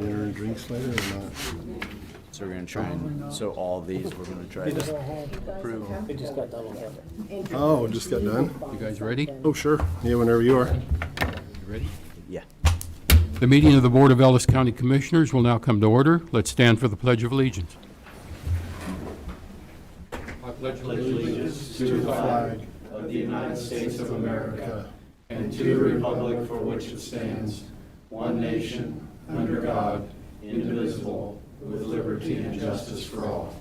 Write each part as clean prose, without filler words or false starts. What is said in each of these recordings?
dinner and drinks later or not? So we're gonna try and, so all these, we're gonna try to approve. We just got done with it. Oh, just got done? You guys ready? Oh, sure. Yeah, whenever you are. You ready? Yeah. The meeting of the Board of Ellis County Commissioners will now come to order. Let's stand for the Pledge of Allegiance. I pledge allegiance To the flag of the United States of America and to the republic for which it stands, one nation, under God, indivisible, with liberty and justice for all.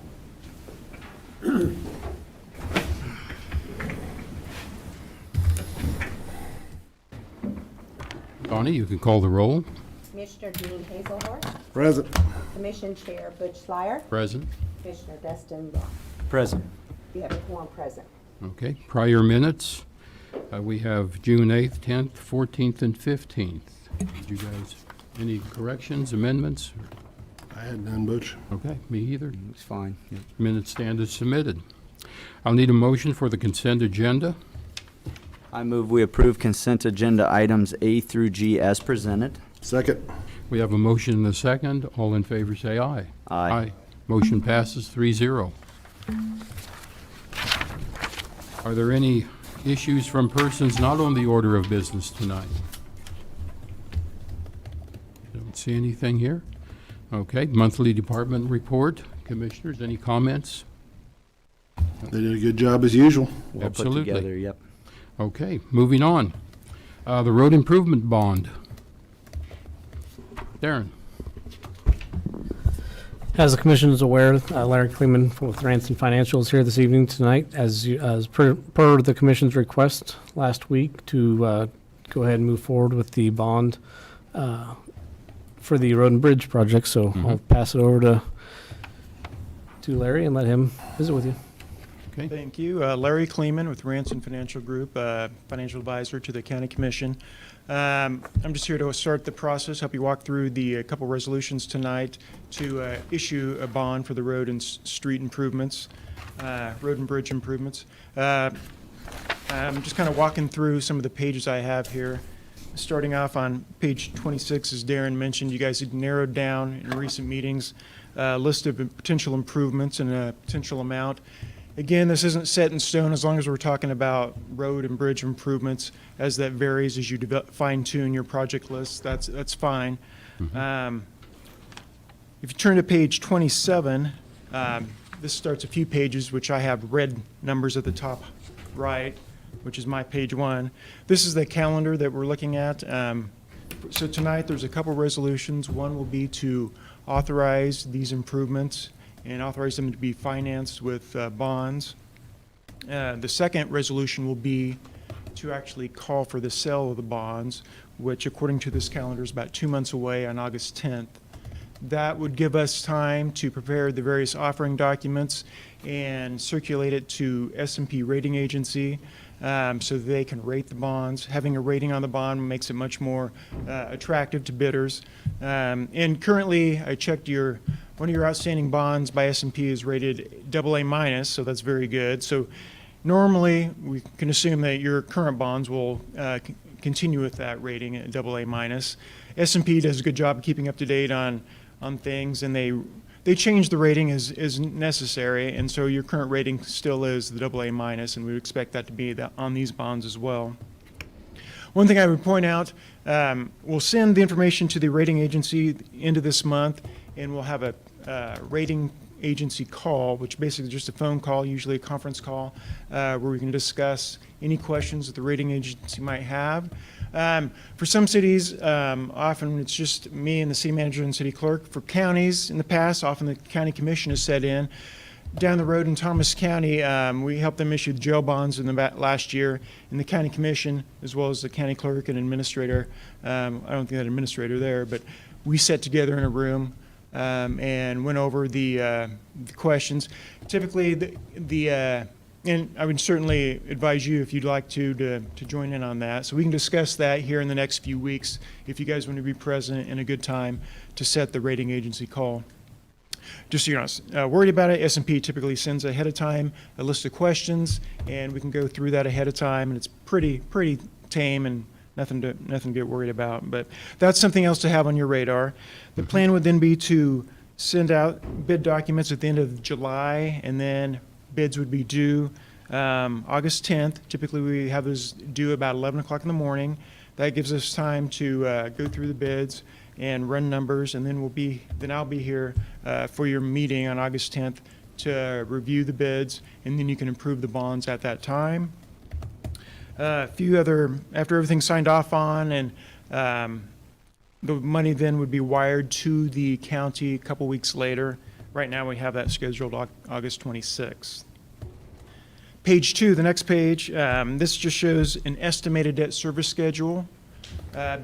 Donnie, you can call the roll. Commissioner Dean Hazelhart, Present. Commission Chair Butch Slyer, Present. Commissioner Dustin Ross. Present. You have a quorum present. Okay. Prior minutes, we have June 8th, 10th, 14th, and 15th. Did you guys, any corrections, amendments? I had none, Butch. Okay, me either. Looks fine. Yeah. Minutes stand as submitted. I'll need a motion for the consent agenda. I move we approve consent agenda items A through G as presented. Second. We have a motion and a second. All in favor say aye. Aye. Motion passes 3-0. Are there any issues from persons not on the order of business tonight? Don't see anything here. Okay, monthly department report. Commissioners, any comments? They did a good job as usual. Well Absolutely. put together, yep. Okay, moving on. The road improvement bond. Darren. As the commission is aware, Larry Kleeman with Ransom Financial is here this evening tonight as per the commission's request last week to go ahead and move forward with the bond for the road and bridge project. So I'll pass it over to Larry and let him visit with you. Okay. Thank you. Larry Kleeman with Ransom Financial Group, financial advisor to the County Commission. I'm just here to start the process, help you walk through the couple resolutions tonight to issue a bond for the road and street improvements, road and bridge improvements. I'm just kind of walking through some of the pages I have here. Starting off on page 26, as Darren mentioned, you guys had narrowed down in recent meetings a list of potential improvements and a potential amount. Again, this isn't set in stone as long as we're talking about road and bridge improvements. As that varies as you fine-tune your project list, that's fine. If you turn to page 27, this starts a few pages, which I have red numbers at the top right, which is my page 1. This is the calendar that we're looking at. So tonight there's a couple resolutions. One will be to authorize these improvements and authorize them to be financed with bonds. The second resolution will be to actually call for the sale of the bonds, which according to this calendar is about 2 months away on August 10th. That would give us time to prepare the various offering documents and circulate it to S&P rating agency so they can rate the bonds. Having a rating on the bond makes it much more attractive to bidders. And currently, I checked one of your outstanding bonds by S&P is rated AA-, so that's very good. So normally, we can assume that your current bonds will continue with that rating at AA-. S&P does a good job of keeping up to date on things, and they change the rating as necessary, and so your current rating still is the AA-, and we would expect that to be on these bonds as well. One thing I would point out, we'll send the information to the rating agency into this month, and we'll have a rating agency call, which basically is just a phone call, usually a conference call, where we can discuss any questions that the rating agency might have. For some cities, often it's just me and the city manager and city clerk. For counties, in the past, often the county commission has set in. Down the road in Thomas County, we helped them issue the jail bonds in the last year. In the county commission, as well as the county clerk and administrator, I don't think that administrator there, but we sat together in a room and went over the questions. Typically, and I would certainly advise you, if you'd like to join in on that. So we can discuss that here in the next few weeks if you guys want to be present in a good time to set the rating agency call. Just so you're not worried about it, S&P typically sends ahead of time a list of questions, and we can go through that ahead of time, and it's pretty tame and nothing to get worried about. But that's something else to have on your radar. The plan would then be to send out bid documents at the end of July, and then bids would be due August 10th. Typically, we have those due about 11 o'clock in the morning. That gives us time to go through the bids and run numbers, and then I'll be here for your meeting on August 10th to review the bids, and then you can approve the bonds at that time. After everything's signed off on, and the money then would be wired to the county a couple weeks later. Right now, we have that scheduled August 26th. Page 2, the next page, this just shows an estimated debt service schedule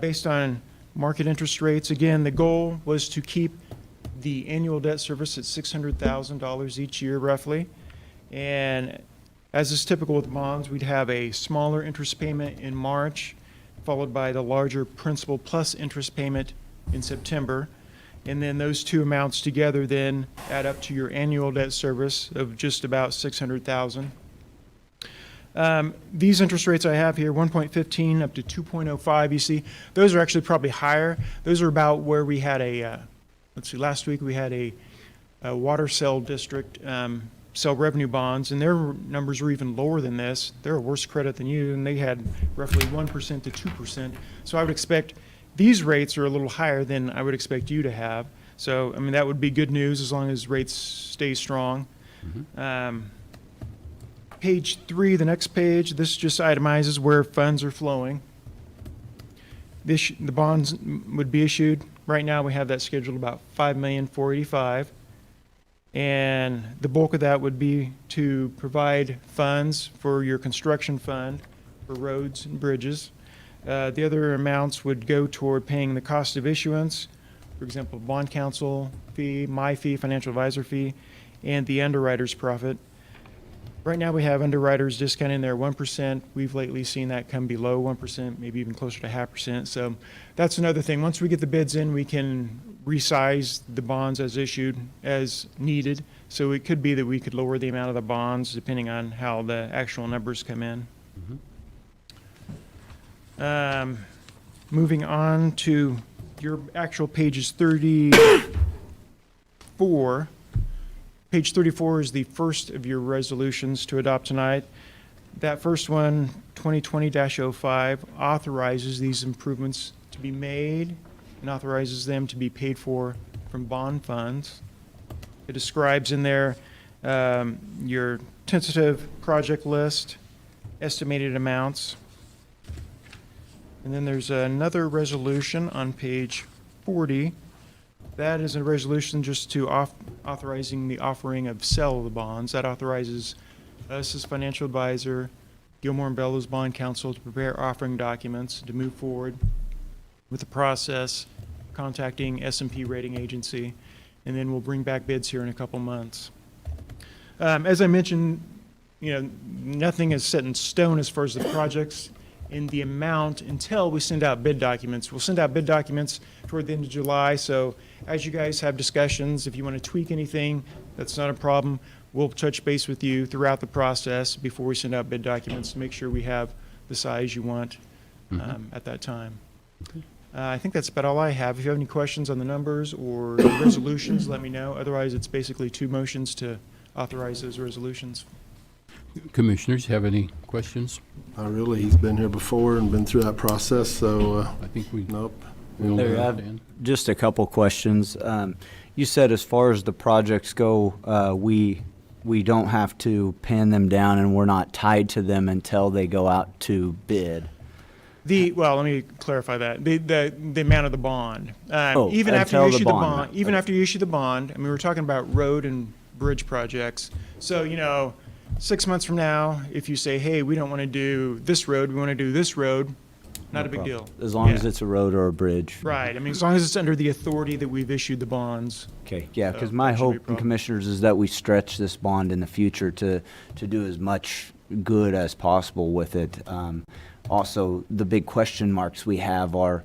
based on market interest rates. Again, the goal was to keep the annual debt service at $600,000 each year, roughly. And as is typical with bonds, we'd have a smaller interest payment in March, followed by the larger principal plus interest payment in September. And then those two amounts together then add up to your annual debt service of just about $600,000. These interest rates I have here, 1.15 up to 2.05, you see, those are actually probably higher. Those are about where we had last week we had a water cell district sell revenue bonds, and their numbers were even lower than this. They're a worse credit than you, and they had roughly 1% to 2%. So I would expect these rates are a little higher than I would expect you to have. So, I mean, that would be good news as long as rates stay strong. Page 3, the next page, this just itemizes where funds are flowing. The bonds would be issued. Right now, we have that scheduled about $5,485,000. And the bulk of that would be to provide funds for your construction fund for roads and bridges. The other amounts would go toward paying the cost of issuance, for example, bond counsel fee, my fee, financial advisor fee, and the underwriter's profit. Right now we have underwriters discounting their 1%. We've lately seen that come below 1%, maybe even closer to 0.5%. So that's another thing. Once we get the bids in, we can resize the bonds as issued as needed. So it could be that we could lower the amount of the bonds depending on how the actual numbers come in. Moving on to your actual pages 34. Page 34 is the first of your resolutions to adopt tonight. That first one, 2020-05, authorizes these improvements to be made and authorizes them to be paid for from bond funds. It describes in there your tentative project list, estimated amounts. And then there's another resolution on page 40. That is a resolution just to authorizing the offering of sale of the bonds. That authorizes us as financial advisor, Gilmore and Bellows Bond Counsel, to prepare offering documents to move forward with the process, contacting S&P rating agency, and then we'll bring back bids here in a couple months. As I mentioned, nothing is set in stone as far as the projects in the amount until we send out bid documents. We'll send out bid documents toward the end of July, so as you guys have discussions, if you want to tweak anything, that's not a problem. We'll touch base with you throughout the process before we send out bid documents to make sure we have the size you want at that time. I think that's about all I have. If you have any questions on the numbers or the resolutions, let me know. Otherwise, it's basically two motions to authorize those resolutions. Commissioners, have any questions? Not really. He's been here before and been through that process, so, I think we nope. we all There, I have understand. just a couple questions. You said as far as the projects go, we don't have to pin them down and we're not tied to them until they go out to bid. Well, let me clarify that. The amount of the bond. Even after until you the issue the bond. bond, even after you issue the bond, I mean, we're talking about road and bridge projects. So, 6 months from now, if you say, hey, we don't want to do this road, we want to do this road, not a big deal. As long as Yeah. it's a road or a bridge. Right. I mean, as long as it's under the authority that we've issued the bonds. Okay, yeah, because So, my that shouldn't be a hope, problem. Commissioners, is that we stretch this bond in the future to do as much good as possible with it. Also, the big question marks we have are,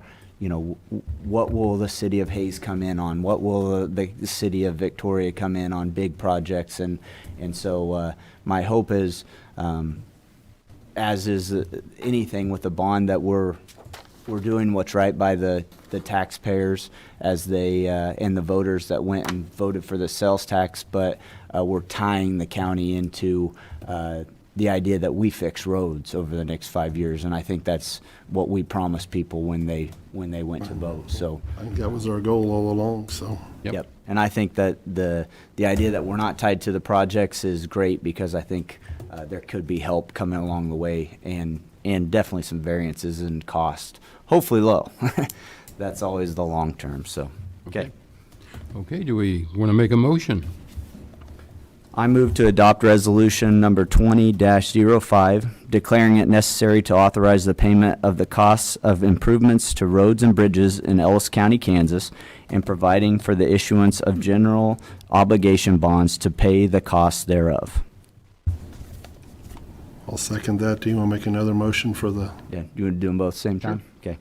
what will the city of Hayes come in on? What will the city of Victoria come in on big projects? And so my hope is, as is anything with the bond, that we're we're doing what's right by the taxpayers as they, and the voters that went and voted for the sales tax, but we're tying the county into the idea that we fix roads over the next 5 years, and I think that's what we promised people when they went to vote, so. I think that was our goal all along, so. Yep. And I think that the idea that we're not tied to the projects is great, because I think there could be help coming along the way, and definitely some variances in cost, hopefully low. That's always the long term, so, okay. Okay, do we want to make a motion? I move to adopt resolution number 20-05, declaring it necessary to authorize the payment of the costs of improvements to roads and bridges in Ellis County, Kansas, and providing for the issuance of general obligation bonds to pay the costs thereof. I'll second that. Do you want to make another motion for the, Yeah, you want to do them both at the same time? Okay.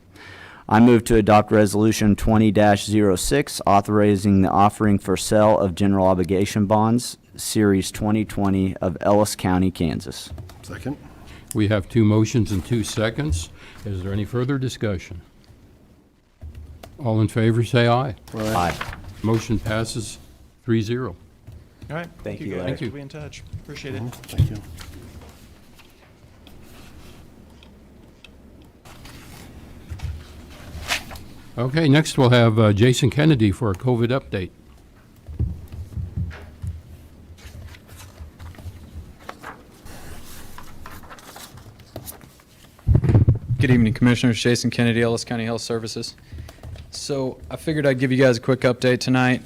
I move to adopt resolution 20-06, authorizing the offering for sale of general obligation bonds, Series 2020 of Ellis County, Kansas. second? We have 2 motions and 2 seconds. Is there any further discussion? All in favor, say aye. Aye. Motion passes 3-0. All right. Thank you, guys. Larry. Thank you. We'll be in touch. Appreciate it. Thank you. Okay, next we'll have Jason Kennedy for a COVID update. Good evening, Commissioners. Jason Kennedy, Ellis County Health Services. So I figured I'd give you guys a quick update tonight.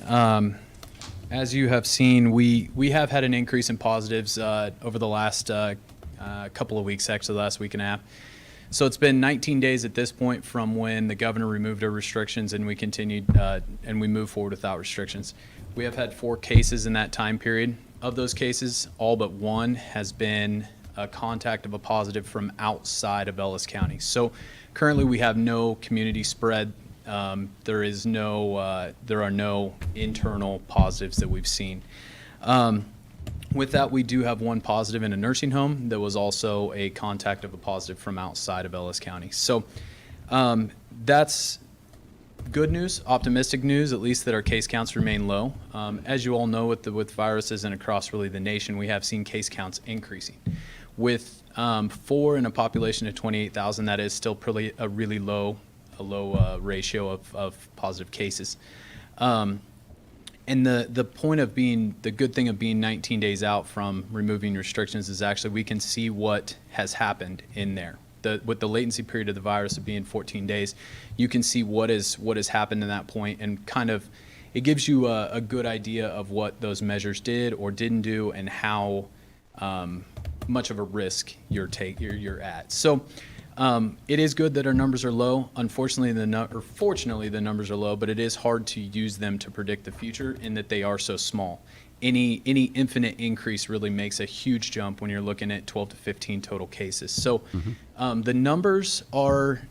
As you have seen, we have had an increase in positives over the last couple of weeks, actually the last week and a half. So it's been 19 days at this point from when the governor removed our restrictions, and we continued and we moved forward without restrictions. We have had 4 cases in that time period. Of those cases, all but one has been a contact of a positive from outside of Ellis County. So currently we have no community spread. There are no internal positives that we've seen. With that, we do have 1 positive in a nursing home that was also a contact of a positive from outside of Ellis County. So that's good news, optimistic news, at least that our case counts remain low. As you all know, with viruses and across really the nation, we have seen case counts increasing. With 4 in a population of 28,000, that is still pretty a really low ratio of positive cases. And the point of the good thing of being 19 days out from removing restrictions is actually we can see what has happened in there. With the latency period of the virus of being 14 days, you can see what has happened in that point, and kind of it gives you a good idea of what those measures did or didn't do, and how much of a risk you're at. So it is good that our numbers are low. Unfortunately, fortunately, the numbers are low, but it is hard to use them to predict the future in that they are so small. Any infinite increase really makes a huge jump when you're looking at 12 to 15 total cases. So the numbers are,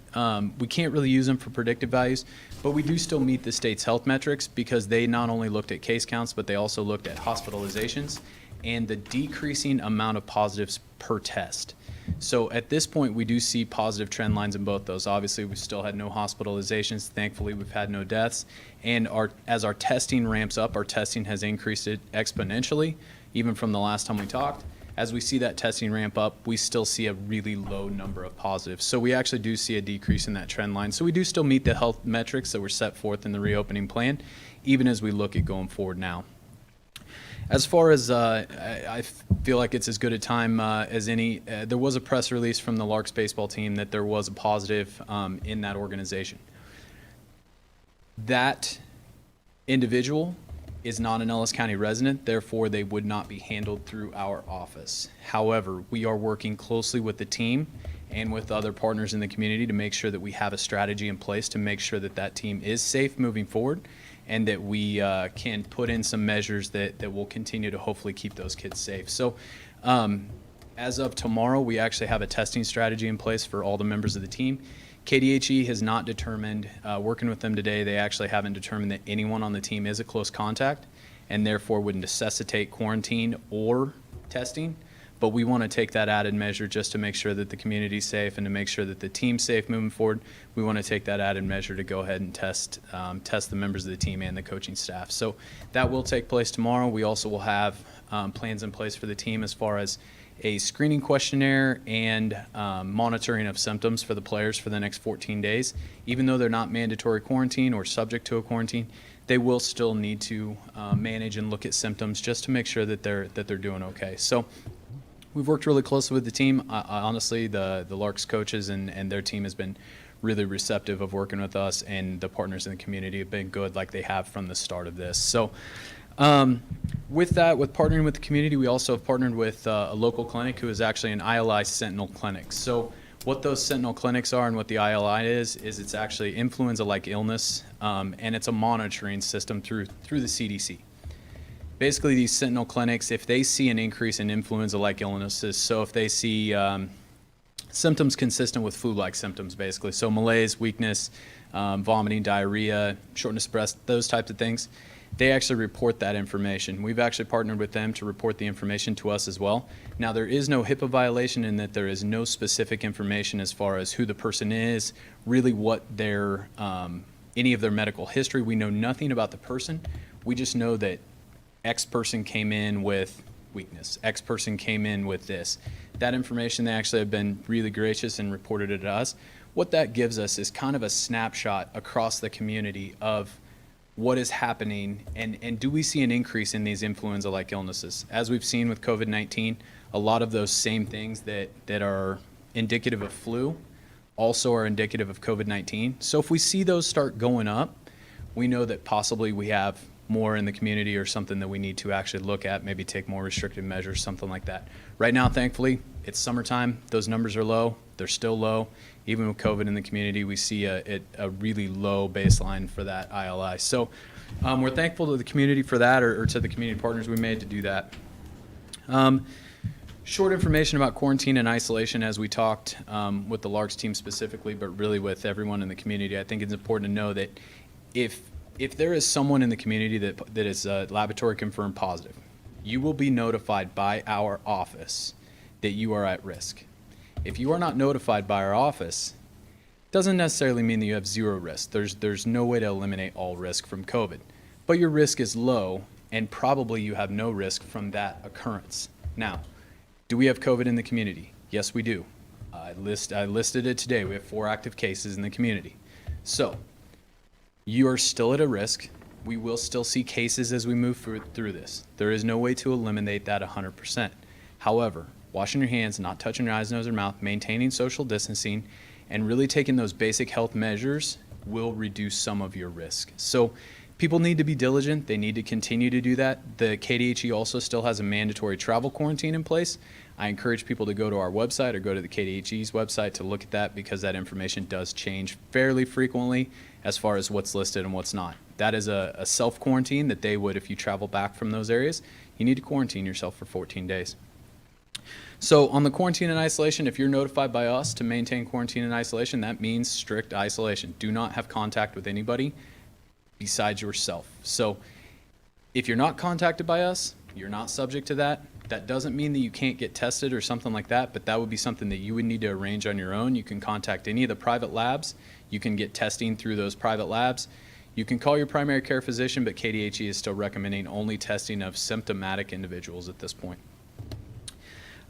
we can't really use them for predictive values, but we do still meet the state's health metrics, because they not only looked at case counts, but they also looked at hospitalizations and the decreasing amount of positives per test. So at this point, we do see positive trend lines in both those. Obviously, we still had no hospitalizations. Thankfully, we've had no deaths. And as our testing ramps up, our testing has increased it exponentially, even from the last time we talked. As we see that testing ramp up, we still see a really low number of positives. So we actually do see a decrease in that trend line. So we do still meet the health metrics that were set forth in the reopening plan, even as we look at going forward now. As far as I feel like it's as good a time as any, there was a press release from the Larks baseball team that there was a positive in that organization. That individual is not an Ellis County resident, therefore they would not be handled through our office. However, we are working closely with the team and with other partners in the community to make sure that we have a strategy in place to make sure that that team is safe moving forward, and that we can put in some measures that will continue to hopefully keep those kids safe. So as of tomorrow, we actually have a testing strategy in place for all the members of the team. KDHE has not determined, working with them today, they actually haven't determined that anyone on the team is a close contact, and therefore would necessitate quarantine or testing. but we want to take that added measure just to make sure that the community's safe and to make sure that the team's safe moving forward. We want to take that added measure to go ahead and test the members of the team and the coaching staff. So that will take place tomorrow. We also will have plans in place for the team as far as a screening questionnaire and monitoring of symptoms for the players for the next 14 days. Even though they're not mandatory quarantine or subject to a quarantine, they will still need to manage and look at symptoms just to make sure that they're doing okay. So we've worked really closely with the team. Honestly, the Larks coaches and their team has been really receptive of working with us, and the partners in the community have been good like they have from the start of this. So with that, with partnering with the community, we also have partnered with a local clinic who is actually an ILI Sentinel clinic. So what those Sentinel clinics are and what the ILI is it's actually influenza-like illness, and it's a monitoring system through the CDC. Basically, these Sentinel clinics, if they see an increase in influenza-like illnesses, so if they see symptoms consistent with flu-like symptoms, basically, so malaise, weakness, vomiting, diarrhea, shortness of breath, those types of things, they actually report that information. We've actually partnered with them to report the information to us as well. Now, there is no HIPAA violation in that there is no specific information as far as who the person is, really what their, any of their medical history. We know nothing about the person. We just know that X person came in with weakness. X person came in with this. That information, they actually have been really gracious and reported it to us. What that gives us is kind of a snapshot across the community of what is happening, and do we see an increase in these influenza-like illnesses? As we've seen with COVID-19, a lot of those same things that are indicative of flu also are indicative of COVID-19. So if we see those start going up, we know that possibly we have more in the community or something that we need to actually look at, maybe take more restrictive measures, something like that. Right now, thankfully, it's summertime. Those numbers are low. They're still low. Even with COVID in the community, we see a really low baseline for that ILI. So we're thankful to the community for that, or to the community partners we made to do that. Short information about quarantine and isolation as we talked with the Larks team specifically, but really with everyone in the community. I think it's important to know that if there is someone in the community that is laboratory confirmed positive, you will be notified by our office that you are at risk. If you are not notified by our office, it doesn't necessarily mean that you have zero risk. There's no way to eliminate all risk from COVID, but your risk is low, and probably you have no risk from that occurrence. Now, do we have COVID in the community? Yes, we do. I listed it today. We have 4 active cases in the community. So you are still at a risk. We will still see cases as we move through this. There is no way to eliminate that 100%. However, washing your hands, not touching your eyes, nose, or mouth, maintaining social distancing, and really taking those basic health measures will reduce some of your risk. So people need to be diligent. They need to continue to do that. The KDHE also still has a mandatory travel quarantine in place. I encourage people to go to our website or go to the KDHE's website to look at that, because that information does change fairly frequently as far as what's listed and what's not. That is a self-quarantine that they would, if you travel back from those areas, you need to quarantine yourself for 14 days. So on the quarantine and isolation, if you're notified by us to maintain quarantine and isolation, that means strict isolation. Do not have contact with anybody besides yourself. So if you're not contacted by us, you're not subject to that. That doesn't mean that you can't get tested or something like that, but that would be something that you would need to arrange on your own. You can contact any of the private labs. You can get testing through those private labs. You can call your primary care physician, but KDHE is still recommending only testing of symptomatic individuals at this point.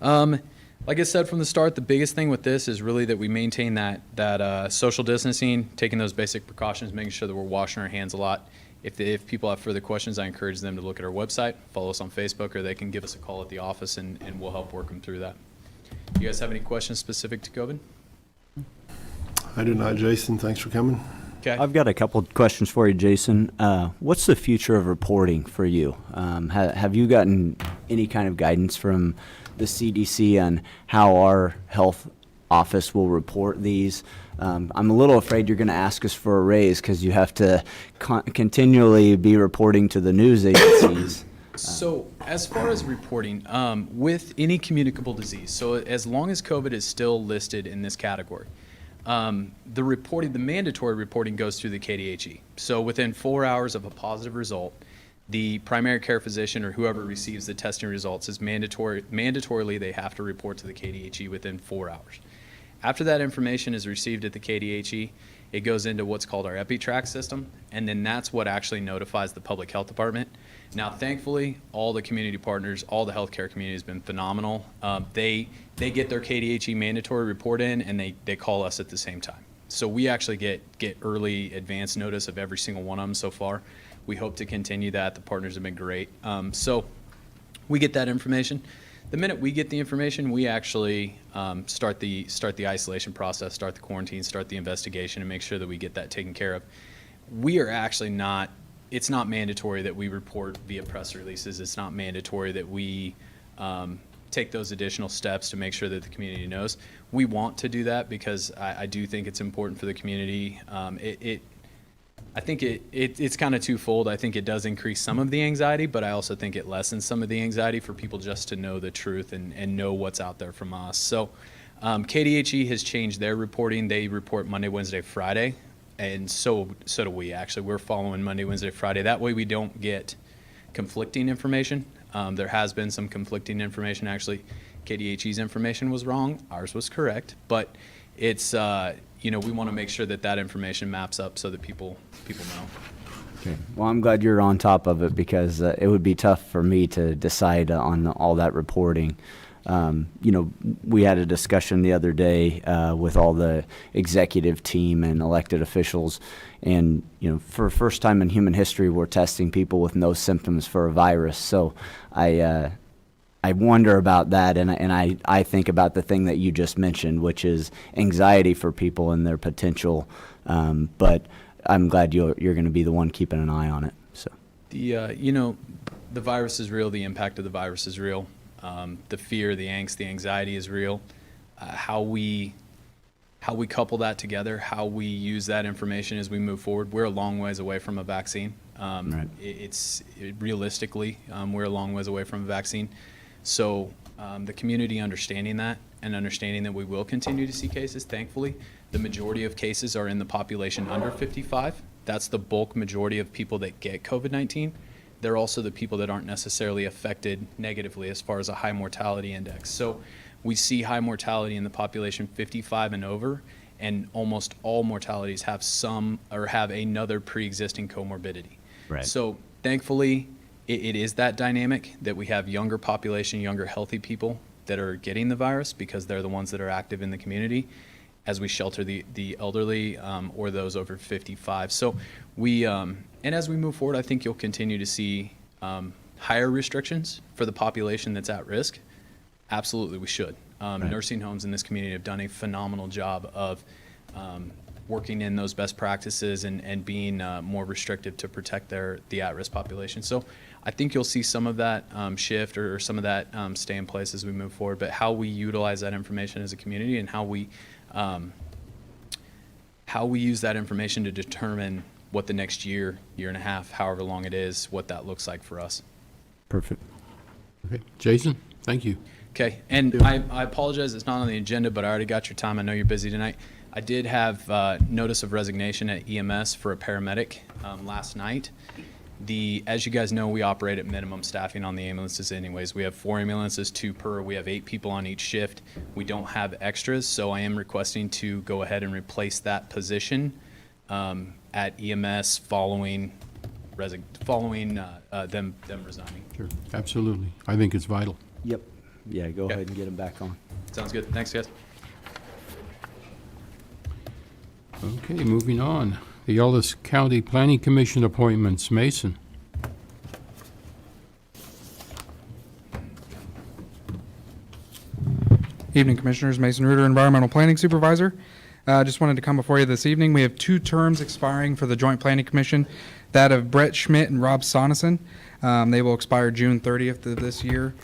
Like I said from the start, the biggest thing with this is really that we maintain that social distancing, taking those basic precautions, making sure that we're washing our hands a lot. If people have further questions, I encourage them to look at our website, follow us on Facebook, or they can give us a call at the office, and we'll help work them through that. You guys have any questions specific to COVID? I do not, Jason. Thanks for coming. Okay. I've got a couple of questions for you, Jason. What's the future of reporting for you? Have you gotten any kind of guidance from the CDC on how our health office will report these? I'm a little afraid you're going to ask us for a raise because you have to continually be reporting to the news agencies. So as far as reporting, with any communicable disease, so as long as COVID is still listed in this category, the mandatory reporting goes through the KDHE. So within 4 hours of a positive result, the primary care physician or whoever receives the testing results is mandatorily they have to report to the KDHE within 4 hours. After that information is received at the KDHE, it goes into what's called our EpiTrack system, and then that's what actually notifies the public health department. Now, thankfully, all the community partners, all the healthcare community has been phenomenal. They get their KDHE mandatory report in, and they call us at the same time. So we actually get early advance notice of every single one of them so far. We hope to continue that. The partners have been great. So we get that information. The minute we get the information, we actually start the isolation process, start the quarantine, start the investigation, and make sure that we get that taken care of. We are actually not, it's not mandatory that we report via press releases. It's not mandatory that we take those additional steps to make sure that the community knows. We want to do that because I do think it's important for the community. I think it's kind of twofold. I think it does increase some of the anxiety, but I also think it lessens some of the anxiety for people just to know the truth and know what's out there from us. So KDHE has changed their reporting. They report Monday, Wednesday, Friday, and so do we. Actually, we're following Monday, Wednesday, Friday. That way we don't get conflicting information. There has been some conflicting information. Actually, KDHE's information was wrong. Ours was correct, but it's we want to make sure that information maps up so that people know. Okay. Well, I'm glad you're on top of it because it would be tough for me to decide on all that reporting. We had a discussion the other day with all the executive team and elected officials, and for the first time in human history, we're testing people with no symptoms for a virus. So I wonder about that, and I think about the thing that you just mentioned, which is anxiety for people and their potential. But I'm glad you're going to be the one keeping an eye on it. So the virus is real. The impact of the virus is real. The fear, the angst, the anxiety is real. How we couple that together, how we use that information as we move forward. We're a long ways away from a vaccine. Right. Realistically, we're a long ways away from a vaccine. So the community understanding that and understanding that we will continue to see cases, thankfully, the majority of cases are in the population under 55. That's the bulk majority of people that get COVID-19. They're also the people that aren't necessarily affected negatively as far as a high mortality index. So we see high mortality in the population 55 and over, and almost all mortalities have some or have another pre-existing comorbidity. Right. So thankfully, it is that dynamic that we have younger population, younger healthy people that are getting the virus because they're the ones that are active in the community as we shelter the elderly or those over 55. So we, and as we move forward, I think you'll continue to see higher restrictions for the population that's at risk. Absolutely, we should. Right. Nursing homes in this community have done a phenomenal job of working in those best practices and being more restrictive to protect the at-risk population. So I think you'll see some of that shift or some of that stay in place as we move forward. But how we utilize that information as a community and how we use that information to determine what the next year and a half, however long it is, what that looks like for us. Perfect. Okay, Jason, thank you. Okay, and I apologize, it's not on the agenda, but I already got your time. I know you're busy tonight. I did have notice of resignation at EMS for a paramedic last night. As you guys know, we operate at minimum staffing on the ambulances anyways. We have 4 ambulances, 2 per. We have 8 people on each shift. We don't have extras, so I am requesting to go ahead and replace that position at EMS following them resigning. Sure, absolutely. I think it's vital. Yep. Yeah, go Okay. ahead and get them back on. Sounds good. Thanks, guys. Okay, moving on. The Ellis County Planning Commission appointments. Mason. Evening, Commissioners. Mason Reuter, Environmental Planning Supervisor. Just wanted to come before you this evening. We have 2 terms expiring for the Joint Planning Commission, that of Brett Schmidt and Rob Sonneson. They will expire June 30th of this year.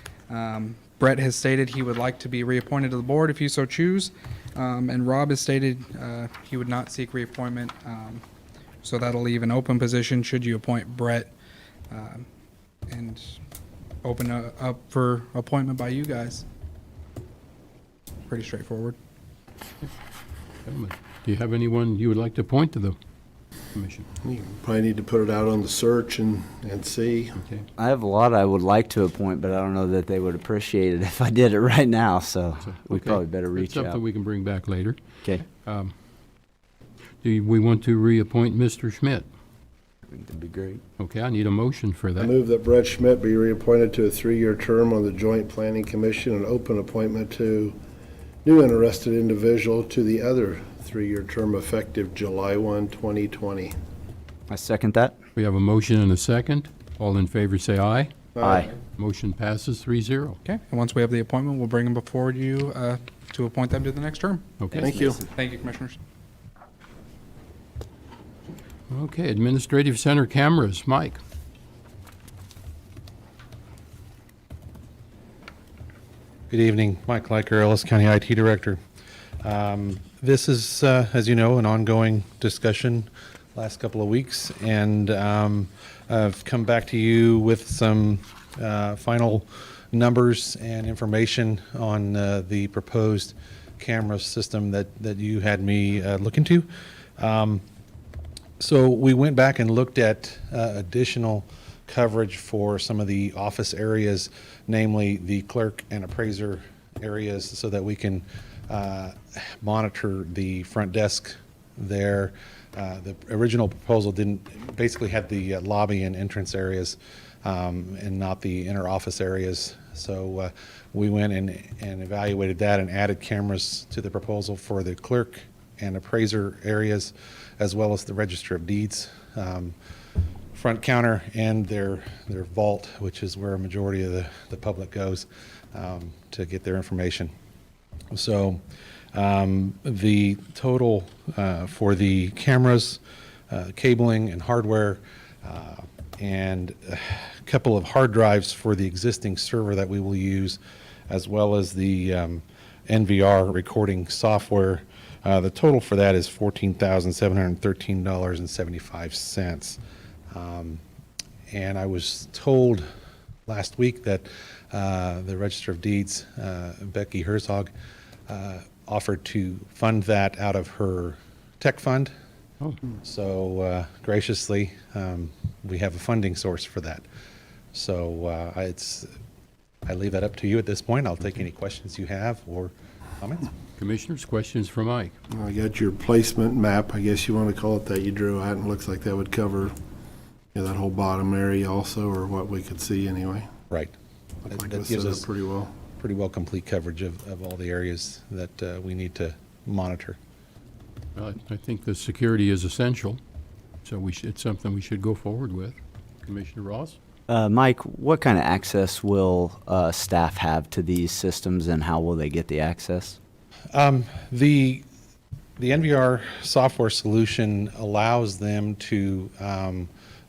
Brett has stated he would like to be reappointed to the board if you so choose, and Rob has stated he would not seek reappointment, so that'll leave an open position should you appoint Brett and open up for appointment by you guys. Pretty straightforward. Gentlemen, do you have anyone you would like to appoint to them? Commissioner? You probably need to put it out on the search and see. Okay. I have a lot I would like to appoint, but I don't know that they would appreciate it if I did it right now, so we Okay. probably better It's reach out. something we can bring back later. Okay, Do we want to reappoint Mr. Schmidt? I think that'd be great. Okay, I need a motion for I that. move that Brett Schmidt be reappointed to a 3-year term on the Joint Planning Commission and open appointment to new interested individual to the other 3-year term effective July 1, 2020. I second that. We have a motion and a second. All in favor, say aye. Aye. Motion passes 3-0. Okay, and once we have the appointment, we'll bring them before you to appoint them to the next term. Okay. Thank you. Thank you, Commissioners. Okay, Administrative Center cameras, Mike. Good evening, Mike Leiker, Ellis County IT Director. This is, as you know, an ongoing discussion last couple of weeks, and I've come back to you with some final numbers and information on the proposed camera system that you had me look into. So we went back and looked at additional coverage for some of the office areas, namely the clerk and appraiser areas, so that we can monitor the front desk there. The original proposal basically had the lobby and entrance areas and not the inner office areas. So we went and evaluated that and added cameras to the proposal for the clerk and appraiser areas, as well as the Register of Deeds front counter and their vault, which is where a majority of the public goes to get their information. So the total for the cameras, cabling and hardware, and a couple of hard drives for the existing server that we will use, as well as the NVR recording software. The total for that is $14,713.75. And I was told last week that the Register of Deeds, Becky Herzog, offered to fund that out of her tech fund. Oh. So graciously, we have a funding source for that. So I leave that up to you at this point. I'll take any questions you have or comments. Commissioners, questions for Mike? I got your placement map, I guess you want to call it that, you drew out, and it looks like that would cover that whole bottom area also, or what we could see anyway. Right. Looked like That it was gives set us up pretty well. pretty well complete coverage of all the areas that we need to monitor. Well, I think the security is essential, so it's something we should go forward with. Commissioner Ross? Mike, what kind of access will staff have to these systems, and how will they get the access? The NVR software solution allows them to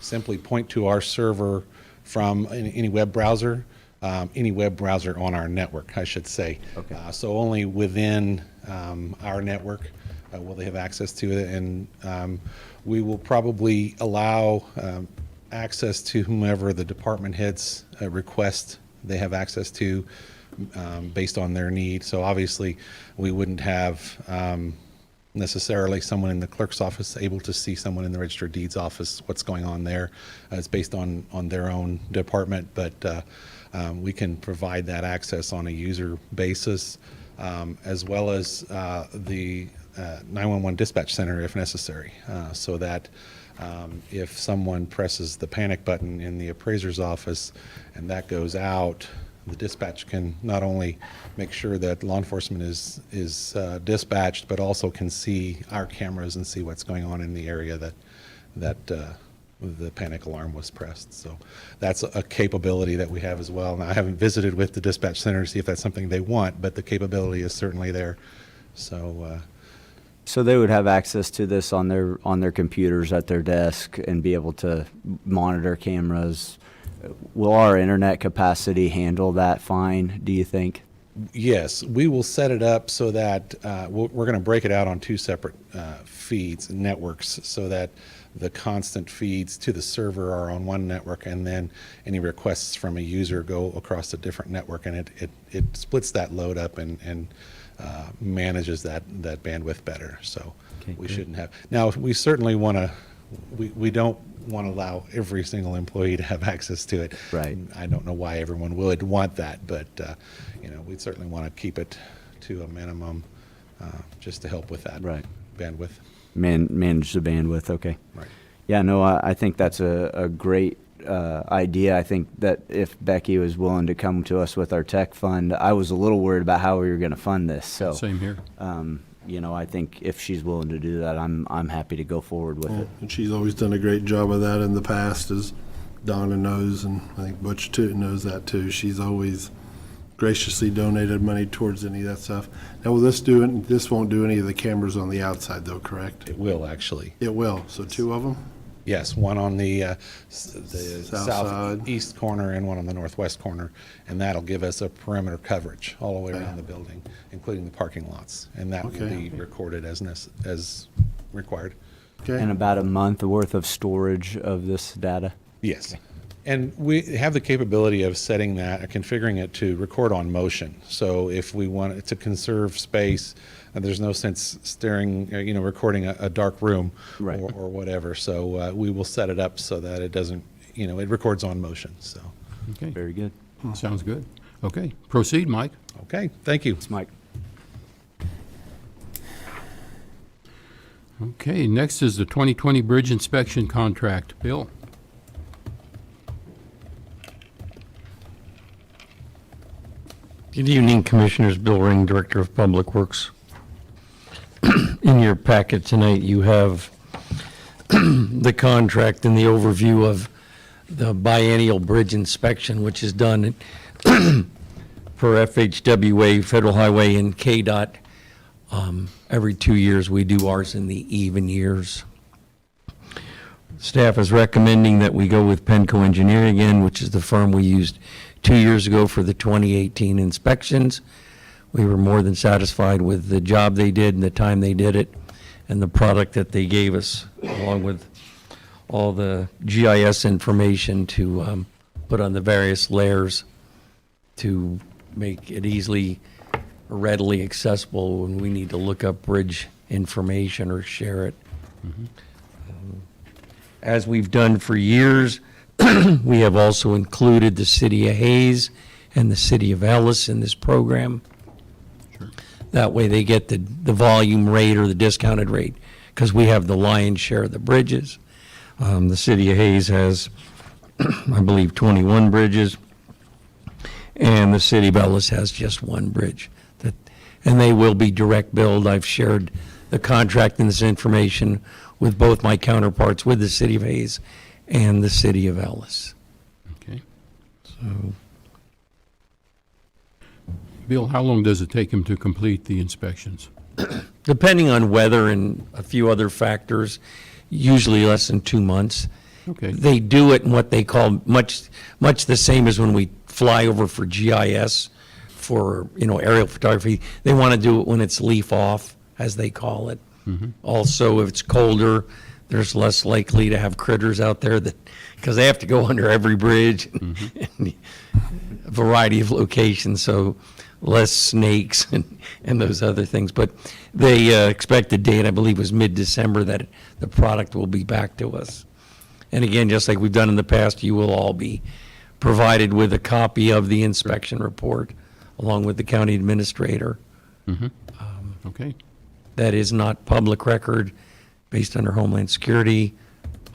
simply point to our server from any web browser on our network, I should say. Okay. So only within our network will they have access to it, and we will probably allow access to whomever the department heads request they have access to based on their need. So obviously, we wouldn't have necessarily someone in the clerk's office able to see someone in the Register of Deeds office, what's going on there. It's based on their own department, but we can provide that access on a user basis, as well as the 911 dispatch center if necessary, so that if someone presses the panic button in the appraiser's office and that goes out, the dispatch can not only make sure that law enforcement is dispatched, but also can see our cameras and see what's going on in the area that the panic alarm was pressed. So that's a capability that we have as well. Now, I haven't visited with the dispatch center to see if that's something they want, but the capability is certainly there. So So they would have access to this on their computers at their desk and be able to monitor cameras. Will our internet capacity handle that fine, do you think? yes, we will set it up so that we're going to break it out on two separate feeds, networks, so that the constant feeds to the server are on one network, and then any requests from a user go across a different network, and it splits that load up and manages that bandwidth better. So Okay, we good. shouldn't have. Now, we certainly want we don't want to allow every single employee to have access to it. Right. I don't know why everyone would want that, but, we certainly want to keep it to a minimum, just to help with that. Right. Bandwidth. Manage the bandwidth, okay. Right. Yeah, no, I think that's a great idea. I think that if Becky was willing to come to us with our tech fund, I was a little worried about how we were going to fund this. So, Same here. I think if she's willing to do that, I'm happy to go forward with it. And she's always done a great job of that in the past, as Donna knows, and I think Butch too knows that too. She's always graciously donated money towards any of that stuff. Now, will this won't do any of the cameras on the outside though, correct? It will, actually. It will, so 2 of them? Yes, one on the side. southeast corner and one on the northwest corner, and that'll give us a perimeter coverage all the way around the building, including the parking lots, and that will Okay. be recorded as required. Okay. And about a month worth of storage of this data. Yes. And we have the capability of setting that, configuring it to record on motion. So if we want it to conserve space, there's no sense recording a dark room Right. or whatever. So we will set it up so that it doesn't, it records on motion. So, Okay, Very good. sounds good. Okay, proceed, Mike. okay, thank you. Thanks, Mike. Okay, next is the 2020 bridge inspection contract. Bill? Good evening, Commissioners. Bill Ring, Director of Public Works. In your packet tonight, you have the contract and the overview of the biennial bridge inspection, which is done per FHWA, Federal Highway, and KDOT. Every 2 years, we do ours in the even years. Staff is recommending that we go with Penco Engineering again, which is the firm we used 2 years ago for the 2018 inspections. We were more than satisfied with the job they did and the time they did it and the product that they gave us, along with all the GIS information to put on the various layers to make it easily or readily accessible when we need to look up bridge information or share it. As we've done for years, we have also included the city of Hayes and the city of Ellis in this program. Sure. That way they get the volume rate or the discounted rate, because we have the lion's share of the bridges. The city of Hayes has, I believe, 21 bridges, and the city of Ellis has just 1 bridge. And they will be direct billed. I've shared the contract and this information with both my counterparts with the city of Hayes and the city of Ellis. Okay. So Bill, how long does it take him to complete the inspections? depending on weather and a few other factors, usually less than 2 months. Okay. They do it in what they call much the same as when we fly over for GIS for, aerial photography. They want to do it when it's leaf off, as they call it. Also, if it's colder, there's less likely to have critters out there because they have to go under every bridge, and a variety of locations, so less snakes and those other things. But they expected date, I believe, was mid-December that the product will be back to us. And again, just like we've done in the past, you will all be provided with a copy of the inspection report along with the county administrator. Okay. That is not public record based under Homeland Security.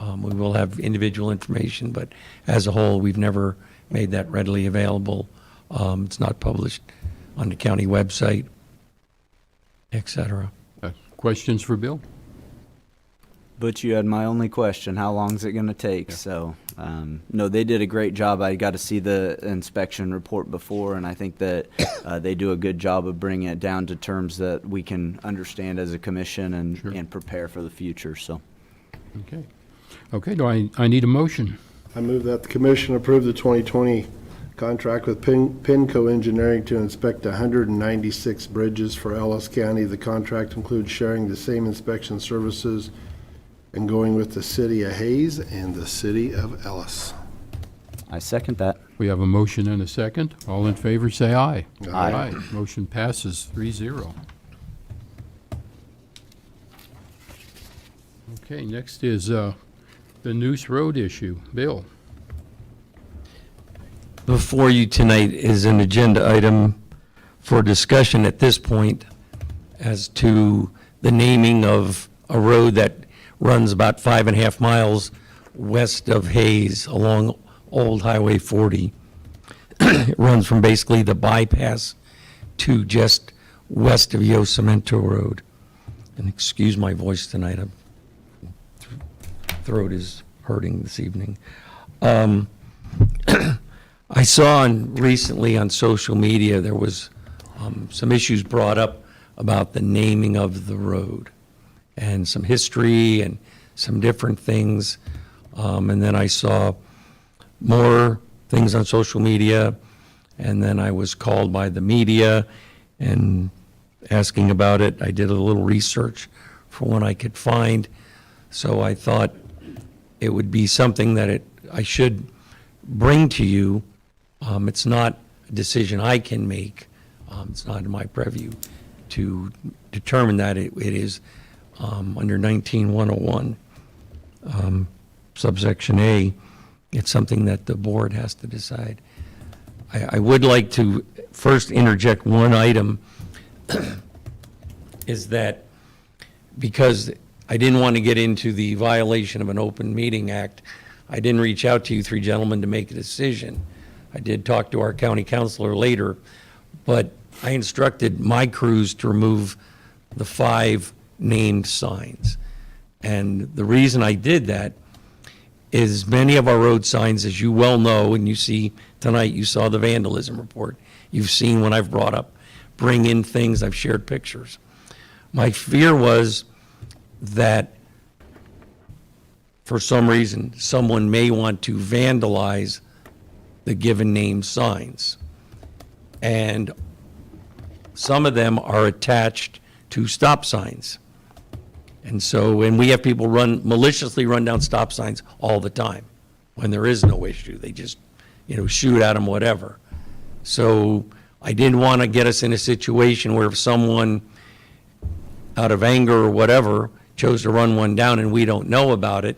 We will have individual information, but as a whole, we've never made that readily available. It's not published on the county website, et cetera. Questions for Bill? But you had my only question, how long is it going to take? Yeah. So, no, they did a great job. I got to see the inspection report before, and I think that they do a good job of bringing it down to terms that we can understand as a commission and, Sure. and prepare for the future, so. Okay. Okay, do I need a motion? I move that the commission approve the 2020 contract with Penco Engineering to inspect 196 bridges for Ellis County. The contract includes sharing the same inspection services and going with the city of Hayes and the city of Ellis. I second that. We have a motion and a second. All in favor, say aye. Aye. Motion passes 3-0. Okay, next is The Noose Road issue. Bill? Before you tonight is an agenda item for discussion at this point as to the naming of a road that runs about 5.5 miles west of Hayes along Old Highway 40. It runs from basically the bypass to just west of Yosemite Road. And excuse my voice tonight, throat is hurting this evening. I saw recently on social media there was some issues brought up about the naming of the road and some history and some different things. And then I saw more things on social media, and then I was called by the media and asking about it. I did a little research for what I could find. So I thought it would be something that I should bring to you. It's not a decision I can make. It's not in my purview to determine that. It is under 19101, subsection A. It's something that the board has to decide. I would like to first interject one item, is that because I didn't want to get into the violation of an open meeting act, I didn't reach out to you three gentlemen to make a decision. I did talk to our county councilor later, but I instructed my crews to remove the 5 named signs. And the reason I did that is many of our road signs, as you well know, and you see tonight, you saw the vandalism report. You've seen when I've brought up, bring in things, I've shared pictures. My fear was that for some reason, someone may want to vandalize the given name signs. And some of them are attached to stop signs. And so, and we have people maliciously run down stop signs all the time when there is no issue. They just, shoot at them, whatever. So I didn't want to get us in a situation where if someone, out of anger or whatever, chose to run one down and we don't know about it,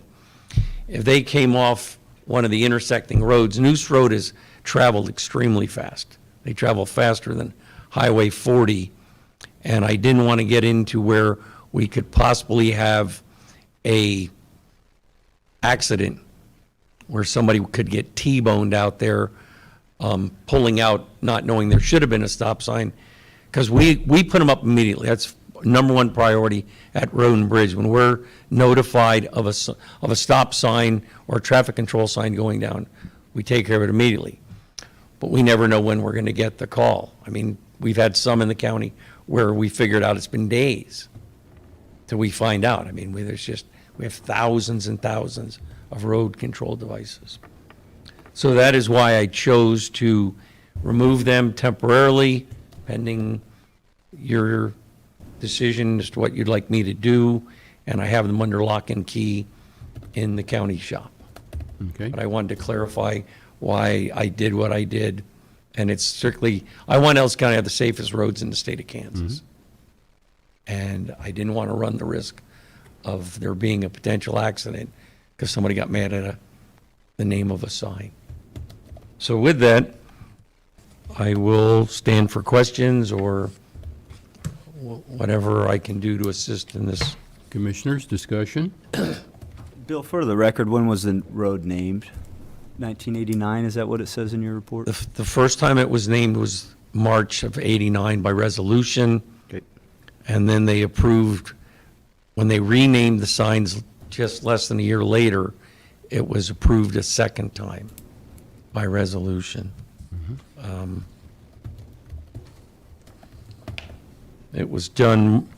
if they came off one of the intersecting roads, Noose Road is traveled extremely fast. They travel faster than Highway 40, and I didn't want to get into where we could possibly have a accident where somebody could get T-boned out there, pulling out, not knowing there should have been a stop sign, because we put them up immediately. That's number one priority at Road and Bridge. When we're notified of a stop sign or a traffic control sign going down, we take care of it immediately. But we never know when we're going to get the call. I mean, we've had some in the county where we figured out it's been days till we find out. I mean, we have thousands and thousands of road control devices. So that is why I chose to remove them temporarily, pending your decision as to what you'd like me to do, and I have them under lock and key in the county shop. Okay. But I wanted to clarify why I did what I did, and it's strictly, I want Ellis County to have the safest roads in the state of Kansas. And I didn't want to run the risk of there being a potential accident because somebody got mad at the name of a sign. So with that, I will stand for questions or whatever I can do to assist in this. Commissioners, discussion? Bill, for the record, when was the road named? 1989, is that what it says in your report? The first time it was named was March of '89 by resolution. Okay. And then they approved, when they renamed the signs just less than a year later, it was approved a second time by resolution. It was done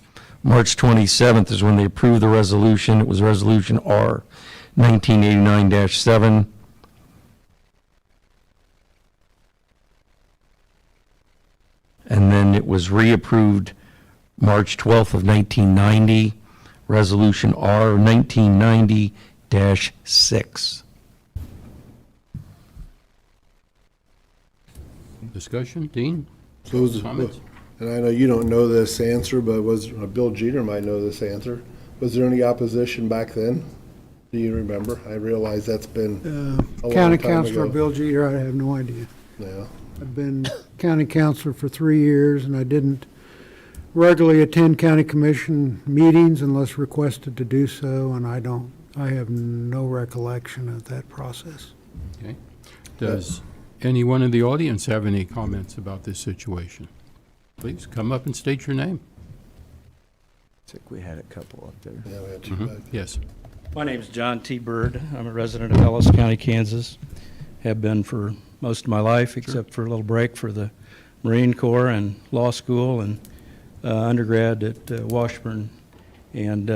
March 27th is when they approved the resolution. It was Resolution R 1989-7. And then it was reapproved March 12th of 1990, Resolution R 1990-6. Discussion? Dean? So was, Comments? and I know you don't know this answer, but Bill Jeter might know this answer. Was there any opposition back then? Do you remember? I realize that's been a long County time Councilor ago. Bill Jeter, I have no idea. Yeah. I've been county councilor for 3 years, and I didn't regularly attend county commission meetings unless requested to do so, and I have no recollection of that process. Okay. Does anyone in the audience have any comments about this situation? Please come up and state your name. I think we had a couple up there. Yeah, we had two back. Yes. My name is John T. Bird. I'm a resident of Ellis County, Kansas. Have been for most of my life, except for a little break for the Marine Corps and law school and undergrad at Washburn. And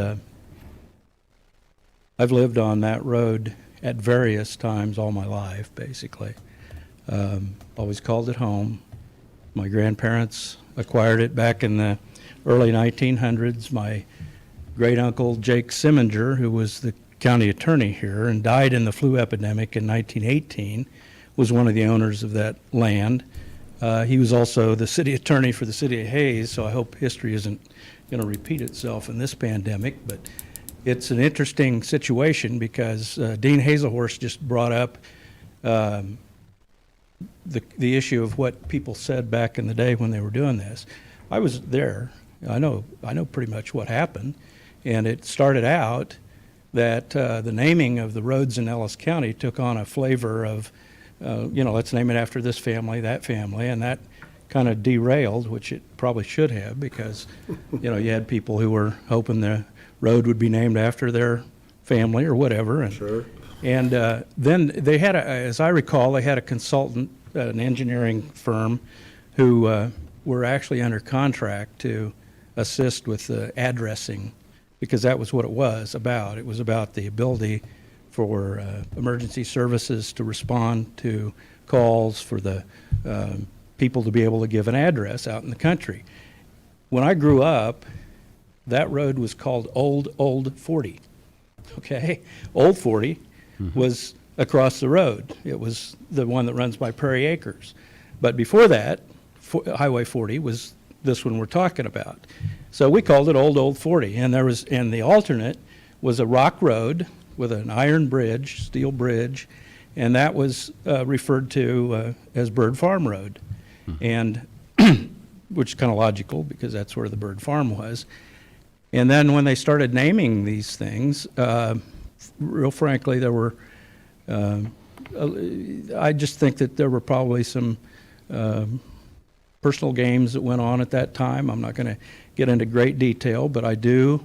I've lived on that road at various times all my life, basically. Always called it home. My grandparents acquired it back in the early 1900s. My great-uncle Jake Simminger, who was the county attorney here and died in the flu epidemic in 1918, was one of the owners of that land. He was also the city attorney for the city of Hayes, so I hope history isn't going to repeat itself in this pandemic. But it's an interesting situation because Dean Hazelhorst just brought up the issue of what people said back in the day when they were doing this. I was there. I know pretty much what happened. And it started out that the naming of the roads in Ellis County took on a flavor of, let's name it after this family, that family, and that kind of derailed, which it probably should have, because, you had people who were hoping the road would be named after their family or whatever. And, Sure. And then they had, as I recall, they had a consultant, an engineering firm, who were actually under contract to assist with the addressing, because that was what it was about. It was about the ability for emergency services to respond to calls, for the people to be able to give an address out in the country. When I grew up, that road was called Old 40, okay? Old 40 was across the road. It was the one that runs by Prairie Acres. But before that, Highway 40 was this one we're talking about. So we called it Old 40, and the alternate was a rock road with an iron bridge, steel bridge, and that was referred to as Bird Farm Road, and which is kind of logical because that's where the Bird Farm was. And then when they started naming these things, real frankly, there were, I just think that there were probably some personal games that went on at that time. I'm not going to get into great detail, but I do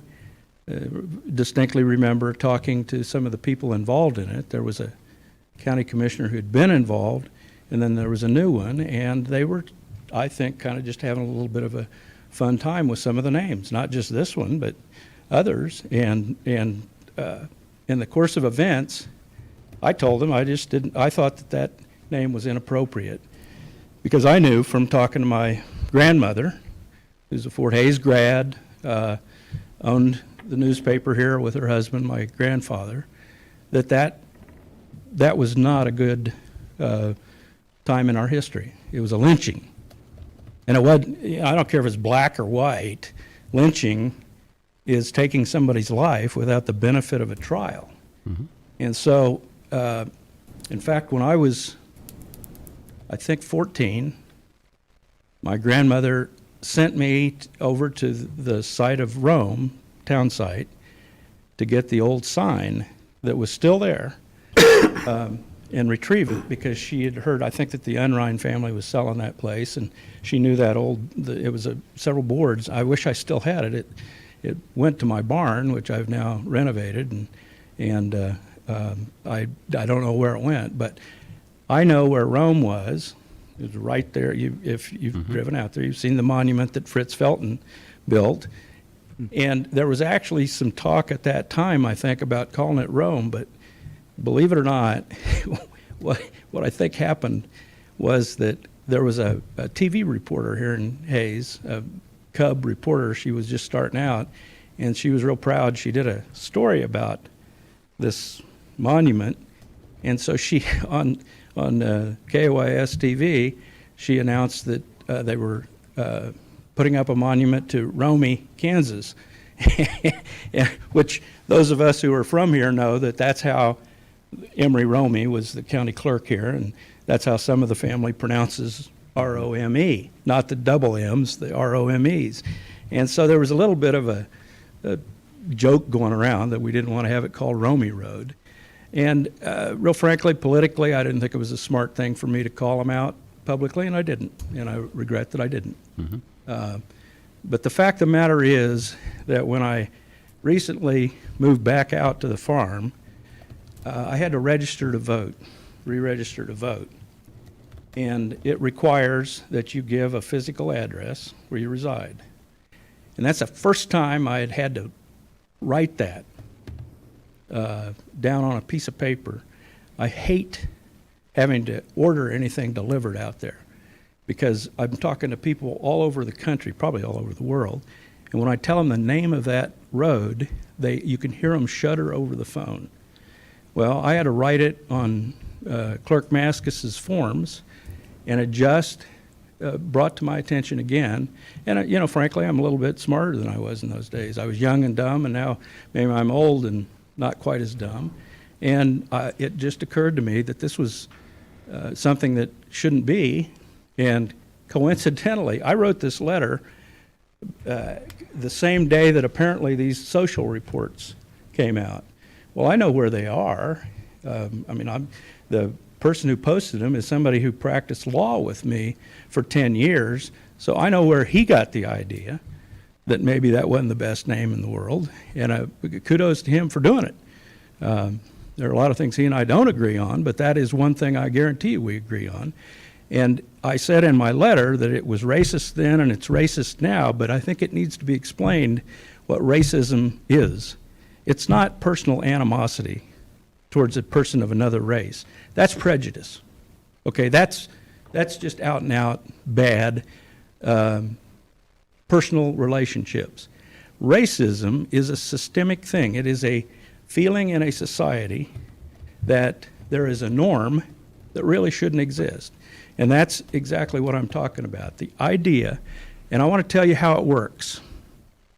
distinctly remember talking to some of the people involved in it. There was a county commissioner who'd been involved, and then there was a new one, and they were, I think, kind of just having a little bit of a fun time with some of the names, not just this one, but others. And in the course of events, I told them I thought that name was inappropriate, because I knew from talking to my grandmother, who's a Fort Hays grad, owned the newspaper here with her husband, my grandfather, that was not a good time in our history. It was a lynching. And it wasn't, I don't care if it's black or white, lynching is taking somebody's life without the benefit of a trial. And so, in fact, when I was, I think, 14, my grandmother sent me over to the site of Rome, town site, to get the old sign that was still there and retrieve it, because she had heard, I think, that the Unrein family was selling that place, and she knew that it was several boards. I wish I still had it. It went to my barn, which I've now renovated, and I don't know where it went, but I know where Rome was. It was right there. If you've driven out there, you've seen the monument that Fritz Felton built. And there was actually some talk at that time, I think, about calling it Rome, but believe it or not, what I think happened was that there was a TV reporter here in Hayes, a cub reporter. She was just starting out, and she was real proud. She did a story about this monument, and so she, on KOIS TV, she announced that they were putting up a monument to Romey, Kansas, which those of us who are from here know that that's how Emery Romey was the county clerk here, and that's how some of the family pronounces R-O-M-E, not the double M's, the R-O-M-E's. And so there was a little bit of a joke going around that we didn't want to have it called Romey Road. And real frankly, politically, I didn't think it was a smart thing for me to call them out publicly, and I didn't, and I regret that I didn't. But the fact of the matter is that when I recently moved back out to the farm, I had to register to vote, re-register to vote. And it requires that you give a physical address where you reside. And that's the first time I had to write that down on a piece of paper. I hate having to order anything delivered out there because I'm talking to people all over the country, probably all over the world, and when I tell them the name of that road, you can hear them shudder over the phone. Well, I had to write it on Clerk Maskus's forms, and it just brought to my attention again. And, frankly, I'm a little bit smarter than I was in those days. I was young and dumb, and now maybe I'm old and not quite as dumb. And it just occurred to me that this was something that shouldn't be. And coincidentally, I wrote this letter the same day that apparently these social reports came out. Well, I know where they are. The person who posted them is somebody who practiced law with me for 10 years, so I know where he got the idea that maybe that wasn't the best name in the world, and kudos to him for doing it. There are a lot of things he and I don't agree on, but that is one thing I guarantee you we agree on. And I said in my letter that it was racist then and it's racist now, but I think it needs to be explained what racism is. It's not personal animosity towards a person of another race. That's prejudice. Okay, that's just out and out bad personal relationships. Racism is a systemic thing. It is a feeling in a society that there is a norm that really shouldn't exist. And that's exactly what I'm talking about. The idea, and I want to tell you how it works.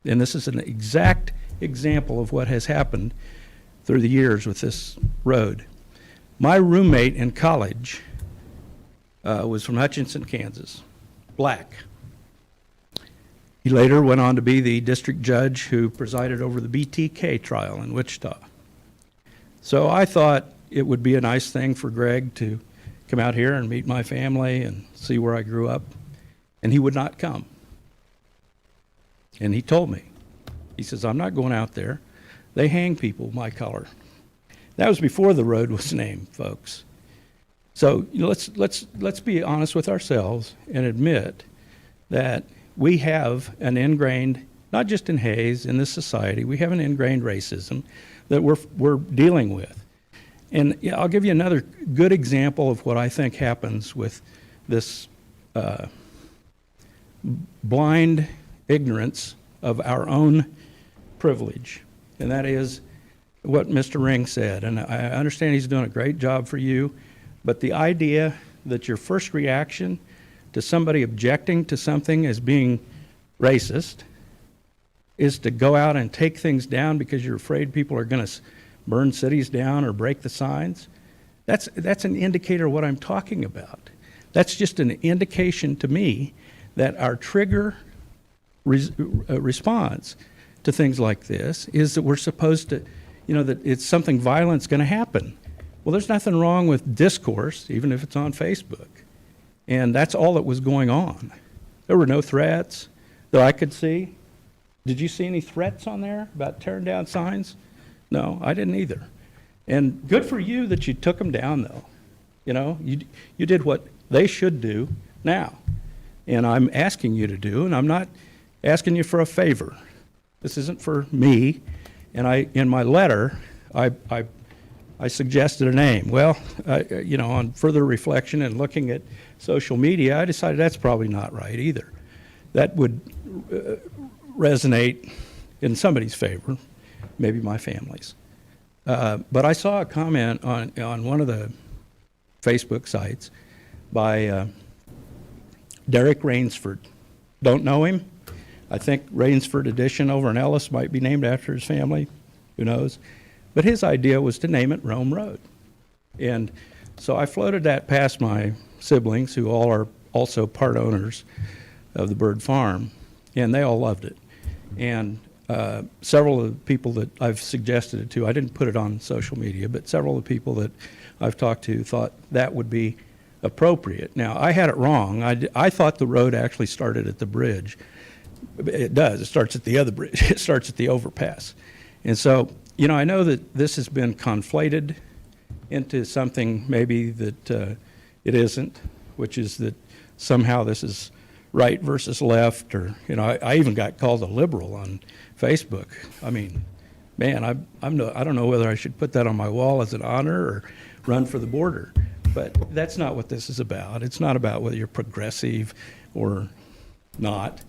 And this is an exact example of what has happened through the years with this road. My roommate in college was from Hutchinson, Kansas, black. He later went on to be the district judge who presided over the BTK trial in Wichita. So I thought it would be a nice thing for Greg to come out here and meet my family and see where I grew up. And he would not come. And he told me, he says, I'm not going out there. They hang people my color. That was before the road was named, folks. So let's be honest with ourselves and admit that we have an ingrained, not just in Hayes, in this society, we have an ingrained racism that we're dealing with. And I'll give you another good example of what I think happens with this blind ignorance of our own privilege, and that is what Mr. Ring said. And I understand he's doing a great job for you, but the idea that your first reaction to somebody objecting to something as being racist is to go out and take things down because you're afraid people are going to burn cities down or break the signs, that's an indicator of what I'm talking about. That's just an indication to me that our trigger response to things like this is that we're supposed to, that it's something violent's going to happen. Well, there's nothing wrong with discourse, even if it's on Facebook. And that's all that was going on. There were no threats that I could see. Did you see any threats on there about tearing down signs? No, I didn't either. And good for you that you took them down, though. You did what they should do now. And I'm asking you to do, and I'm not asking you for a favor. This isn't for me. And in my letter, I suggested a name. Well, on further reflection and looking at social media, I decided that's probably not right either. That would resonate in somebody's favor, maybe my family's. But I saw a comment on one of the Facebook sites by Derek Rainsford. Don't know him. I think Rainsford Edition over in Ellis might be named after his family. who knows? But his idea was to name it Rome Road. And so I floated that past my siblings, who all are also part owners of the Bird Farm, and they all loved it. And several of the people that I've suggested it to, I didn't put it on social media, but several of the people that I've talked to thought that would be appropriate. Now, I had it wrong. I thought the road actually started at the bridge. It does. It starts at the other bridge. It starts at the overpass. And so, you know, I know that this has been conflated into something maybe that it isn't, which is that somehow this is right versus left, or, you know, I even got called a liberal on Facebook. I mean, man, I don't know whether I should put that on my wall as an honor or run for the border. But that's not what this is about. It's not about whether you're progressive or not.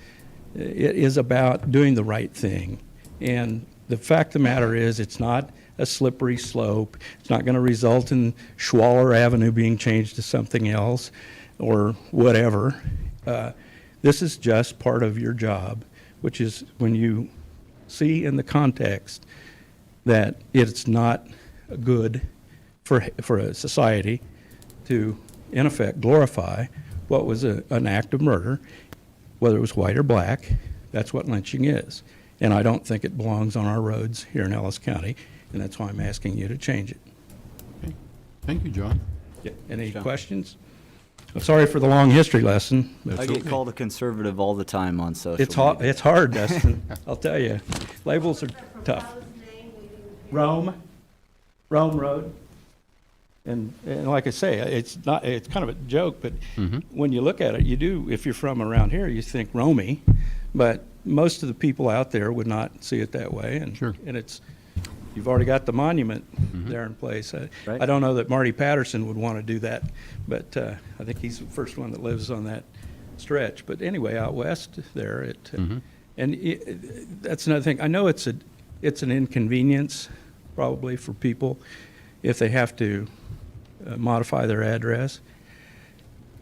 It is about doing the right thing. And the fact of the matter is, it's not a slippery slope. It's not going to result in Schwaller Avenue being changed to something else or whatever. This is just part of your job, which is when you see in the context that it's not good for a society to, in effect, glorify what was an act of murder, whether it was white or black. That's what lynching is. And I don't think it belongs on our roads here in Ellis County, and that's why I'm asking you to change it. Okay. Thank you, John. Yeah. Any questions? I'm sorry for the long history lesson. But I get called a conservative all the time on social media. It's hard, Dustin. I'll tell you. Labels are tough. Rome Road. And like I say, it's kind of a joke, but when you look at it, you do, if you're from around here, you think Romy, but most of the people out there would not see it that way. And, Sure. And you've already got the monument there in place. I don't know that Marty Patterson would want to do that, but I think he's the first one that lives on that stretch. But anyway, out west there, that's another thing. I know it's an inconvenience probably for people if they have to modify their address.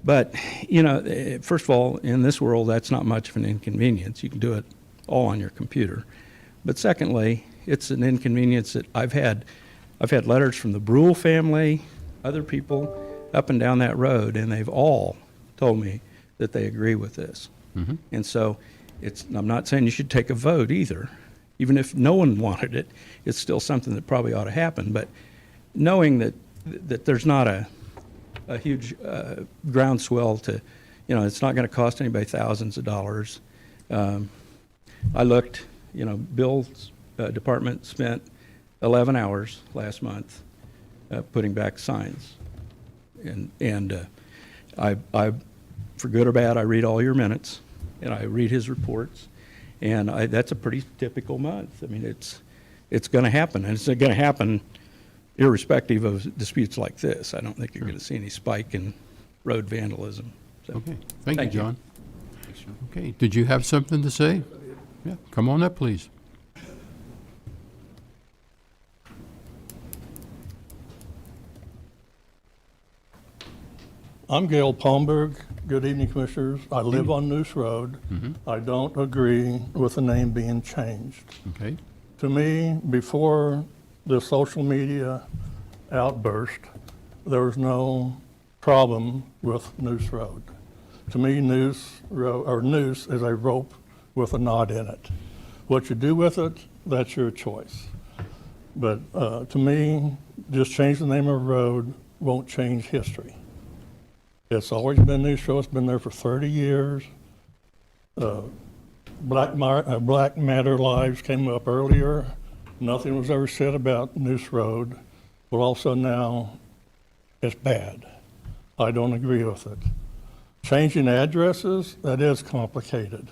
But, you know, first of all, in this world, that's not much of an inconvenience. You can do it all on your computer. But secondly, it's an inconvenience that I've had letters from the Brule family, other people up and down that road, and they've all told me that they agree with this. And so I'm not saying you should take a vote either. Even if no one wanted it, it's still something that probably ought to happen. But knowing that there's not a huge groundswell to, you know, it's not going to cost anybody thousands of dollars. I looked, you know, Bill's department spent 11 hours last month putting back signs. And I, for good or bad, I read all your minutes, and I read his reports, and that's a pretty typical month. I mean, it's going to happen, and it's going to happen irrespective of disputes like this. I don't think you're going to see any spike in road vandalism. So, Okay. Thank you, John. Okay. Did you have something to say? Yeah. Come on up, please. I'm Gail Palmberg. Good evening, Commissioners. I live on Noose Road. I don't agree with the name being changed. Okay. To me, before the social media outburst, there was no problem with Noose Road. To me, Noose is a rope with a knot in it. What you do with it, that's your choice. But to me, just change the name of a road won't change history. It's always been Noose Road. It's been there for 30 years. Black Matter Lives came up earlier. Nothing was ever said about Noose Road, but also now it's bad. I don't agree with it. Changing addresses, that is complicated.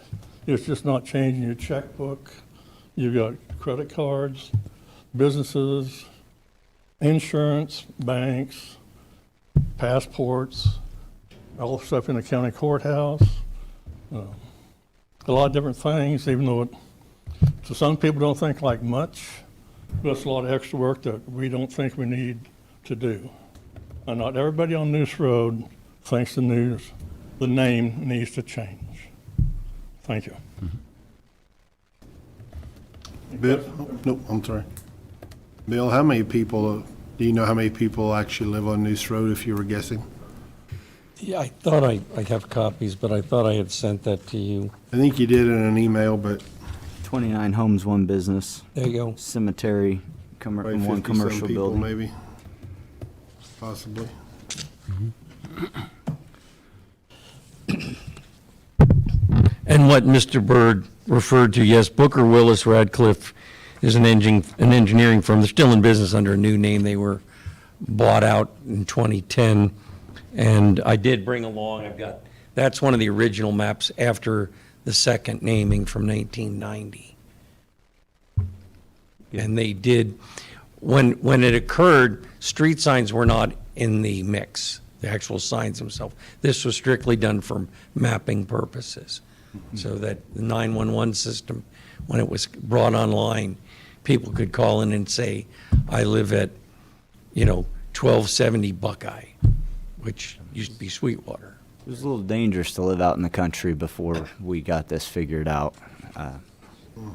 It's just not changing your checkbook. You've got credit cards, businesses, insurance, banks, passports, all the stuff in the county courthouse. A lot of different things, even though to some people don't think like much, but it's a lot of extra work that we don't think we need to do. And not everybody on Noose Road thinks the name needs to change. Thank you. Bill? Nope, I'm sorry. Bill, how many people, do you know how many people actually live on Noose Road, if you were guessing? Yeah, I thought I have copies, but I thought I had sent that to you. I think you did in an email, but 29 homes, one business, There you go. cemetery, probably and one 50-some commercial people, building. maybe, possibly. And what Mr. Byrd referred to, yes, Booker Willis Radcliffe is an engineering firm. They're still in business under a new name. They were bought out in 2010. And I did bring along, that's one of the original maps after the second naming from 1990. And they did, when it occurred, street signs were not in the mix, the actual signs themselves. This was strictly done for mapping purposes. So that the 911 system, when it was brought online, people could call in and say, I live at, 1270 Buckeye, which used to be Sweetwater. It was a little dangerous to live out in the country before we got this figured out.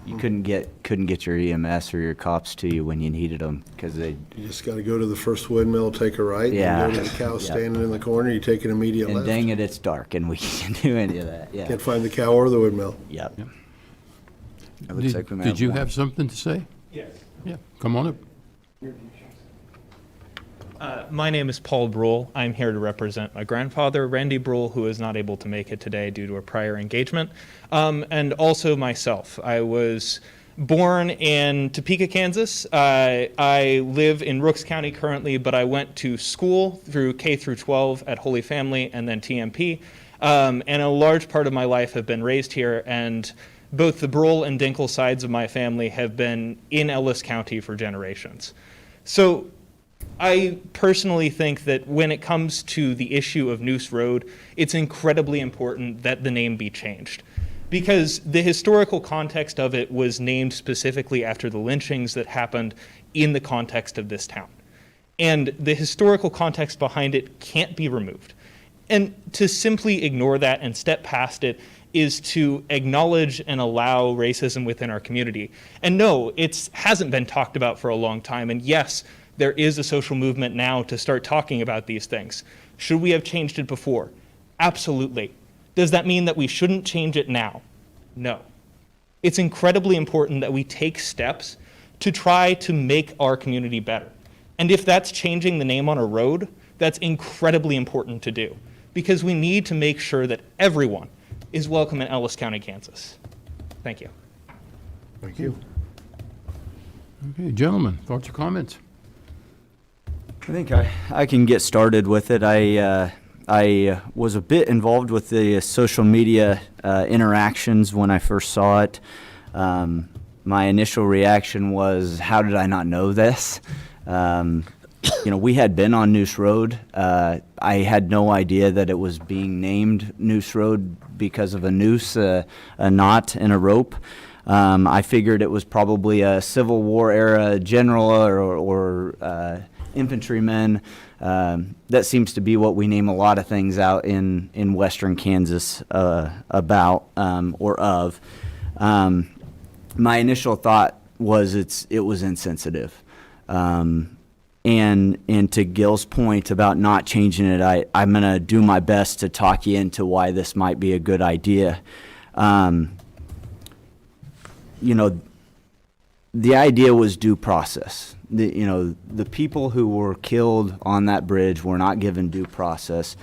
You couldn't get your EMS or your cops to you when you needed them because they. You just gotta go to the first windmill, take a right, Yeah. and go to the cow Yeah. standing in the corner, you take an immediate And left. dang it, it's dark and we can't do any of that. Yeah. Can't find the cow or the windmill. Yep. It looks like we might Did you one. have something to say? Yes. Yeah, come on up. My name is Paul Bruhl. I'm here to represent my grandfather, Randy Bruhl, who is not able to make it today due to a prior engagement, and also myself. I was born in Topeka, Kansas. I live in Rooks County currently, but I went to school through K through 12 at Holy Family and then TMP, and a large part of my life have been raised here, and both the Bruhl and Dinkle sides of my family have been in Ellis County for generations. So I personally think that when it comes to the issue of Noose Road, it's incredibly important that the name be changed. Because the historical context of it was named specifically after the lynchings that happened in the context of this town. And the historical context behind it can't be removed. And to simply ignore that and step past it is to acknowledge and allow racism within our community. And no, it hasn't been talked about for a long time. And yes, there is a social movement now to start talking about these things. Should we have changed it before? Absolutely. Does that mean that we shouldn't change it now? No. It's incredibly important that we take steps to try to make our community better. And if that's changing the name on a road, that's incredibly important to do, because we need to make sure that everyone is welcome in Ellis County, Kansas. Thank you. Thank you. Okay, gentlemen, thoughts or comments? I think I can get started with it. I was a bit involved with the social media interactions when I first saw it. My initial reaction was, how did I not know this? We had been on Noose Road. I had no idea that it was being named Noose Road because of a noose, a knot, and a rope. I figured it was probably a Civil War era general or infantrymen. That seems to be what we name a lot of things out in western Kansas about or of. My initial thought was it was insensitive. And to Gil's point about not changing it, I'm going to do my best to talk you into why this might be a good idea. The idea was due process. The people who were killed on that bridge were not given due process.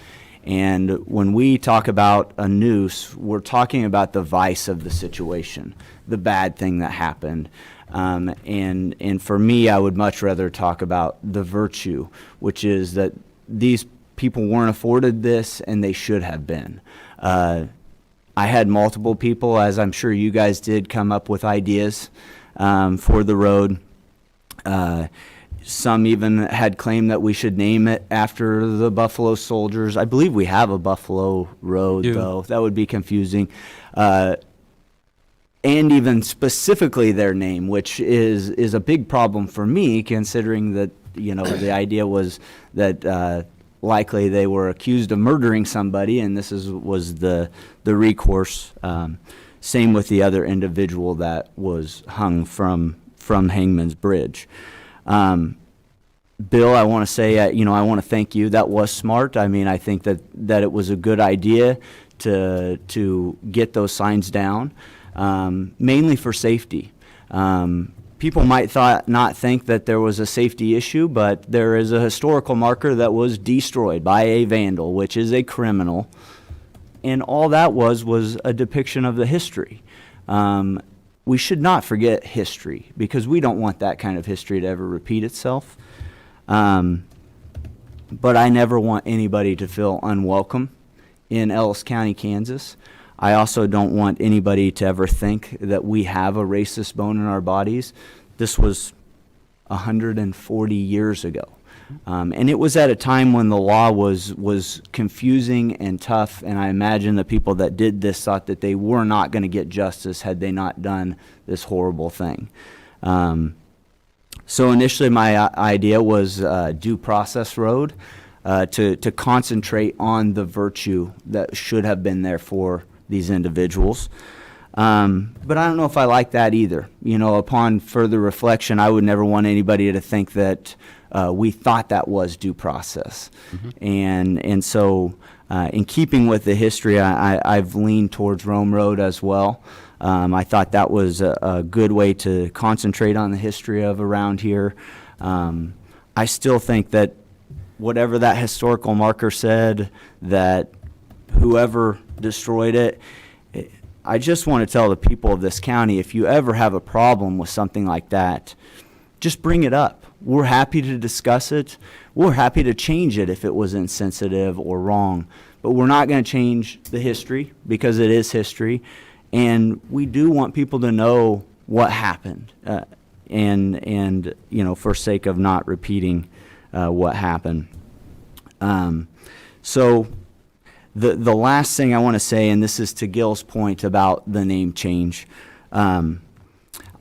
And when we talk about a noose, we're talking about the vice of the situation, the bad thing that happened. And for me, I would much rather talk about the virtue, which is that these people weren't afforded this and they should have been. I had multiple people, as I'm sure you guys did, come up with ideas for the road. Some even had claimed that we should name it after the Buffalo Soldiers. I believe we have a Buffalo Road, though. That would be confusing. And even specifically their name, which is a big problem for me, considering that, the idea was that likely they were accused of murdering somebody, and this was the recourse. Same with the other individual that was hung from Hangman's Bridge. Bill, I want to say, I want to thank you. That was smart. I mean, I think that it was a good idea to get those signs down, mainly for safety. People might not think that there was a safety issue, but there is a historical marker that was destroyed by a vandal, which is a criminal, and all that was a depiction of the history. We should not forget history, because we don't want that kind of history to ever repeat itself. But I never want anybody to feel unwelcome in Ellis County, Kansas. I also don't want anybody to ever think that we have a racist bone in our bodies. This was 140 years ago. And it was at a time when the law was confusing and tough, and I imagine the people that did this thought that they were not going to get justice had they not done this horrible thing. So initially my idea was due process road, to concentrate on the virtue that should have been there for these individuals. But I don't know if I like that either. Upon further reflection, I would never want anybody to think that we thought that was due process. And so in keeping with the history, I've leaned towards Rome Road as well. I thought that was a good way to concentrate on the history of around here. I still think that whatever that historical marker said, that whoever destroyed it, I just want to tell the people of this county, if you ever have a problem with something like that, just bring it up. We're happy to discuss it. We're happy to change it if it was insensitive or wrong. But we're not going to change the history, because it is history. And we do want people to know what happened, and for sake of not repeating what happened. So the last thing I want to say, and this is to Gil's point about the name change,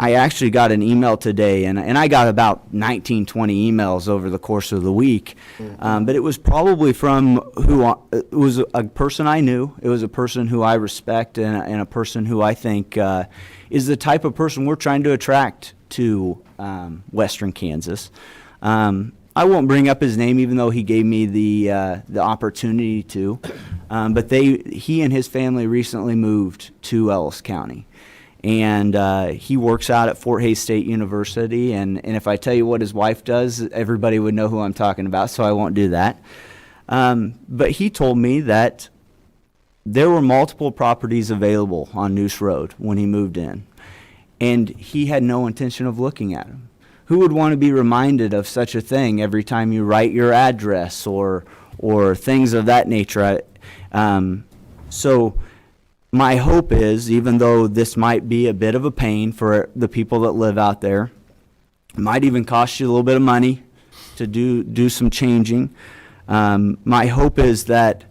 I actually got an email today, and I got about 19, 20 emails over the course of the week, but it was probably from it was a person I knew. It was a person who I respect, and a person who I think is the type of person we're trying to attract to Western Kansas. I won't bring up his name, even though he gave me the opportunity to, but he and his family recently moved to Ellis County. And he works out at Fort Hays State University, and if I tell you what his wife does, everybody would know who I'm talking about, so I won't do that. But he told me that there were multiple properties available on Noose Road when he moved in, and he had no intention of looking at them. Who would want to be reminded of such a thing every time you write your address or things of that nature? So my hope is, even though this might be a bit of a pain for the people that live out there, it might even cost you a little bit of money to do some changing. My hope is that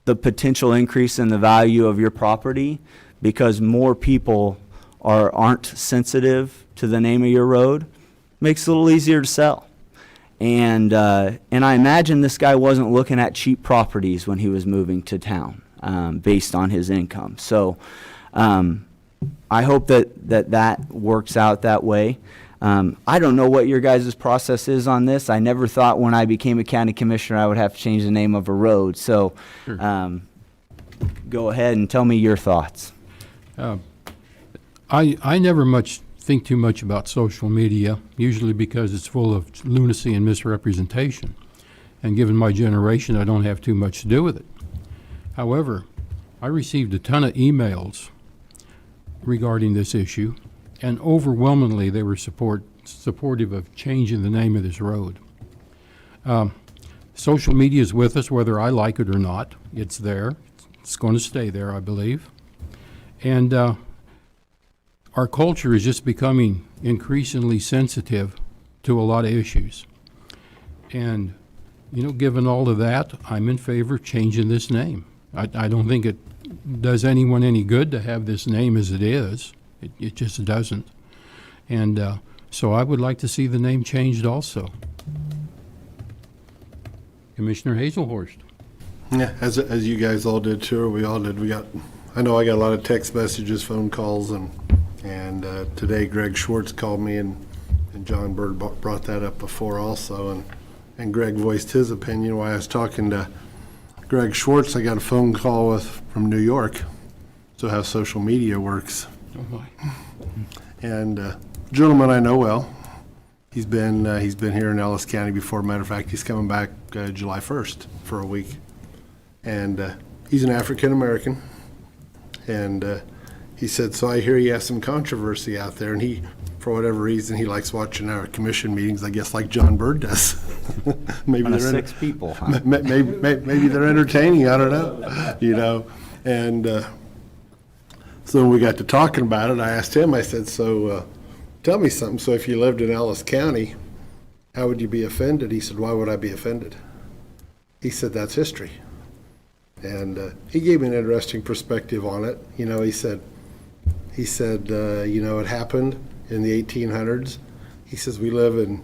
the potential increase in the value of your property, because more people aren't sensitive to the name of your road, makes it a little easier to sell. And I imagine this guy wasn't looking at cheap properties when he was moving to town, based on his income. So I hope that works out that way. I don't know what your guys' process is on this. I never thought when I became a county commissioner I would have to change the name of a road. So go ahead and tell me your thoughts. I never think too much about social media, usually because it's full of lunacy and misrepresentation. And given my generation, I don't have too much to do with it. However, I received a ton of emails regarding this issue, and overwhelmingly they were supportive of changing the name of this road. Social media is with us, whether I like it or not. It's there. It's going to stay there, I believe. And our culture is just becoming increasingly sensitive to a lot of issues. And, given all of that, I'm in favor of changing this name. I don't think it does anyone any good to have this name as it is. It just doesn't. And so I would like to see the name changed also. Commissioner Hazelhorst. Yeah, as you guys all did too, or we all did. I know I got a lot of text messages, phone calls, and today Greg Schwartz called me and And John Bird brought that up before also, and Greg voiced his opinion. While I was talking to Greg Schwartz, I got a phone call from New York, so how social media works. Oh, my. And gentleman I know well. He's been here in Ellis County before. Matter of fact, he's coming back July 1st for a week. And he's an African American. And he said, so I hear you have some controversy out there. And he, for whatever reason, he likes watching our commission meetings, I guess like John Bird does. Maybe One of they're 6 people, huh? maybe they're entertaining, I don't know, you know. And so when we got to talking about it, I asked him, I said, so tell me something. So if you lived in Ellis County, how would you be offended? He said, why would I be offended? He said, that's history. And he gave me an interesting perspective on it. You know, he said, you know, it happened in the 1800s. He says, we live in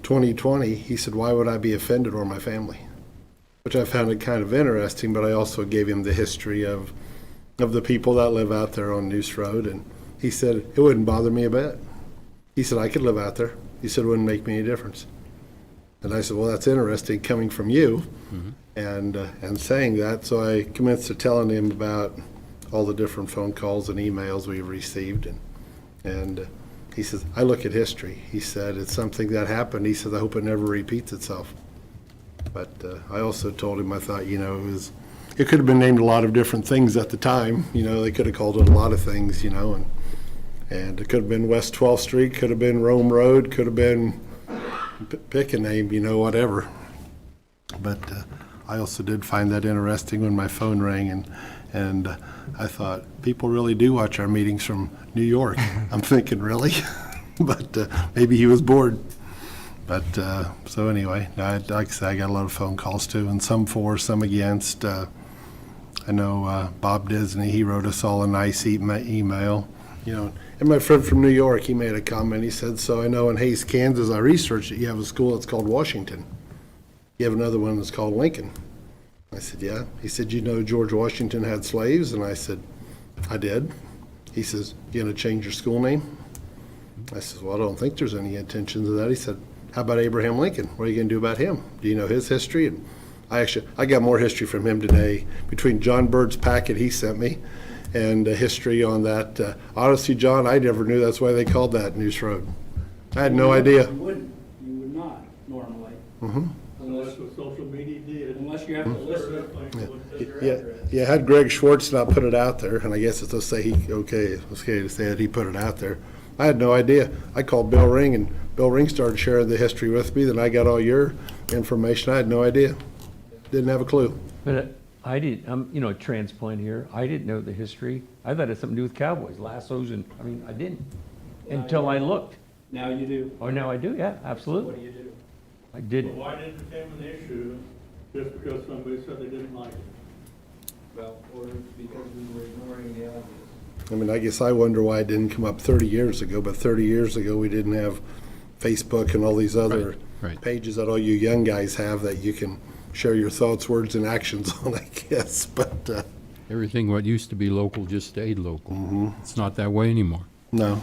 2020. He said, why would I be offended or my family? Which I found it kind of interesting, but I also gave him the history of the people that live out there on Noose Road. And he said, it wouldn't bother me a bit. He said, I could live out there. He said, it wouldn't make me any difference. And I said, well, that's interesting coming from you. Mm-hmm. And saying that. So I commenced to telling him about all the different phone calls and emails we've received. And he says, I look at history. He said, it's something that happened. He says, I hope it never repeats itself. But I also told him, I thought, you know, it could have been named a lot of different things at the time. You know, they could have called it a lot of things, you know, and it could have been West 12th Street, could have been Rome Road, could have been, pick a name, you know, whatever. But I also did find that interesting when my phone rang, and I thought, people really do watch our meetings from New York. I'm thinking, really? But maybe he was bored. But so anyway, like I said, I got a lot of phone calls too, and some for, some against. I know Bob Disney, he wrote us all a nice email, you know. And my friend from New York, he made a comment. He said, so I know in Hays, Kansas, I researched it. You have a school that's called Washington. You have another one that's called Lincoln. I said, yeah. He said, you know George Washington had slaves? And I said, I did. He says, you going to change your school name? I said, well, I don't think there's any intentions of that. He said, how about Abraham Lincoln? What are you going to do about him? Do you know his history? And I got more history from him today between John Bird's packet he sent me and history on that. Honestly, John, I never knew that's why they called that Noose Road. I had no idea. You would not normally. Mm-hmm. Unless the social media did. Unless you have to listen. Yeah, I had Greg Schwartz not put it out there, and I guess it's to say okay to say that he put it out there. I had no idea. I called Bill Ring, and Bill Ring started sharing the history with me. Then I got all your information. I had no idea. Didn't have a clue. But I didn't, I'm, you know, a transplant here. I didn't know the history. I thought it had something to do with cowboys, lassos, and, I mean, I didn't until I looked. Now you do. Oh, now I do, yeah, absolutely. What do you do? I didn't. Why did it become an issue just because somebody said they didn't like it? Well, or because we were ignoring the obvious. I mean, I guess I wonder why it didn't come up 30 years ago, but 30 years ago, we didn't have Facebook and all these other Right. pages that all you young guys have that you can share your thoughts, words, and actions on, I guess. But Everything what used to be local just stayed local. Mm-hmm. It's not that way anymore. no.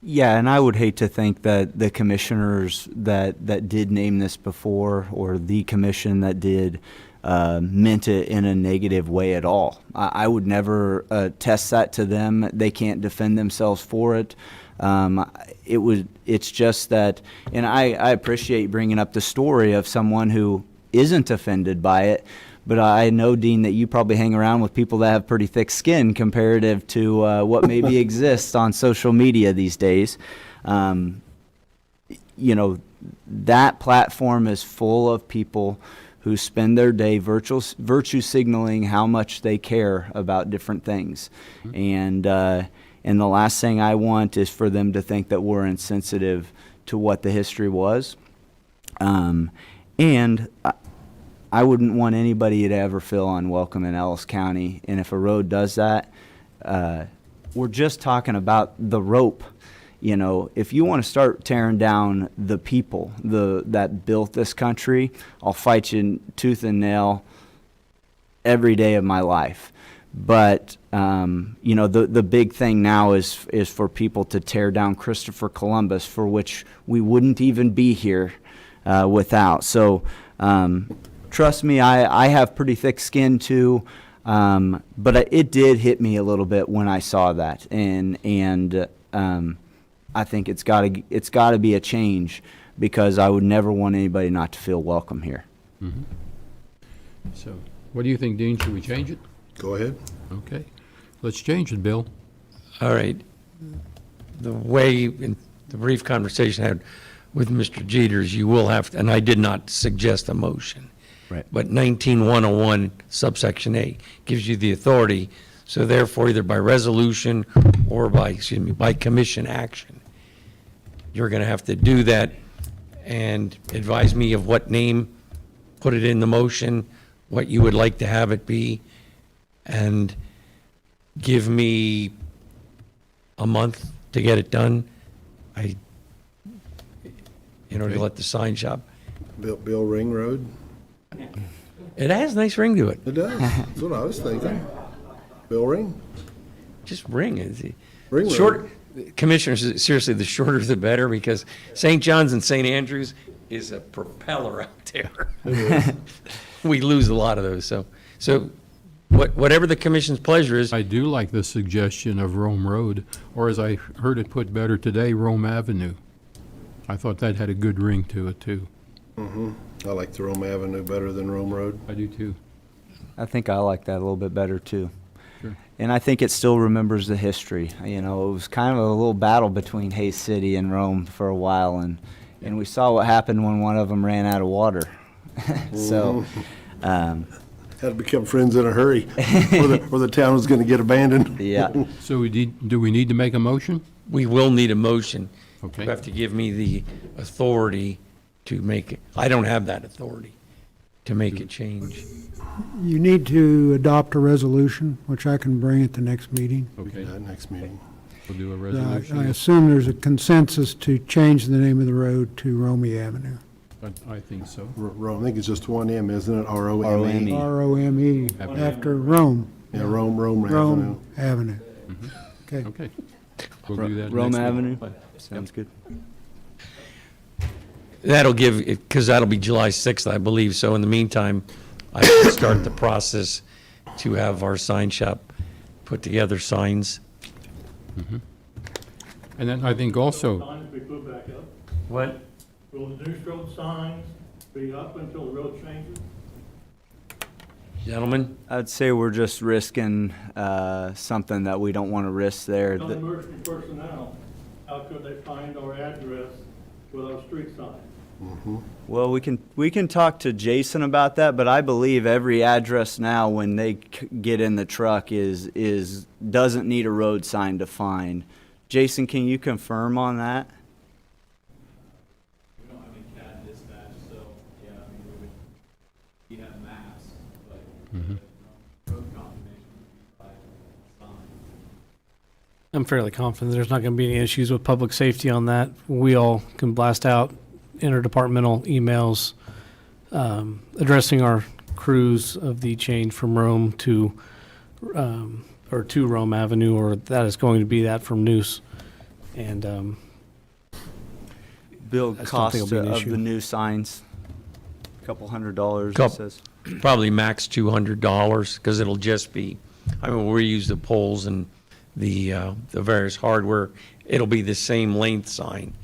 Yeah, and I would hate to think that the commissioners that did name this before, or the commission that did, meant it in a negative way at all. I would never test that to them. They can't defend themselves for it. It's just that, and I appreciate bringing up the story of someone who isn't offended by it, but I know, Dean, that you probably hang around with people that have pretty thick skin comparative to what maybe exists on social media these days. You know, that platform is full of people who spend their day virtue signaling how much they care about different things. And the last thing I want is for them to think that we're insensitive to what the history was. And I wouldn't want anybody to ever feel unwelcome in Ellis County. And if a road does that, we're just talking about the rope. You know, if you want to start tearing down the people that built this country, I'll fight you tooth and nail every day of my life. But, the big thing now is for people to tear down Christopher Columbus, for which we wouldn't even be here without. So, trust me, I have pretty thick skin too, but it did hit me a little bit when I saw that, and I think it's got to be a change, because I would never want anybody not to feel welcome here. Mhm. So, what do you think, Dean? Should we change it? Go ahead. Okay, let's change it, Bill. All right. The way, in the brief conversation I had with Mr. Jeters, you will have, and I did not suggest a motion. Right. But 19-101 subsection A gives you the authority, so therefore either by resolution or by commission action, you're going to have to do that and advise me of what name, put it in the motion, what you would like to have it be, and give me a month to get it done. To let the sign shop. Bill Ring Road? It has a nice ring to it. It does. That's what I was thinking. Bill Ring? Just ring it. Ring Short, Commissioners, seriously, the shorter the better, because St. John's and St. Andrews is a propeller out there. We lose a lot of those, so whatever the commission's pleasure is. I do like the suggestion of Rome Road, or as I heard it put better today, Rome Avenue. I thought that had a good ring to it, too. Mm-hmm. I like the Rome Avenue better than Rome Road. I do, too. I think I like that a little bit better too. Sure. And I think it still remembers the history. It was kind of a little battle between Hayes City and Rome for a while, and we saw what happened when one of them ran out of water. So, had to become friends in a hurry, or the town was going to get abandoned. Yeah. So do we need to make a motion? We will need a motion. Okay. You have to give me the authority to make it. I don't have that authority to make a change. You need to adopt a resolution, which I can bring at the next meeting. Okay, Next meeting. we'll do a I resolution. assume there's a consensus to change the name of the road to Romey Avenue. I think so. Rome, I think it's just one M, isn't it? R-O-M-E. R-O-M-E. R-O-M-E, after Rome. Yeah, Rome Avenue. Rome Avenue. Okay. Okay. We'll do that Rome next week. Avenue? Sounds good. That'll because that'll be July 6th, I believe. So in the meantime, I can start the process to have our sign shop put together signs. And then I think also, Signs be put back up. What? Will the News Road signs be up until the road changes? Gentlemen? I'd say we're just risking something that we don't want to risk there. Some emergency personnel, how could they find our address with our street sign? Well, we can talk to Jason about that, but I believe every address now, when they get in the truck, is doesn't need a road sign to find. Jason, can you confirm on that? We don't have any CAD dispatch, so, yeah, I mean, we have maps, but road confirmation would be by sign. I'm fairly confident there's not going to be any issues with public safety on that. We all can blast out interdepartmental emails addressing our crews of the change from Rome to Rome Avenue, or that is going to be that from Noose. And Bill, I just don't cost think it'll be an of issue. the new signs, $200, it Couple. says. Probably max $200, because it'll just be, we use the poles and the various hardware. It'll be the same length sign.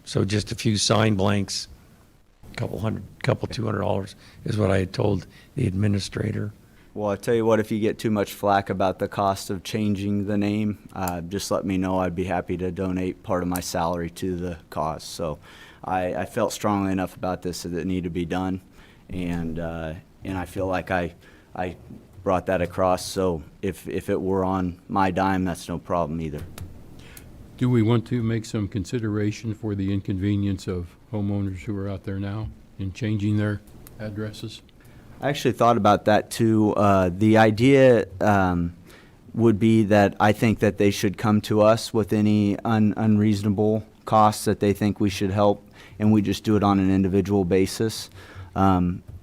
So just a few sign blanks, couple $200 is what I had told the administrator. Well, I tell you what, if you get too much flack about the cost of changing the name, just let me know. I'd be happy to donate part of my salary to the cause. So I felt strongly enough about this that it needed to be done, and I feel like I brought that across. So if it were on my dime, that's no problem either. do we want to make some consideration for the inconvenience of homeowners who are out there now in changing their addresses? I actually thought about that too. The idea would be that I think that they should come to us with any unreasonable costs that they think we should help, and we just do it on an individual basis.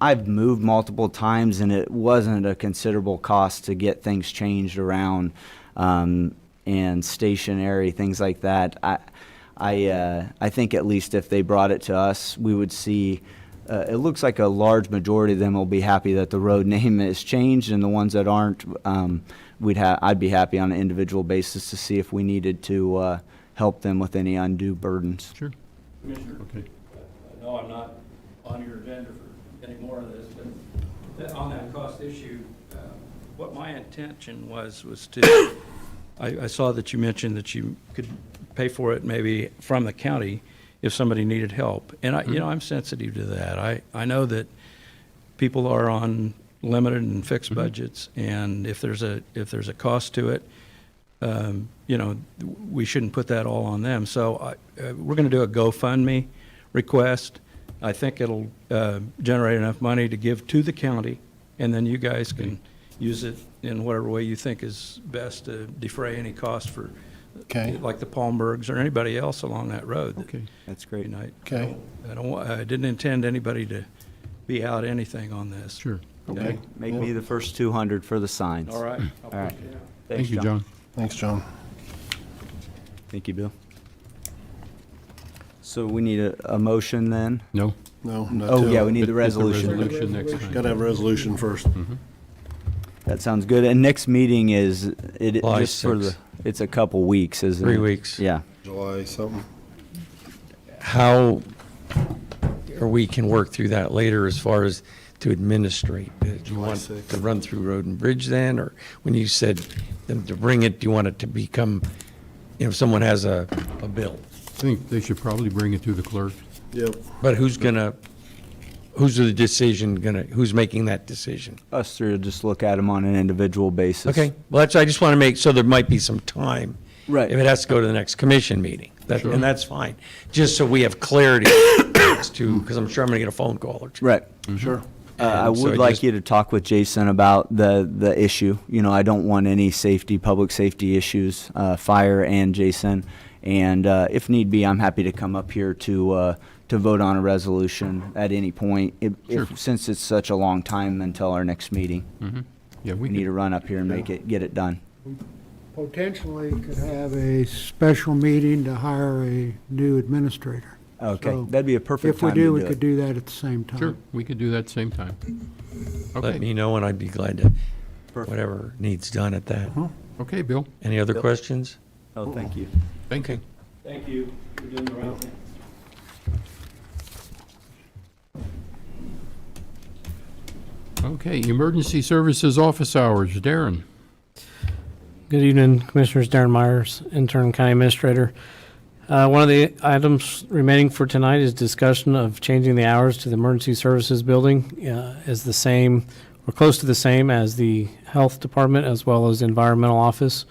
I've moved multiple times, and it wasn't a considerable cost to get things changed around, and stationary, things like that. I think at least if they brought it to us, we would see, it looks like a large majority of them will be happy that the road name is changed, and the ones that aren't, I'd be happy on an individual basis to see if we needed to help them with any undue burdens. Sure. Commissioner, Okay. no, I'm not on your agenda for any more of this, but on that cost issue, what my intention was to, I saw that you mentioned that you could pay for it maybe from the county if somebody needed help. And I'm sensitive to that. I know that people are on limited and fixed budgets, and if there's a cost to it, we shouldn't put that all on them. So we're going to do a GoFundMe request. I think it'll generate enough money to give to the county, and then you guys can use it in whatever way you think is best to defray any cost for, like the Palmbergs or anybody else along that road. Okay. That's great. Okay. I didn't intend anybody to be out anything on this. Sure. Okay. Make me the first 200 for the signs. All right. All right. Thank you, John. Thanks, John. Thank you, Bill. So we need a motion then? No? No, not Oh, till- yeah, we need Get the the resolution. resolution next time. Gotta have a resolution first. That sounds good. And next meeting is, July just for 6th. it's a couple weeks, isn't it? 3 weeks. Yeah. July something. How, or we can work through that later as far as to administrate. Do you July want 6th. to run through Road and Bridge then? Or when you said them to bring it, do you want it to become, if someone has a bill? I think they should probably bring it to the clerk. Yep. But who's making that decision? Us three will just look at them on an individual basis. Okay, well, I just want to make, so there might be some time. Right. If it has to go to the next commission meeting, Sure. and that's fine. Just so we have clarity as to, because I'm sure I'm going to get a phone call or two. Right. Sure. I And so would like just- you to talk with Jason about the issue. I don't want any public safety issues, fire and Jason. And if need be, I'm happy to come up here to vote on a resolution at any point, Sure. since it's such a long time until our next meeting. Yeah, We need to run up here and get it done. Potentially could have a special meeting to hire a new administrator. Okay, So that'd be a perfect If we time to do, do we it. could do that at the same time. Sure, we could do that same time. Let Okay, me know, and I'd be glad to, Perfect. whatever needs done at that. okay, Bill, Any other questions? Oh, thank you. thank you. Thank you. You're doing the right thing. Okay, Emergency Services Office Hours, Darren. Good evening, Commissioners. Darren Myers, Intern County Administrator. One of the items remaining for tonight is discussion of changing the hours to the Emergency Services Building is the same, or close to the same as the Health Department as well as Environmental Office.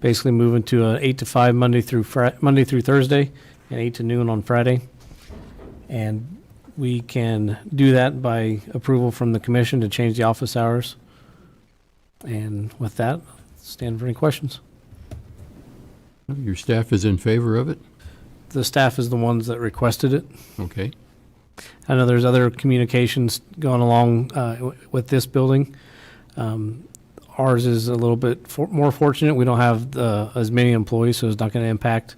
Basically moving to a 8 to 5 Monday through Thursday and 8 to noon on Friday. And we can do that by approval from the commission to change the office hours. And with that, stand for any questions. Your staff is in favor of it? The staff is the ones that requested it. Okay, I know there's other communications going along with this building. Ours is a little bit more fortunate. We don't have as many employees, so it's not going to impact.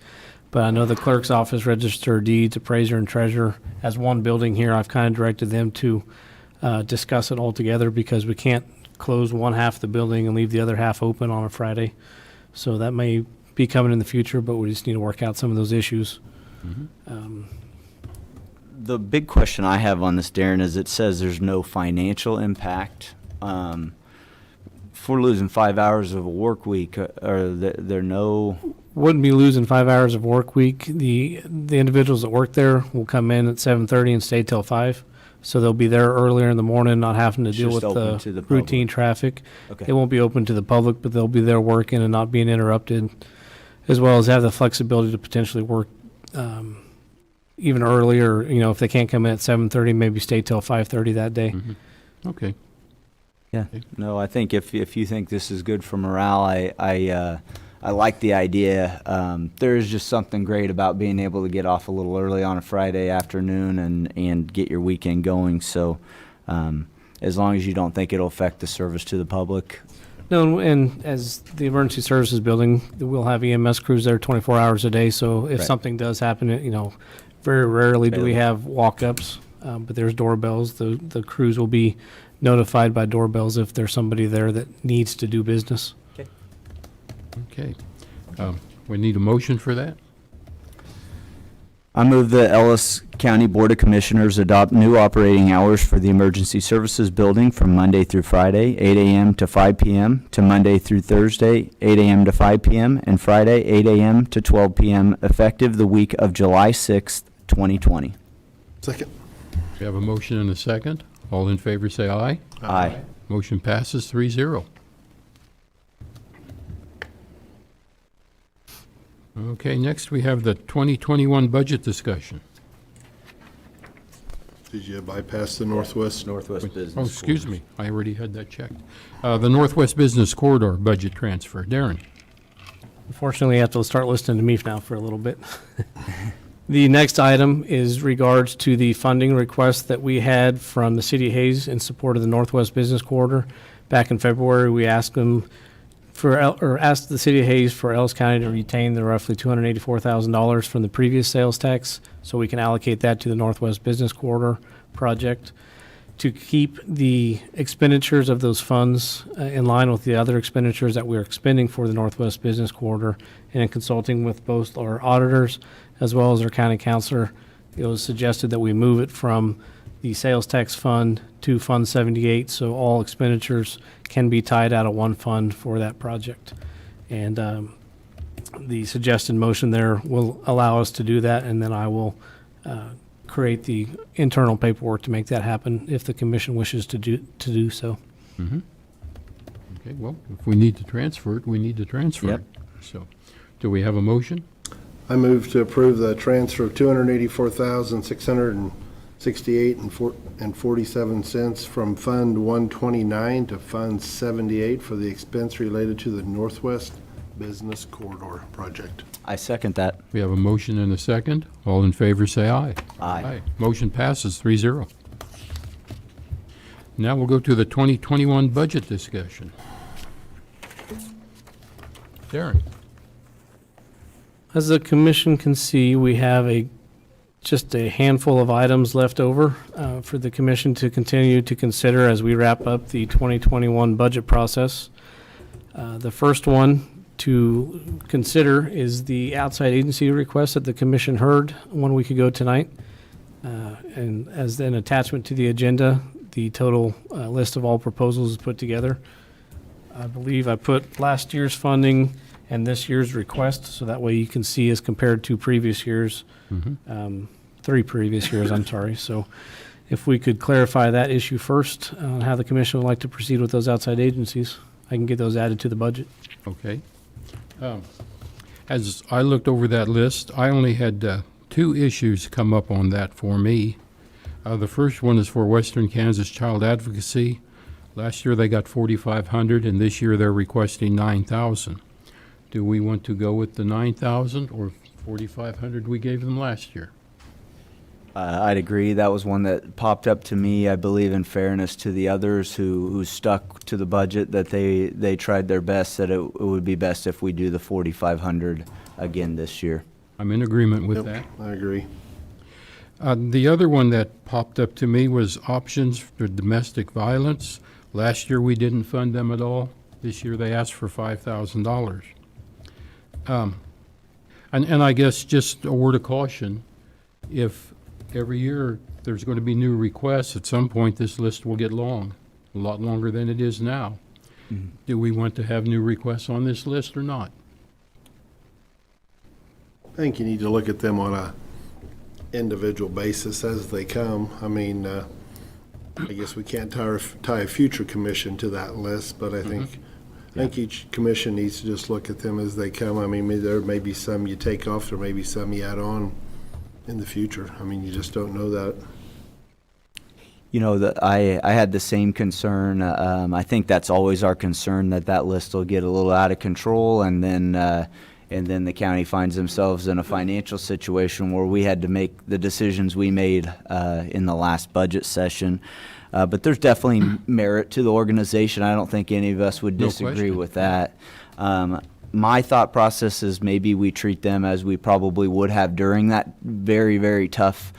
But I know the clerk's office, register of deeds, appraiser, and treasurer as one building here. I've kind of directed them to discuss it all together because we can't close one half of the building and leave the other half open on a Friday. So that may be coming in the future, but we just need to work out some of those issues. The big question I have on this, Darren, is it says there's no financial impact. If we're losing 5 hours of a work week, are there no? Wouldn't be losing 5 hours of work week. The individuals that work there will come in at 7:30 and stay till 5. So they'll be there earlier in the morning, not having to It's deal just with open to the the routine traffic. Okay. It won't be open to the public, but they'll be there working and not being interrupted, as well as have the flexibility to potentially work even earlier. If they can't come in at 7:30, maybe stay till 5:30 that day. okay. Yeah. No, I think if you think this is good for morale, I like the idea. There is just something great about being able to get off a little early on a Friday afternoon and get your weekend going. So as long as you don't think it'll affect the service to the public. No, and as the emergency services building, we'll have EMS crews there 24 hours a day, so if Right. something does happen, very rarely do we have walk-ups, but there's doorbells. The crews will be notified by doorbells if there's somebody there that needs to do business. Okay. We need a motion for that? I move the Ellis County Board of Commissioners adopt new operating hours for the Emergency Services Building from Monday through Friday, 8 a.m. to 5 p.m., to Monday through Thursday, 8 a.m. to 5 p.m., and Friday, 8 a.m. to 12 p.m., effective the week of July 6th, 2020. Second. We have a motion and a second. All in favor, say aye. Aye. Motion passes 3-0. Okay, next we have the 2021 budget discussion. Did you bypass the Northwest? Northwest Business. Oh, excuse me, I already had that checked. The Northwest Business Corridor budget transfer. Darren? Unfortunately, you have to start listening to me now for a little bit. The next item is regards to the funding request that we had from the City of Hayes in support of the Northwest Business Corridor. Back in February, we asked them asked the City of Hayes for Ellis County to retain the roughly $284,000 from the previous sales tax, so we can allocate that to the Northwest Business Corridor project. To keep the expenditures of those funds in line with the other expenditures that we're expending for the Northwest Business Corridor, and in consulting with both our auditors as well as our county councilor, it was suggested that we move it from the sales tax fund to Fund 78, so all expenditures can be tied out of one fund for that project. And the suggested motion there will allow us to do that, and then I will create the internal paperwork to make that happen if the commission wishes to do so. Mm-hmm. Okay, well, if we need to transfer it, we need to transfer Yep. it. So, do we have a motion? I move to approve the transfer of $284,668.47 from Fund 129 to Fund 78 for the expense related to the Northwest Business Corridor project. I second that. We have a motion and a second. All in favor, say aye. Aye. Motion passes 3-0. Now we'll go to the 2021 budget discussion. Darren? As the commission can see, we have just a handful of items left over for the commission to continue to consider as we wrap up the 2021 budget process. The first one to consider is the outside agency request that the commission heard 1 week ago tonight. And as an attachment to the agenda, the total list of all proposals is put together. I believe I put last year's funding and this year's request, so that way you can see as compared to previous years, 3 previous years, I'm sorry. So if we could clarify that issue first, on how the commission would like to proceed with those outside agencies, I can get those added to the budget. Okay. As I looked over that list, I only had 2 issues come up on that for me. The first one is for Western Kansas Child Advocacy. Last year they got $4,500, and this year they're requesting $9,000. Do we want to go with the $9,000 or $4,500 we gave them last year? I'd agree. That was one that popped up to me. I believe, in fairness to the others who stuck to the budget, that they tried their best, that it would be best if we do the $4,500 again this year. I'm in agreement with Yep, that. I agree. The other one that popped up to me was options for domestic violence. Last year, we didn't fund them at all. This year, they asked for $5,000. And I guess just a word of caution, if every year there's going to be new requests, at some point this list will get long, a lot longer than it is now. Mm-hmm. Do we want to have new requests on this list or not? I think you need to look at them on a individual basis as they come. I mean, I guess we can't tie a future commission to that list, but I think each commission needs to just look at them as they come. I mean, there may be some you take off, there may be some you add on in the future. I mean, you just don't know that. You know, I had the same concern. I think that's always our concern, that list will get a little out of control, and then and then the county finds themselves in a financial situation where we had to make the decisions we made in the last budget session. But there's definitely merit to the organization. I don't think any of us would No disagree question. with that. My thought process is maybe we treat them as we probably would have during that very, very tough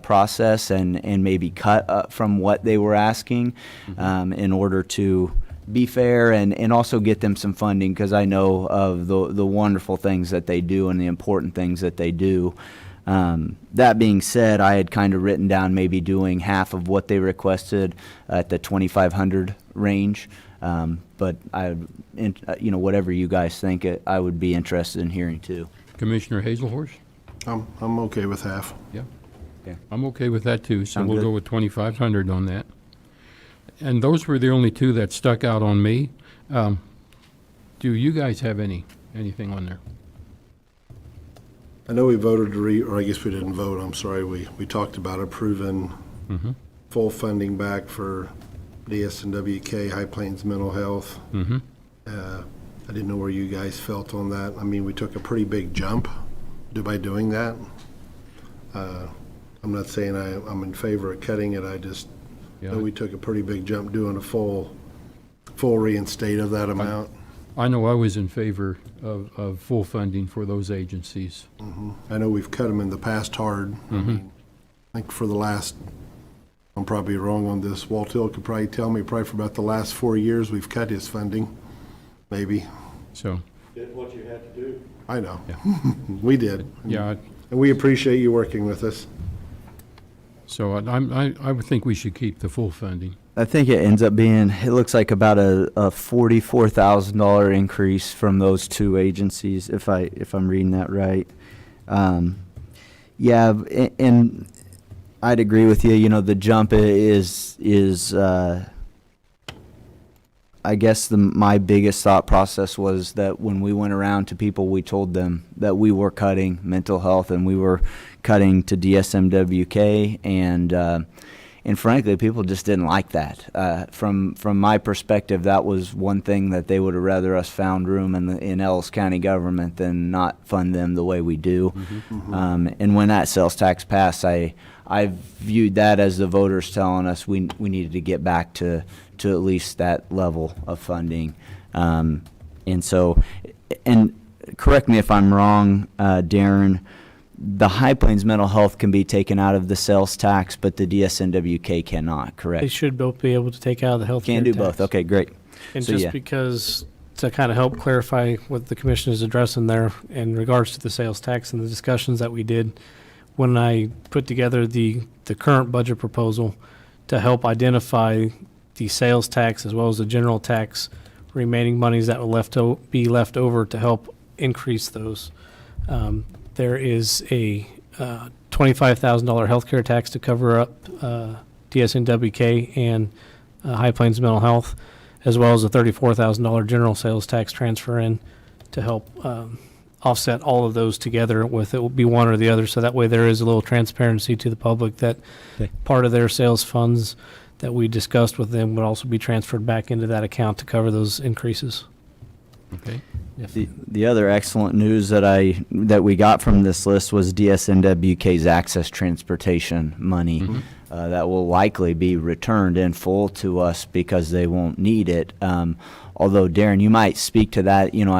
process, and maybe cut from what they were asking in order to be fair and also get them some funding, because I know of the wonderful things that they do and the important things that they do. That being said, I had kind of written down maybe doing half of what they requested at the 2,500 range. But whatever you guys think, I would be interested in hearing too. Commissioner Hazelhorst? I'm okay with half. Yeah. Okay. I'm okay with that too, so Sound we'll good? go with 2,500 on that. And those were the only two that stuck out on me. Do you guys have anything on there? I know we voted or I guess we didn't vote, I'm sorry, we talked about approving full funding back for DSNWK, High Plains Mental Health. I didn't know where you guys felt on that. I mean, we took a pretty big jump by doing that. I'm not saying I'm in favor of cutting it, I just Yeah. know we took a pretty big jump doing a full reinstate of that amount. I know I was in favor of full funding for those agencies. I know we've cut them in the past hard. I mean, I think for the last, I'm probably wrong on this, Walt Hill could probably tell me, probably for about the last 4 years, we've cut his funding, maybe. So, Did what you had to do. I know. Yeah. We did. yeah, And we appreciate you working with us. so I would think we should keep the full funding. I think it ends up being, it looks like about a $44,000 increase from those two agencies, if I'm reading that right. Yeah, and I'd agree with you. You know, the jump is I guess my biggest thought process was that when we went around to people, we told them that we were cutting mental health and we were cutting to DSMWK, and frankly, people just didn't like that. From my perspective, that was one thing that they would have rather us found room in Ellis County government than not fund them the way we do. And when that sales tax passed, I viewed that as the voters telling us we needed to get back to at least that level of funding. And so, and correct me if I'm wrong, Darren, the High Plains Mental Health can be taken out of the sales tax, but the DSNWK cannot, correct? They should both be able to take out of the health Can do both, okay, great. And So, just yeah. because, to kind of help clarify what the commission is addressing there in regards to the sales tax and the discussions that we did, when I put together the current budget proposal to help identify the sales tax as well as the general tax remaining monies that will be left over to help increase those. There is a $25,000 healthcare tax to cover up DSNWK and High Plains Mental Health, as well as a $34,000 general sales tax transfer in to help offset all of those together. With it will be one or the other, so that way there is a little transparency to the public that part of their sales funds that we discussed with them would also be transferred back into that account to cover those increases. Okay? The other excellent news that we got from this list was DSNWK's access transportation money. That will likely be returned in full to us because they won't need it. Although, Darren, you might speak to that. You know,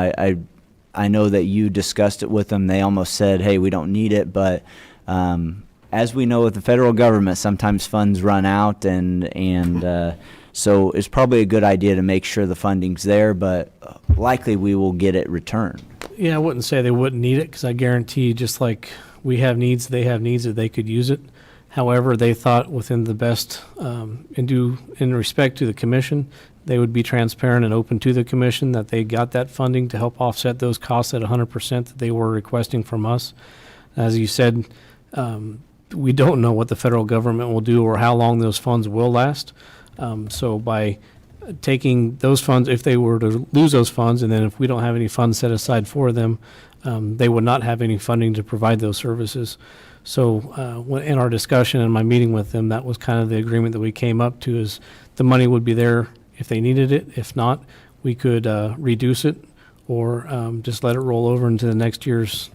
I know that you discussed it with them. They almost said, hey, we don't need it. But as we know with the federal government, sometimes funds run out, and so it's probably a good idea to make sure the funding's there, but likely we will get it returned. Yeah, I wouldn't say they wouldn't need it, because I guarantee, just like we have needs, they have needs, that they could use it. However, they thought within the best, in respect to the commission, they would be transparent and open to the commission that they got that funding to help offset those costs at 100% that they were requesting from us. As you said, we don't know what the federal government will do or how long those funds will last. So by taking those funds, if they were to lose those funds, and then if we don't have any funds set aside for them, they would not have any funding to provide those services. So in our discussion and my meeting with them, that was kind of the agreement that we came up to, is the money would be there if they needed it. If not, we could reduce it or just let it roll over into the next year's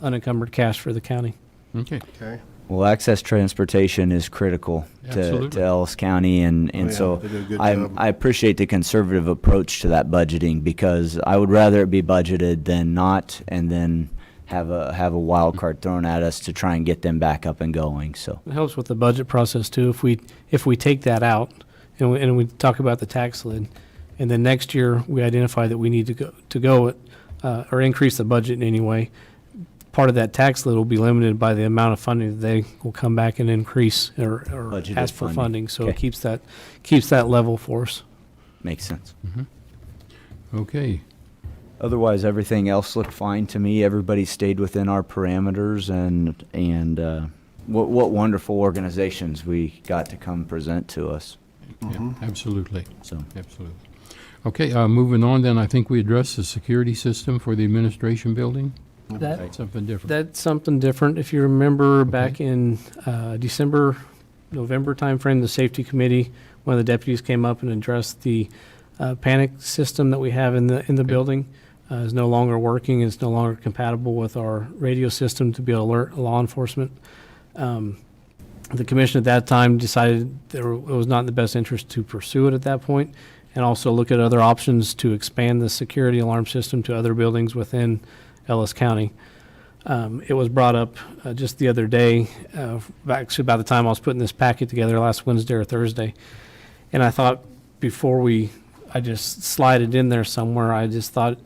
unencumbered cash for the county. Okay. Okay. Well, access transportation is critical to Absolutely. Ellis County, and Oh, yeah, so they do a good job. I appreciate the conservative approach to that budgeting, because I would rather it be budgeted than not, and then have a wild card thrown at us to try and get them back up and going. So It helps with the budget process too. If we take that out and we talk about the tax lid, and then next year we identify that we need to go or increase the budget in any way, part of that tax lid will be limited by the amount of funding that they will come back and increase or Budgeted ask for funding. funding. So it Okay. keeps that level for us. makes sense. Okay. Otherwise, everything else looked fine to me. Everybody stayed within our parameters, and what wonderful organizations we got to come present to us. Yeah, absolutely. So Absolutely. Okay, moving on then, I think we addressed the security system for the administration building. Something different. That's something different. If you remember back in December, November timeframe, the safety committee, one of the deputies came up and addressed the panic system that we have in the building. Is no longer working. It's no longer compatible with our radio system to be able to alert law enforcement. The commission at that time decided it was not in the best interest to pursue it at that point, and also look at other options to expand the security alarm system to other buildings within Ellis County. It was brought up just the other day, actually by the time I was putting this packet together last Wednesday or Thursday. And I thought I just slide it in there somewhere. I just thought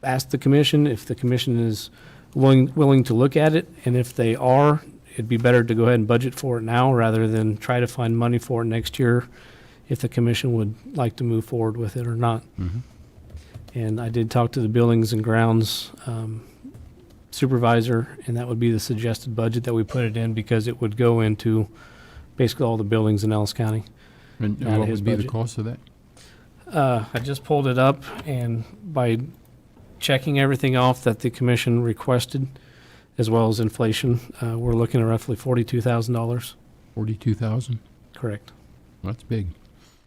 ask the commission if the commission is willing to look at it, and if they are, it'd be better to go ahead and budget for it now rather than try to find money for it next year, if the commission would like to move forward with it or not. And I did talk to the buildings and grounds supervisor, and that would be the suggested budget that we put it in, because it would go into basically all the buildings in Ellis County. And Out of what his would be the budget. cost of that? I just pulled it up, and by checking everything off that the commission requested, as well as inflation, we're looking at roughly $42,000. 42,000? Correct. That's big.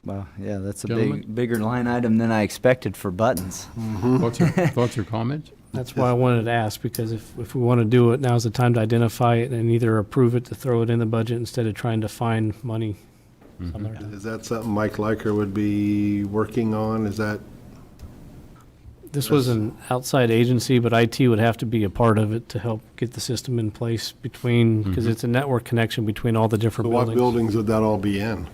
wow, yeah, that's a Gentlemen? bigger line item than I expected for buttons. Thoughts or comments? That's why I wanted to ask, because if we want to do it, now's the time to identify it and either approve it to throw it in the budget instead of trying to find money somewhere. Is that something Mike Liker would be working on? Is that, This was an outside agency, but IT would have to be a part of it to help get the system in place because it's a network connection between all the different so what buildings. buildings would that all be in?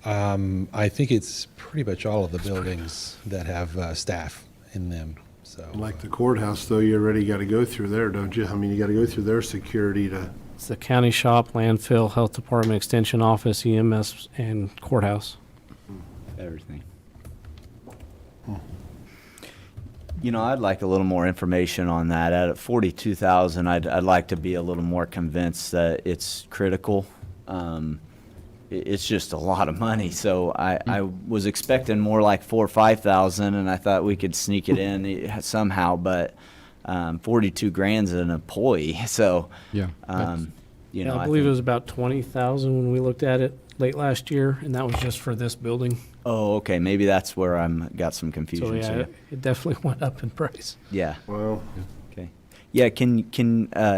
I think it's pretty much all of the buildings that have staff in them, so. Like the courthouse, though, you already got to go through there, don't you? I mean, you got to go through their security to, It's the county shop, landfill, health department, extension office, EMS, and courthouse. Everything. You know, I'd like a little more information on that. At 42,000, I'd like to be a little more convinced that it's critical. It's just a lot of money, so I was expecting more like 4,000 or 5,000, and I thought we could sneak it in somehow, but 42 grand's an employee, so Yeah. you know, I believe it was about 20,000 when we looked at it late last year, and that was just for this building. Oh, okay, maybe that's where got some So confusion. yeah, it definitely went up in price. Yeah. well, Okay. Yeah, can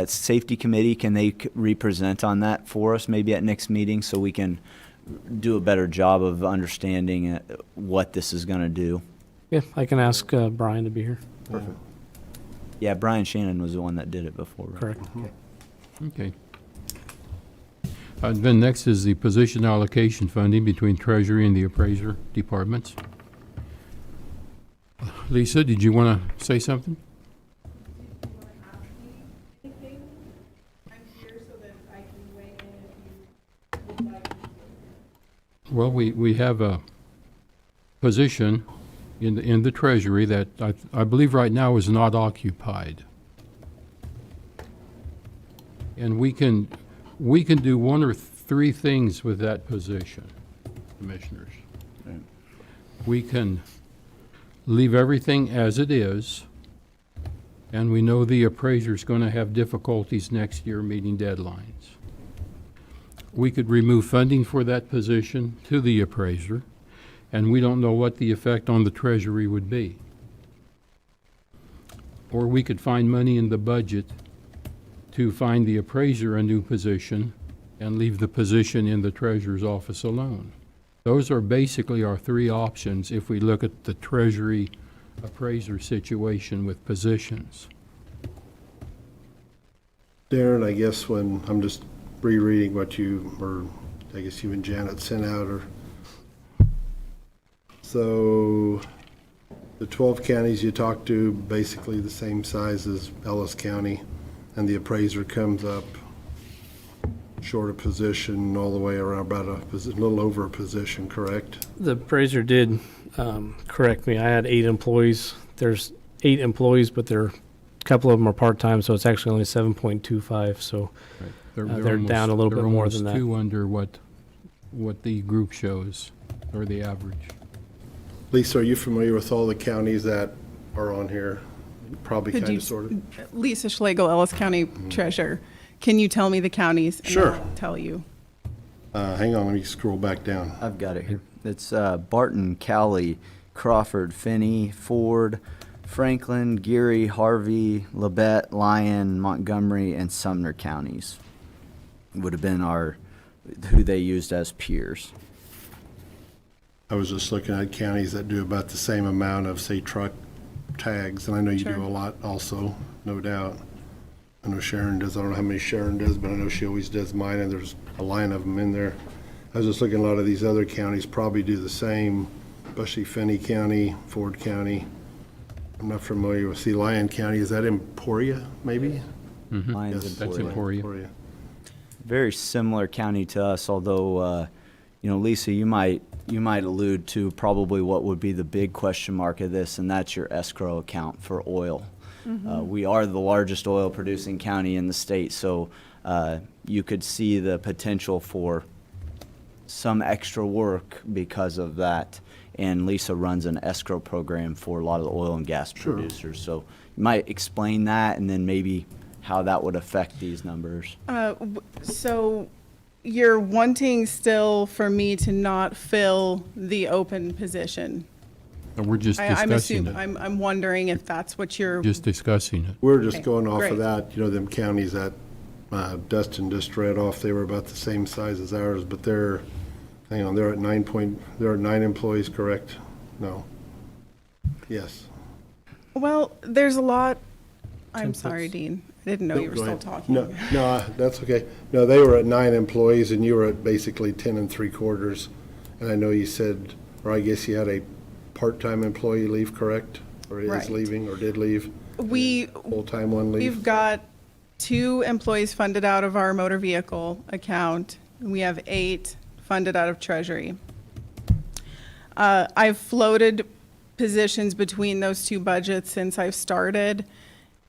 safety committee, can they represent on that for us maybe at next meeting so we can do a better job of understanding what this is going to do? Yeah, I can ask Brian to be here. perfect. Yeah, Brian Shannon was the one that did it before, right? Correct. Okay. Then next is the position allocation funding between Treasury and the appraiser departments. Lisa, did you want to say something? Well, we have a position in the Treasury that I believe right now is not occupied. And we can do one or three things with that position, commissioners. Right. We can leave everything as it is, and we know the appraiser's going to have difficulties next year meeting deadlines. We could remove funding for that position to the appraiser, and we don't know what the effect on the treasury would be. Or we could find money in the budget to find the appraiser a new position and leave the position in the treasurer's office alone. Those are basically our three options if we look at the treasury appraiser situation with positions. Darren, I guess when, I'm just rereading what you, or I guess you and Janet sent out, or, so the 12 counties you talked to, basically the same size as Ellis County, and the appraiser comes up short a position all the way around about a little over a position, correct? The appraiser did correct me. I had 8 employees. There's 8 employees, but a couple of them are part-time, so it's actually only 7.25, so they're down a little bit more than that. They're almost 2 under what the group shows, or the average. Lisa, are you familiar with all the counties that are on here? Probably Could kind you of, sort of. Lisa Schlegel, Ellis County Treasurer. Can you tell me the counties? And Sure. I'll tell you. Hang on, let me scroll back down. I've got it here. It's Barton, Cowley, Crawford, Finney, Ford, Franklin, Geary, Harvey, Labette, Lyon, Montgomery, and Sumner counties would have been who they used as peers. I was just looking at counties that do about the same amount of, say, truck tags, and I know you do Sure. a lot also, no doubt. I know Sharon does, I don't know how many Sharon does, but I know she always does mine, and there's a line of them in there. I was just looking, a lot of these other counties probably do the same, especially Finney County, Ford County. I'm not familiar with, see, Lyon County, is that Emporia, maybe? Lyons Yes, and That's Emporia. Emporia. Very similar county to us, although, Lisa, you might allude to probably what would be the big question mark of this, and that's your escrow account for oil. We are the largest oil producing county in the state, so you could see the potential for some extra work because of that. And Lisa runs an escrow program for a lot of the oil and gas producers. So you might explain that and then maybe how that would affect these numbers. So you're wanting still for me to not fill the open position? And we're just discussing it. I'm wondering if that's what you're, Just discussing it. We're just Okay, going off great. of that, them counties that Dustin just read off, they were about the same size as ours, but they're, hang on, they're at 9 employees, correct? No. Yes. well, there's a lot, I'm sorry, Dean. I didn't know you were Go still ahead. talking. No, that's okay. No, they were at 9 employees, and you were at basically 10 3/4. And I know you said, or I guess you had a part-time employee leave, correct? Or is Right. leaving, or did leave? Full-time one leave? We've got 2 employees funded out of our motor vehicle account. We have 8 funded out of Treasury. I've floated positions between those 2 budgets since I've started.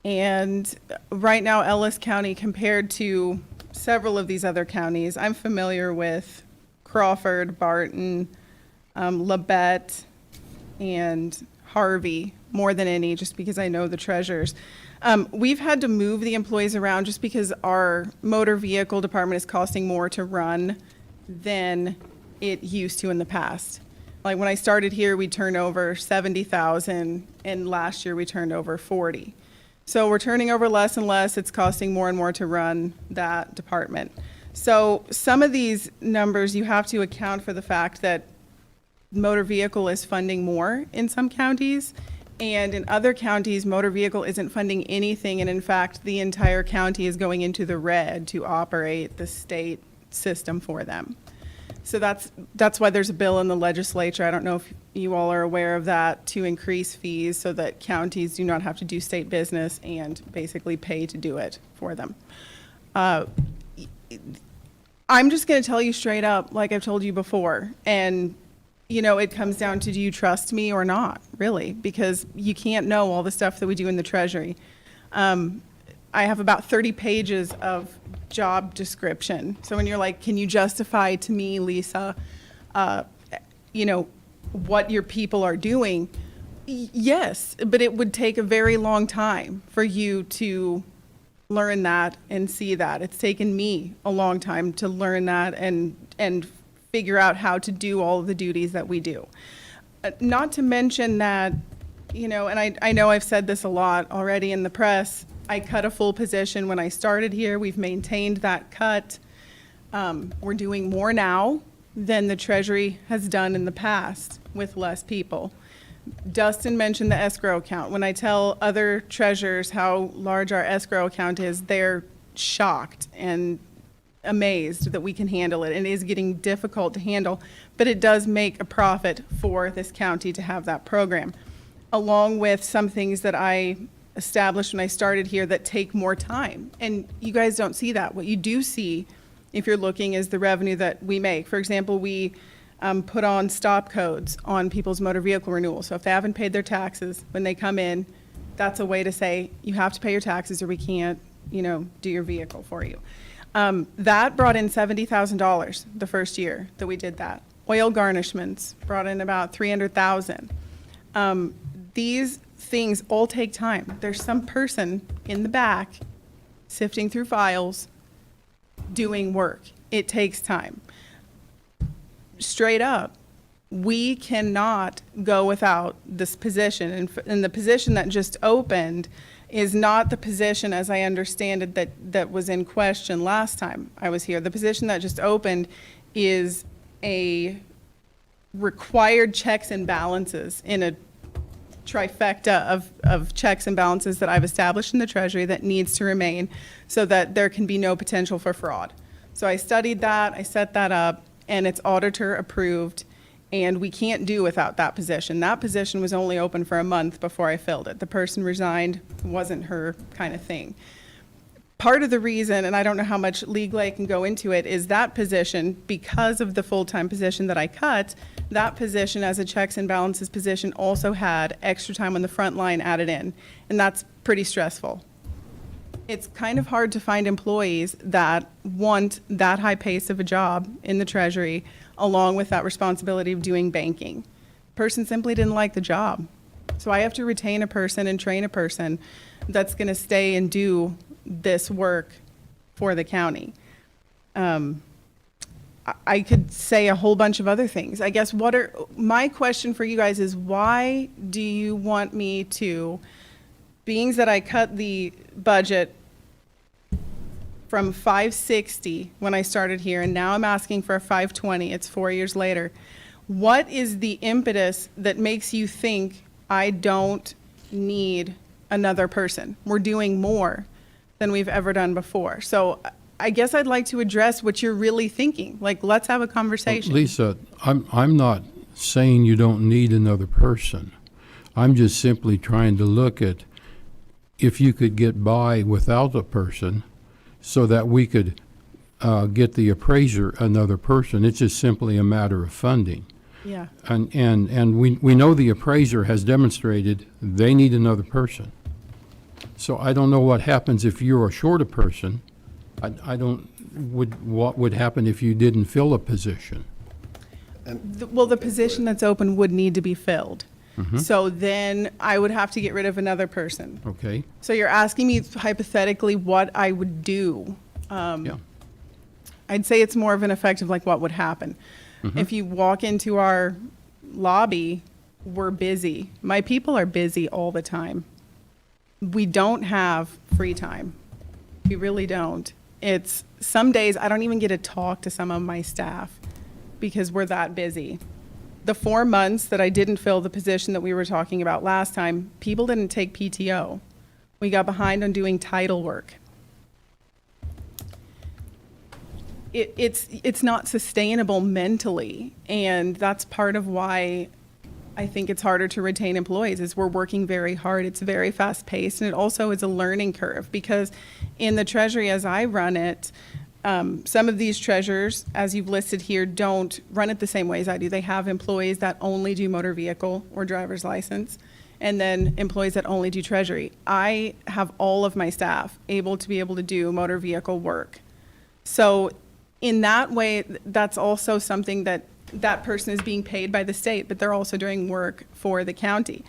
And right now, Ellis County, compared to several of these other counties, I'm familiar with Crawford, Barton, Labette, and Harvey more than any, just because I know the treasurers. We've had to move the employees around just because our motor vehicle department is costing more to run than it used to in the past. Like when I started here, we turned over 70,000, and last year we turned over 40. So we're turning over less and less. It's costing more and more to run that department. So some of these numbers, you have to account for the fact that motor vehicle is funding more in some counties, and in other counties, motor vehicle isn't funding anything, and in fact, the entire county is going into the red to operate the state system for them. So that's why there's a bill in the legislature, I don't know if you all are aware of that, to increase fees so that counties do not have to do state business and basically pay to do it for them. I'm just going to tell you straight up, like I've told you before, and it comes down to, do you trust me or not, really? Because you can't know all the stuff that we do in the Treasury. I have about 30 pages of job description. So when you're like, can you justify to me, Lisa, what your people are doing? Yes, but it would take a very long time for you to learn that and see that. It's taken me a long time to learn that and figure out how to do all of the duties that we do. Not to mention that, you know, and I know I've said this a lot already in the press, I cut a full position when I started here. We've maintained that cut. We're doing more now than the Treasury has done in the past with less people. Dustin mentioned the escrow account. When I tell other treasurers how large our escrow account is, they're shocked and amazed that we can handle it. And it is getting difficult to handle, but it does make a profit for this county to have that program, along with some things that I established when I started here that take more time. And you guys don't see that. What you do see, if you're looking, is the revenue that we make. For example, we put on stop codes on people's motor vehicle renewal. So if they haven't paid their taxes when they come in, that's a way to say, you have to pay your taxes or we can't, you know, do your vehicle for you. That brought in $70,000 the first year that we did that. Oil garnishments brought in about $300,000. These things all take time. There's some person in the back sifting through files, doing work. It takes time. Straight up, we cannot go without this position. And the position that just opened is not the position, as I understand it, that was in question last time I was here. The position that just opened is a required checks and balances in a trifecta of checks and balances that I've established in the Treasury that needs to remain so that there can be no potential for fraud. So I studied that, I set that up, and it's auditor approved, and we can't do without that position. That position was only open for a month before I filled it. The person resigned, wasn't her kind of thing. Part of the reason, and I don't know how much legally I can go into it, is that position, because of the full-time position that I cut, that position as a checks and balances position also had extra time on the front line added in, and that's pretty stressful. It's kind of hard to find employees that want that high pace of a job in the Treasury, along with that responsibility of doing banking. Person simply didn't like the job. So I have to retain a person and train a person that's going to stay and do this work for the county. I could say a whole bunch of other things. I guess my question for you guys is, why do you want me to, being that I cut the budget from 560 when I started here, and now I'm asking for a 520, it's 4 years later. What is the impetus that makes you think I don't need another person? We're doing more than we've ever done before. So I guess I'd like to address what you're really thinking. Like, let's have a conversation. Lisa, I'm not saying you don't need another person. I'm just simply trying to look at if you could get by without a person so that we could get the appraiser another person. It's just simply a matter of funding. Yeah. And we know the appraiser has demonstrated they need another person. So I don't know what happens if you're short a person. What would happen if you didn't fill a position? Well, the position that's open would need to be filled. Mm-hmm. So then I would have to get rid of another person. Okay. So you're asking me hypothetically what I would do. Yeah. I'd say it's more of an effect of like what would happen. Mm-hmm. If you walk into our lobby, we're busy. My people are busy all the time. We don't have free time. We really don't. It's some days I don't even get to talk to some of my staff because we're that busy. The 4 months that I didn't fill the position that we were talking about last time, people didn't take PTO. We got behind on doing title work. It's not sustainable mentally, and that's part of why I think it's harder to retain employees is we're working very hard. It's very fast paced, and it also is a learning curve because in the Treasury as I run it, some of these treasurers, as you've listed here, don't run it the same way as I do. They have employees that only do motor vehicle or driver's license, and then employees that only do Treasury. I have all of my staff able to do motor vehicle work. So in that way, that's also something that person is being paid by the state, but they're also doing work for the county.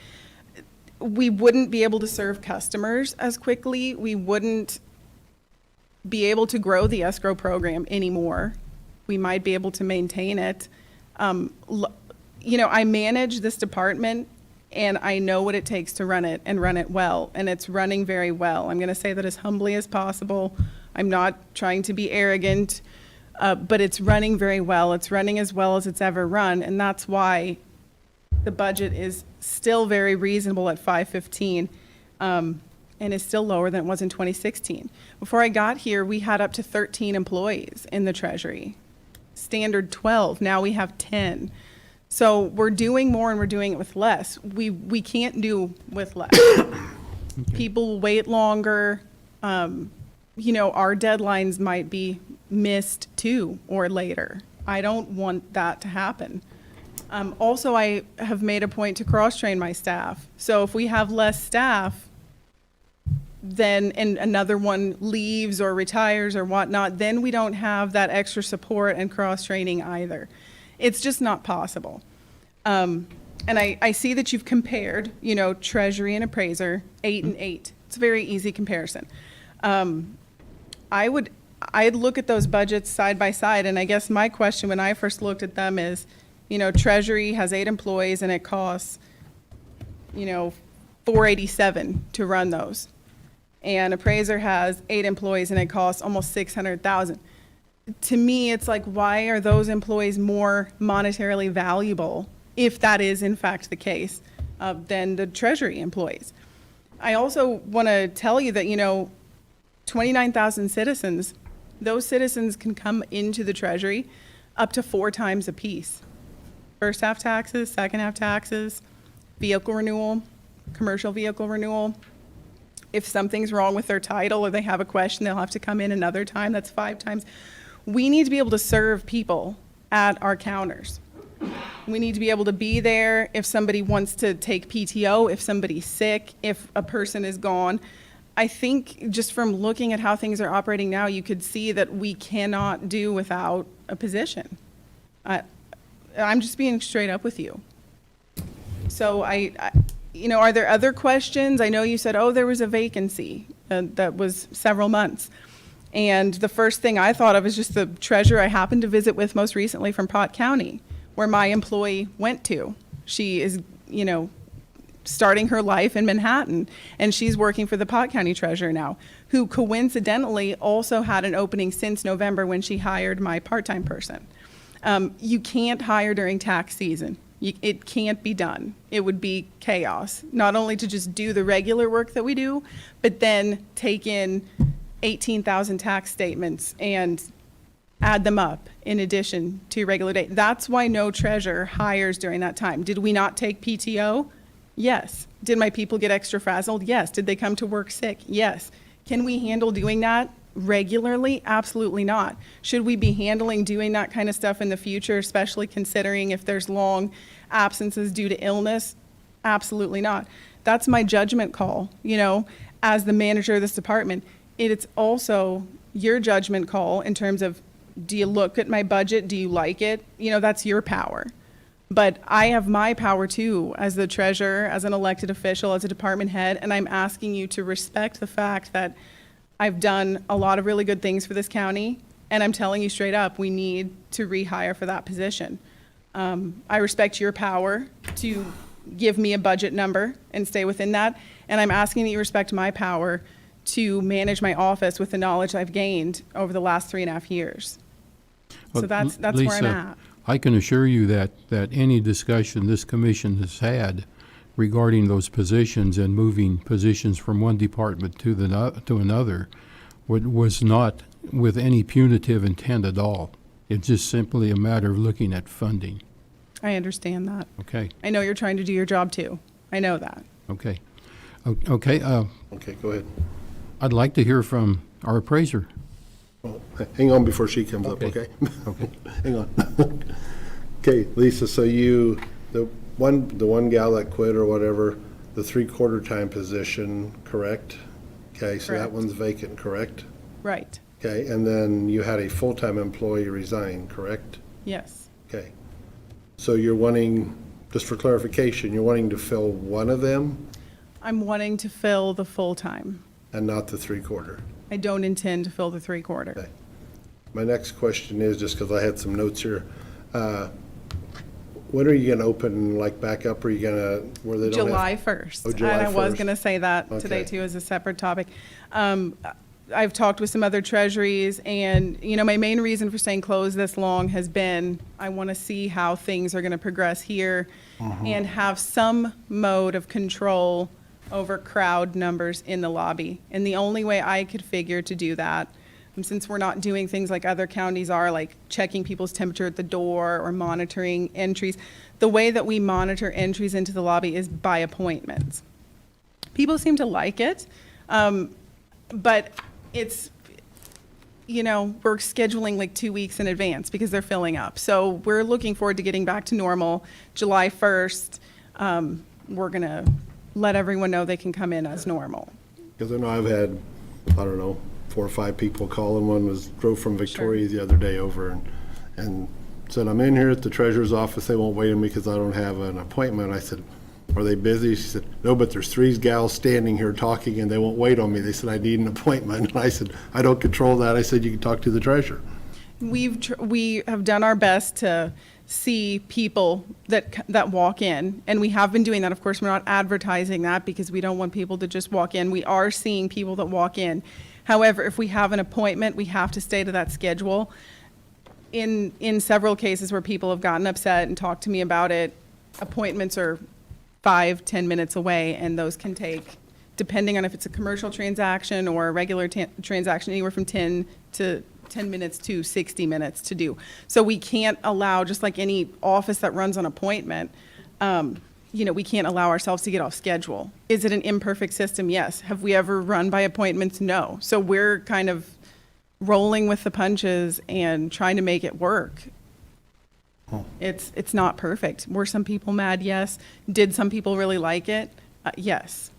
We wouldn't be able to serve customers as quickly. We wouldn't be able to grow the escrow program anymore we might be able to maintain it. You know, I manage this department, and I know what it takes to run it and run it well, and it's running very well. I'm going to say that as humbly as possible. I'm not trying to be arrogant, but it's running very well. It's running as well as it's ever run, and that's why the budget is still very reasonable at 515, and is still lower than it was in 2016. Before I got here, we had up to 13 employees in the Treasury. Standard 12, now we have 10. So we're doing more and we're doing it with less. We can't do with less. People will wait longer. You know, our deadlines might be missed too or later. I don't want that to happen. Also, I have made a point to cross-train my staff. So if we have less staff, then, and another one leaves or retires or whatnot, then we don't have that extra support and cross-training either. It's just not possible. And I see that you've compared, you know, Treasury and Appraiser, 8 and 8. It's a very easy comparison. I'd look at those budgets side by side, and I guess my question when I first looked at them is, you know, Treasury has 8 employees and it costs, you know, $487 to run those. And Appraiser has 8 employees and it costs almost $600,000. To me, it's like, why are those employees more monetarily valuable, if that is in fact the case, than the Treasury employees? I also want to tell you that, you know, 29,000 citizens, those citizens can come into the Treasury up to 4 times a piece. First half taxes, second half taxes, vehicle renewal, commercial vehicle renewal. If something's wrong with their title or they have a question, they'll have to come in another time. That's 5 times. We need to be able to serve people at our counters. We need to be able to be there if somebody wants to take PTO, if somebody's sick, if a person is gone. I think just from looking at how things are operating now, you could see that we cannot do without a position. I'm just being straight up with you. So you know, are there other questions? I know you said, oh, there was a vacancy that was several months. And the first thing I thought of is just the treasurer I happened to visit with most recently from Pot County, where my employee went to. She is, you know, starting her life in Manhattan, and she's working for the Pot County treasurer now, who coincidentally also had an opening since November when she hired my part-time person. You can't hire during tax season. It can't be done. It would be chaos, not only to just do the regular work that we do, but then take in 18,000 tax statements and add them up in addition to your regular day. That's why no treasurer hires during that time. Did we not take PTO? Yes. Did my people get extra frazzled? Yes. Did they come to work sick? Yes. Can we handle doing that regularly? Absolutely not. Should we be handling doing that kind of stuff in the future, especially considering if there's long absences due to illness? Absolutely not. That's my judgment call, you know, as the manager of this department. It's also your judgment call in terms of, do you look at my budget? Do you like it? You know, that's your power. But I have my power too, as the treasurer, as an elected official, as a department head, and I'm asking you to respect the fact that I've done a lot of really good things for this county, and I'm telling you straight up, we need to rehire for that position. I respect your power to give me a budget number and stay within that, and I'm asking that you respect my power to manage my office with the knowledge I've gained over the last 3.5 years. So that's Lisa, where I'm at. I can assure you that any discussion this commission has had regarding those positions and moving positions from one department to another was not with any punitive intent at all. It's just simply a matter of looking at funding. I understand that. Okay. I know you're trying to do your job too. I know that. Okay. Okay. Okay, go ahead. I'd like to hear from our appraiser. Well, hang on before she comes up, okay? Okay. Hang on. Okay, Lisa, so the one gal that quit or whatever, the 3/4 time position, correct? Okay, so that Correct. one's vacant, correct? Right. Okay, and then you had a full-time employee resign, correct? Yes. Okay. So you're wanting, just for clarification, you're wanting to fill one of them I'm wanting to fill the full-time. and not the 3/4? I don't intend to fill the 3/4. Okay. My next question is, just because I had some notes here, when are you going to open, like, back up? Are you going to, where they don't have? July 1st. Oh, July And I was 1st. going to say that today Okay. too as a separate topic. I've talked with some other treasuries and, my main reason for staying closed this long has been, I want to see how things are going to progress here and have some mode of control over crowd numbers in the lobby. And the only way I could figure to do that, and since we're not doing things like other counties are, like checking people's temperature at the door or monitoring entries, the way that we monitor entries into the lobby is by appointments. People seem to like it, but it's, we're scheduling like 2 weeks in advance because they're filling up. So we're looking forward to getting back to normal. July 1st, we're going to let everyone know they can come in as normal. Because I know I've had, I don't know, 4 or 5 people call, and one drove from Victoria the other day over and said, I'm in here at the treasurer's office. They won't wait on me because I don't have an appointment. I said, are they busy? She said, no, but there's 3 gals standing here talking and they won't wait on me. They said, I need an appointment. And I said, I don't control that. I said, you can talk to the treasurer. We have done our best to see people that walk in, and we have been doing that. Of course, we're not advertising that because we don't want people to just walk in. We are seeing people that walk in. However, if we have an appointment, we have to stay to that schedule. In several cases where people have gotten upset and talked to me about it, appointments are 5-10 minutes away, and those can take, depending on if it's a commercial transaction or a regular transaction, anywhere from 10 minutes to 60 minutes to do. So we can't allow, just like any office that runs on appointment, we can't allow ourselves to get off schedule. Is it an imperfect system? Yes. Have we ever run by appointments? No. So we're kind of rolling with the punches and trying to make it work. It's not perfect. Were some people mad? Yes. Did some people really like it? Yes.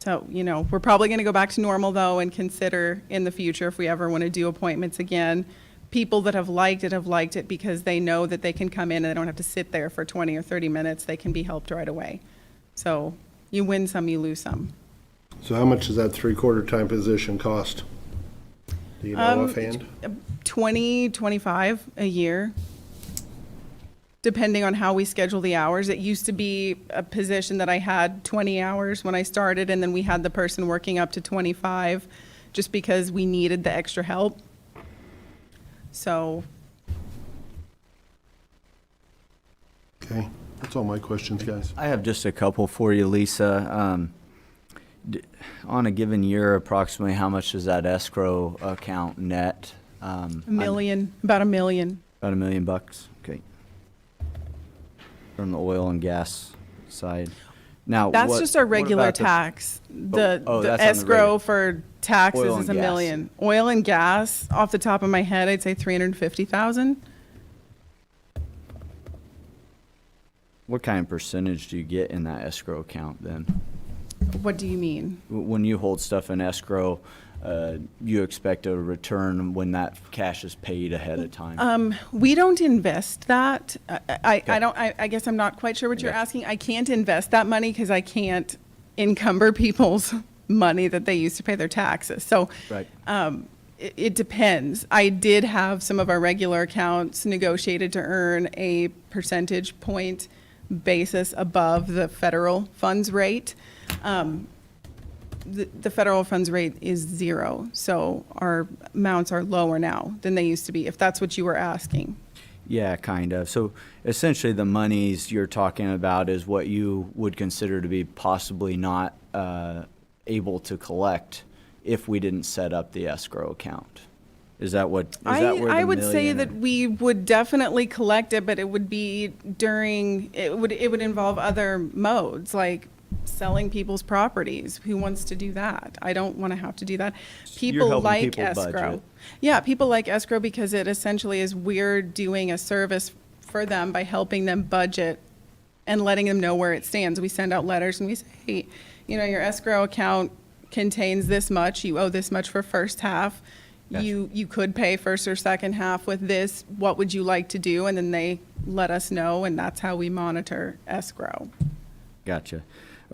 So, we're probably going to go back to normal, though, and consider in the future if we ever want to do appointments again. People that have liked it because they know that they can come in and they don't have to sit there for 20 or 30 minutes. They can be helped right away. So you win some, you lose some. So how much does that 3/4 time position cost? Do you know offhand? 20, 25 a year, depending on how we schedule the hours. It used to be a position that I had 20 hours when I started, and then we had the person working up to 25 just because we needed the extra help. So. Okay, that's all my questions, guys. I have just a couple for you, Lisa. On a given year, approximately how much does that escrow account net? About $1 million. About $1 million bucks, okay. From the oil and gas side. Now, That's just our what regular about the- tax. The that's on the escrow regular. for taxes Oil is and $1 gas. million. Oil and gas, off the top of my head, I'd say 350,000. What kind of percentage do you get in that escrow account then? What do you mean? When you hold stuff in escrow, you expect a return when that cash is paid ahead of time? We don't invest that. I guess I'm not quite sure what you're asking. I can't invest that money because I can't encumber people's money that they use to pay their taxes. So Right. it depends. I did have some of our regular accounts negotiated to earn a percentage point basis above the federal funds rate. The federal funds rate is 0, so our amounts are lower now than they used to be, if that's what you were asking. Yeah, kind of. So essentially, the monies you're talking about is what you would consider to be possibly not able to collect if we didn't set up the escrow account. Is that what? Is that where the I would say million that we would definitely collect it, but it would be it would involve other modes, like selling people's properties. Who wants to do that? I don't want to have to do that. People helping like people escrow. budget. Yeah, people like escrow because it essentially is we're doing a service for them by helping them budget and letting them know where it stands. We send out letters and we say, hey, your escrow account contains this much. You owe this much for first half. Yes. You could pay first or second half with this. What would you like to do? And then they let us know, and that's how we monitor escrow. Gotcha.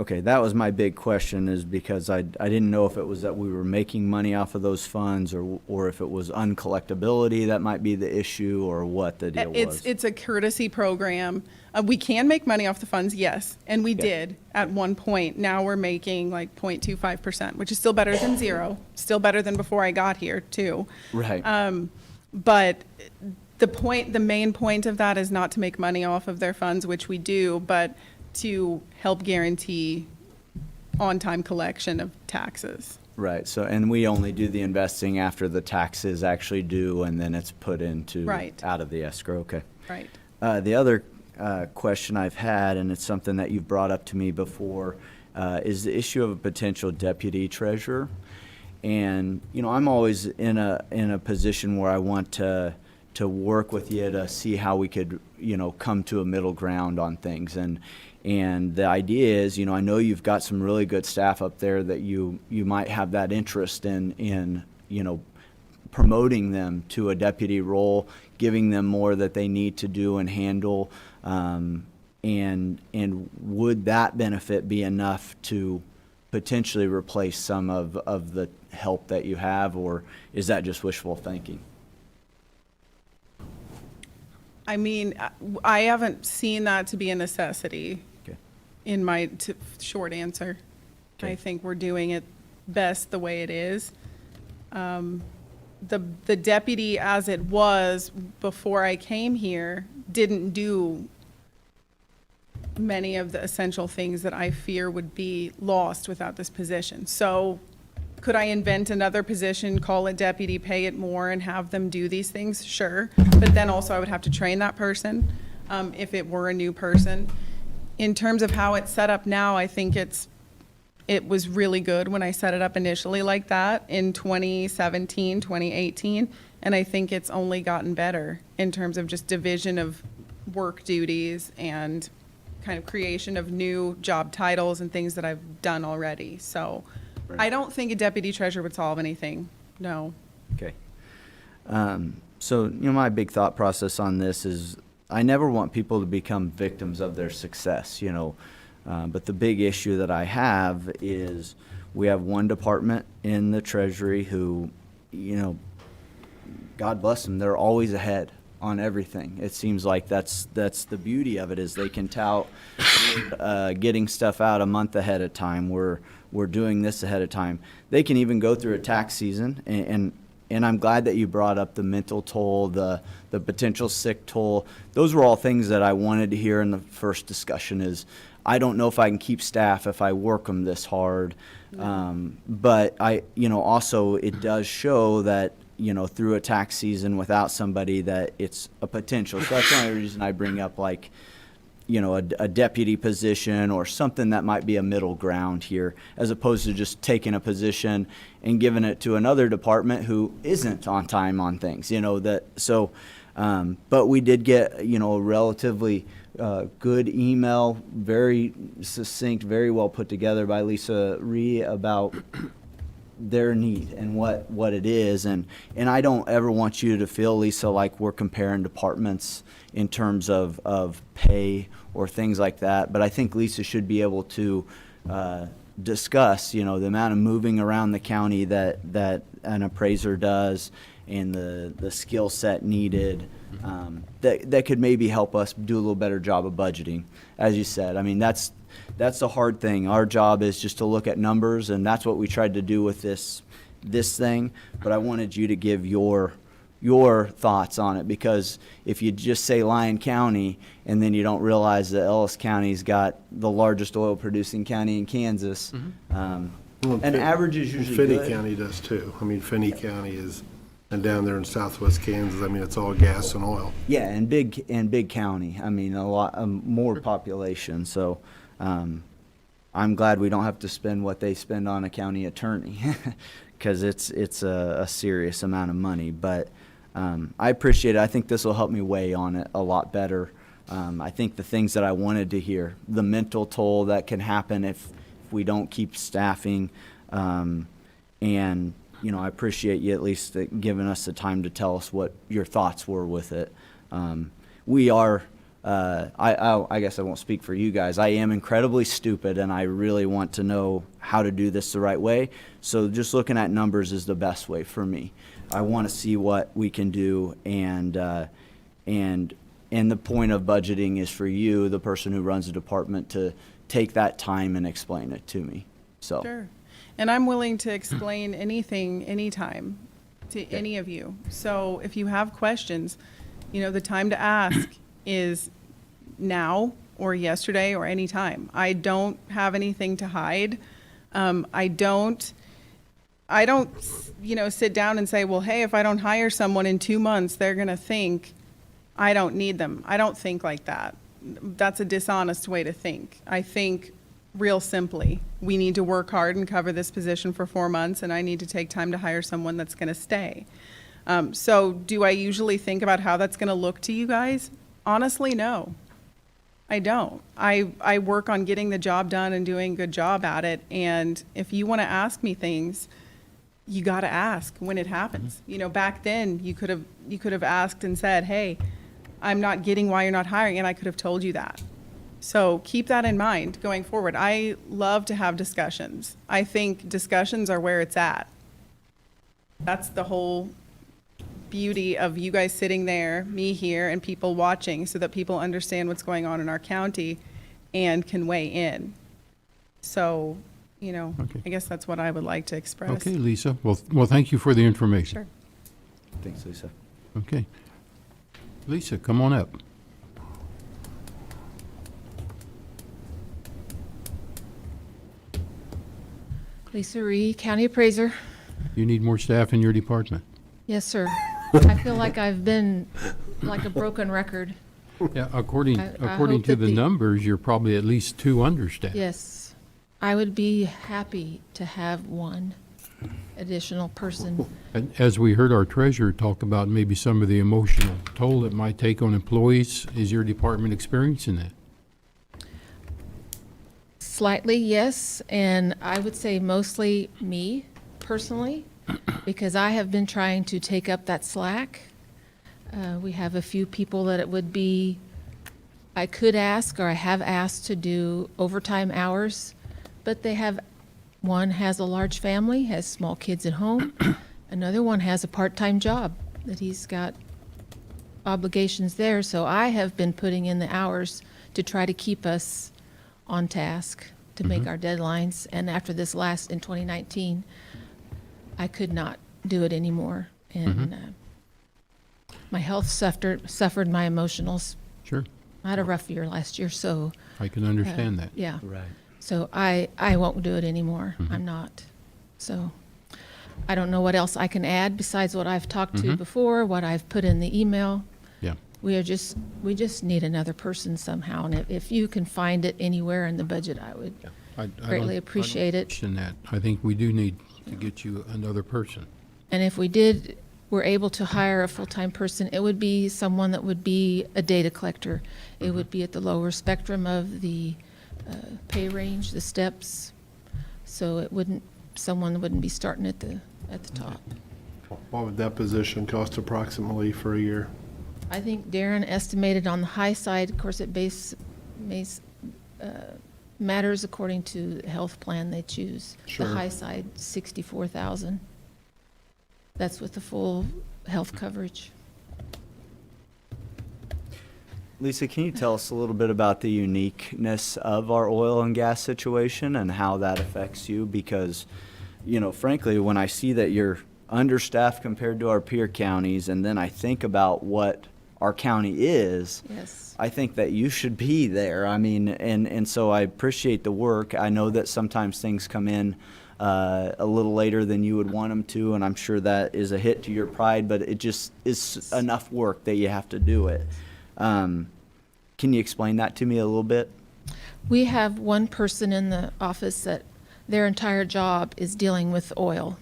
Okay, that was my big question, is because I didn't know if it was that we were making money off of those funds, or if it was uncollectability that might be the issue, or what the deal was. It's a courtesy program. We can make money off the funds, yes, and we did at one point. Now we're making like 0.25%, which is still better than zero, still better than before I got here too. Right. But the main point of that is not to make money off of their funds, which we do, but to help guarantee on-time collection of taxes. Right, so, and we only do the investing after the taxes actually due, and then it's put into, Right. out of the escrow, okay. Right. The other question I've had, and it's something that you've brought up to me before, is the issue of a potential deputy treasurer. And, you know, I'm always in a position where I want to work with you to see how we could, you know, come to a middle ground on things. And the idea is, you know, I know you've got some really good staff up there that you might have that interest in, you know, promoting them to a deputy role, giving them more that they need to do and handle. And would that benefit be enough to potentially replace some of the help that you have, or is that just wishful thinking? I mean, I haven't seen that to be a necessity. Okay. In my short answer. Okay. I think we're doing it best the way it is. The deputy, as it was before I came here, didn't do many of the essential things that I fear would be lost without this position. So could I invent another position, call it deputy, pay it more, and have them do these things? Sure. But then also I would have to train that person if it were a new person. In terms of how it's set up now, I think it was really good when I set it up initially like that in 2017, 2018, and I think it's only gotten better in terms of just division of work duties and kind of creation of new job titles and things that I've done already. So Right. I don't think a deputy treasurer would solve anything, no. Okay. So, you know, my big thought process on this is I never want people to become victims of their success, you know. But the big issue that I have is we have one department in the Treasury who, you know, God bless them, they're always ahead on everything. It seems like that's the beauty of it, is they can tout getting stuff out a month ahead of time. We're doing this ahead of time. They can even go through a tax season, and I'm glad that you brought up the mental toll, the potential sick toll. Those were all things that I wanted to hear in the first discussion. Is I don't know if I can keep staff if I work them this hard. But also it does show that, you know, through a tax season without somebody, that it's a potential. So that's the only reason I bring up, like, you know, a deputy position or something that might be a middle ground here, as opposed to just taking a position and giving it to another department who isn't on time on things, you know, that, so, but we did get, you know, a relatively good email, very succinct, very well put together by Lisa Ree about their need and what it is. And I don't ever want you to feel, Lisa, like we're comparing departments in terms of pay or things like that. But I think Lisa should be able to discuss, you know, the amount of moving around the county that an appraiser does, and the skill set needed, that could maybe help us do a little better job of budgeting. As you said, I mean, that's the hard thing. Our job is just to look at numbers, and that's what we tried to do with this thing. But I wanted you to give your thoughts on it, because if you just say Lyon County and then you don't realize that Ellis County's got the largest oil producing county in Kansas, and average is usually Finney good. County does too. I mean, Finney County is, and down there in southwest Kansas, I mean, it's all gas and oil. Yeah, and big county. I mean, a lot more population. So I'm glad we don't have to spend what they spend on a county attorney, because it's a serious amount of money. But I appreciate it. I think this will help me weigh on it a lot better. I think the things that I wanted to hear, the mental toll that can happen if we don't keep staffing, and you know, I appreciate you at least giving us the time to tell us what your thoughts were with it. We are I guess I won't speak for you guys. I am incredibly stupid, and I really want to know how to do this the right way. So just looking at numbers is the best way for me. I want to see what we can do, and the point of budgeting is for you, the person who runs the department, to take that time and explain it to me. So. Sure. And I'm willing to explain anything, anytime, to any of you. So if you have questions, the time to ask is now or yesterday or any time. I don't have anything to hide. I don't, sit down and say, well, hey, if I don't hire someone in 2 months, they're going to think I don't need them. I don't think like that. That's a dishonest way to think. I think real simply, we need to work hard and cover this position for 4 months, and I need to take time to hire someone that's going to stay. So do I usually think about how that's going to look to you guys? Honestly, no. I don't. I work on getting the job done and doing a good job at it, and if you want to ask me things, you got to ask when it happens. Back then, you could have asked and said, hey, I'm not getting why you're not hiring, and I could have told you that. So keep that in mind going forward. I love to have discussions. I think discussions are where it's at. That's the whole beauty of you guys sitting there, me here, and people watching, so that people understand what's going on in our county and can weigh in. So, Okay. I guess that's what I would like to express. Okay, Lisa. Well, thank you for the information. Sure. Thanks, Lisa. Okay. Lisa, come on up. Lisa Ree, County Appraiser. You need more staff in your department. Yes, sir. I feel like I've been like a broken record. Yeah, according I according hope to that the numbers, you're probably at least 2 understaffed. Yes. I would be happy to have one additional person. And as we heard our treasurer talk about maybe some of the emotional toll it might take on employees, is your department experiencing that? Slightly, yes, and I would say mostly me personally, because I have been trying to take up that slack. We have a few people that it would be, I could ask, or I have asked to do overtime hours, but one has a large family, has small kids at home. Another one has a part-time job that he's got obligations there. So I have been putting in the hours to try to keep us on task to make our deadlines. And after this last, in 2019, I could not do it anymore. And my health suffered my emotionals. Sure. I had a rough year last year, so. I can understand that. Yeah. Right. So I won't do it anymore. I'm not. So I don't know what else I can add besides what I've talked to before, what I've put in the email. Yeah. We just need another person somehow. And if you can find it anywhere in the budget, I would greatly appreciate it. question that. I think we do need to get you another person. And if were able to hire a full-time person, it would be someone that would be a data collector. It would be at the lower spectrum of the pay range, the steps, so someone wouldn't be starting at the top. What would that position cost approximately for a year? I think Darren estimated on the high side, of course, it matters according to the health plan they choose. Sure. The high side, 64,000. That's with the full health coverage. Lisa, can you tell us a little bit about the uniqueness of our oil and gas situation and how that affects you? Because, frankly, when I see that you're understaffed compared to our peer counties, and then I think about what our county is, Yes. I think that you should be there. I mean, and so I appreciate the work. I know that sometimes things come in a little later than you would want them to, and I'm sure that is a hit to your pride, but it just is enough work that you have to do it. Can you explain that to me a little bit? We have one person in the office that their entire job is dealing with oil.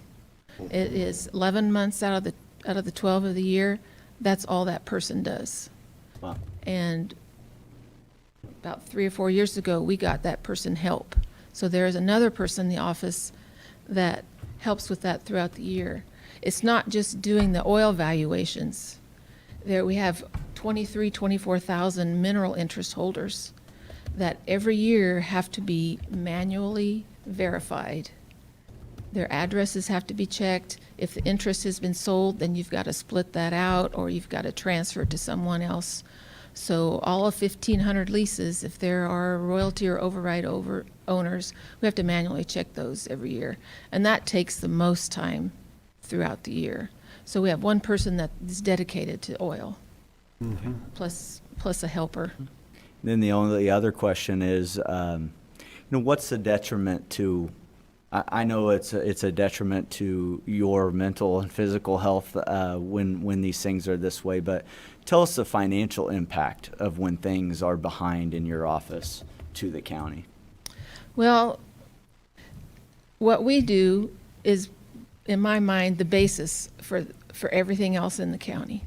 It is 11 months out of the 12 of the year. That's all that person does. Wow. And about 3 or 4 years ago, we got that person help. So there is another person in the office that helps with that throughout the year. It's not just doing the oil valuations. There we have 24,000 mineral interest holders that every year have to be manually verified. Their addresses have to be checked. If the interest has been sold, then you've got to split that out, or you've got to transfer it to someone else. So all of 1,500 leases, if there are royalty or override owners, we have to manually check those every year. And that takes the most time throughout the year. So we have one person that is dedicated to oil, plus a helper. Then the only other question is, what's the detriment to, I know it's a detriment to your mental and physical health when these things are this way, but tell us the financial impact of when things are behind in your office to the county. Well, what we do is, in my mind, the basis for everything else in the county.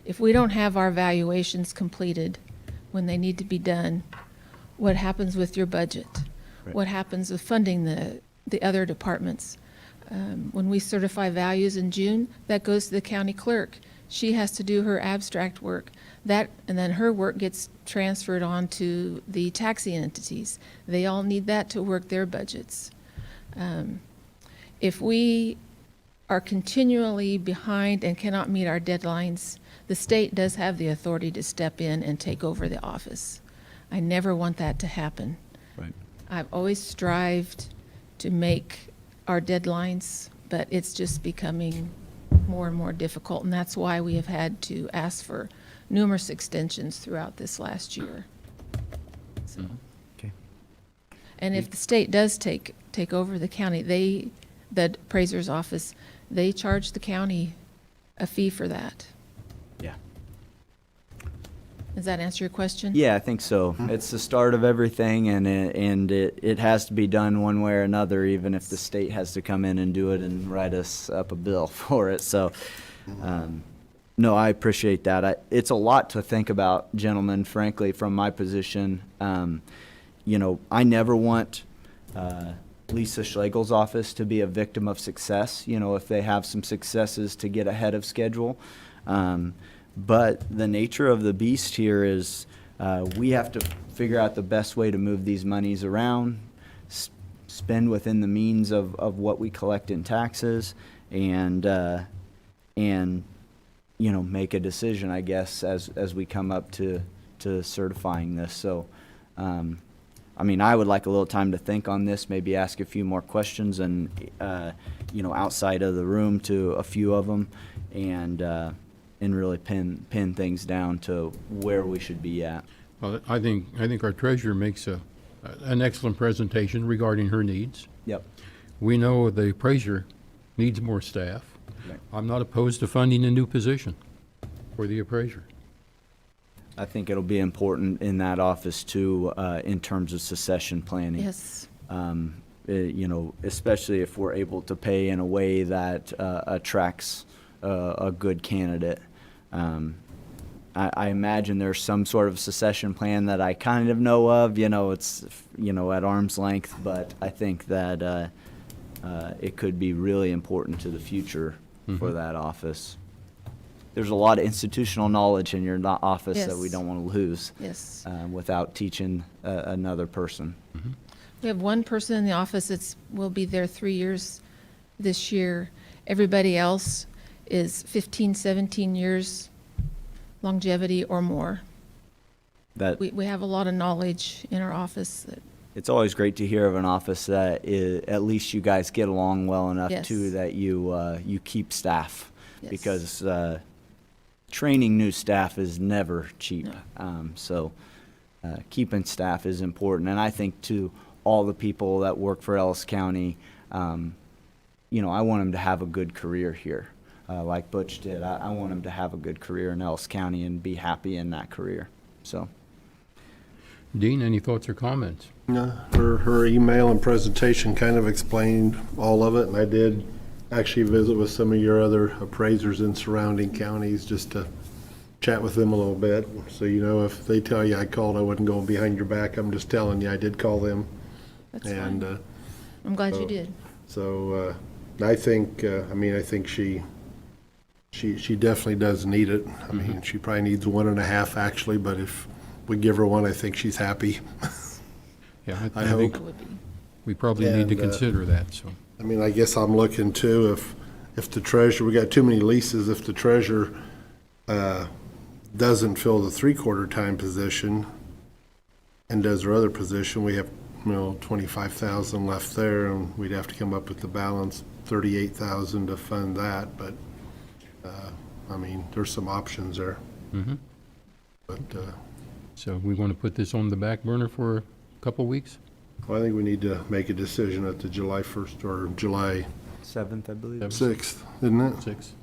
If we don't have our valuations completed when they need to be done, what happens with your budget? Right. What happens with funding the other departments? When we certify values in June, that goes to the county clerk. She has to do her abstract work. And then her work gets transferred on to the taxing entities. They all need that to work their budgets. If we are continually behind and cannot meet our deadlines, the state does have the authority to step in and take over the office. I never want that to happen. Right. I've always strived to make our deadlines, but it's just becoming more and more difficult, and that's why we have had to ask for numerous extensions throughout this last year. So. Okay. And if the state does take over the county, the appraiser's office, they charge the county a fee for that. Yeah. Does that answer your question? Yeah, I think so. It's the start of everything, and it has to be done one way or another, even if the state has to come in and do it and write us up a bill for it. So, no, I appreciate that. It's a lot to think about, gentlemen, frankly, from my position. I never want Lisa Schlegel's office to be a victim of success, if they have some successes to get ahead of schedule. But the nature of the beast here is we have to figure out the best way to move these monies around, spend within the means of what we collect in taxes, and make a decision, I guess, as we come up to certifying this. So, I would like a little time to think on this, maybe ask a few more questions, and outside of the room to a few of them, and really pin things down to where we should be at. Well, I think our treasurer makes an excellent presentation regarding her needs. Yep. We know the appraiser needs more staff. Right. I'm not opposed to funding a new position for the appraiser. I think it'll be important in that office too, in terms of succession planning. Yes. Especially if we're able to pay in a way that attracts a good candidate. I imagine there's some sort of succession plan that I kind of know of. It's at arm's length, but I think that it could be really important to the future for that office. There's a lot of institutional knowledge in your office that we Yes. don't want to lose. Yes. Without teaching another person. We have one person in the office that will be there 3 years this year. Everybody else is 15, 17 years longevity or more. We have a lot of knowledge in our office. It's always great to hear of an office that at least you guys get along well enough Yes. too that you keep staff. Yes. Because training new staff is never cheap. So keeping staff is important. And I think to all the people that work for Ellis County, I want them to have a good career here. Like Butch did. I want him to have a good career in Ellis County and be happy in that career. So, Dean, any thoughts or comments? No, her email and presentation kind of explained all of it, and I did actually visit with some of your other appraisers in surrounding counties just to chat with them a little bit. So, if they tell you I called, I wasn't going behind your back. I'm just telling you I did call them. That's fine. I'm glad you did. So I think she She definitely does need it. I mean, she probably needs 1.5 actually, but if we give her one, I think she's happy. Yeah, I think hope. we probably need to And, consider that, so. I mean, I guess I'm looking too, if the treasurer, we got too many leases, if the treasurer doesn't fill the 3/4 time position and does her other position, we have, 25,000 left there, and we'd have to come up with the balance, 38,000 to fund that, but, I mean, there's some options there. Mhm. But, So we want to put this on the back burner for a couple weeks? well, I think we need to make a decision at the July 1st or July 7th, I believe. 6th, isn't it? 6?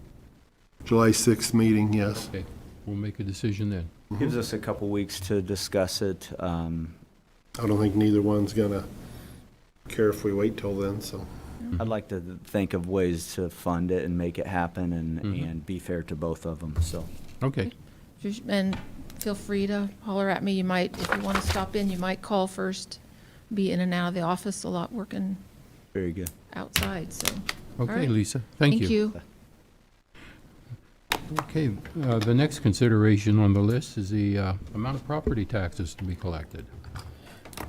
July 6th meeting, yes. Okay, we'll make a decision then. Gives us a couple weeks to discuss it. I don't think neither one's gonna care if we wait till then, so. I'd like to think of ways to fund it and make it happen and, Mhm. and be fair to both of them, so. Okay, And feel free to holler at me. You might, if you want to stop in, you might call first. Be in and out of the office a lot working Very good. outside, so. All okay, right. Lisa, thank you. Okay, the next consideration on the list is the amount of property taxes to be collected.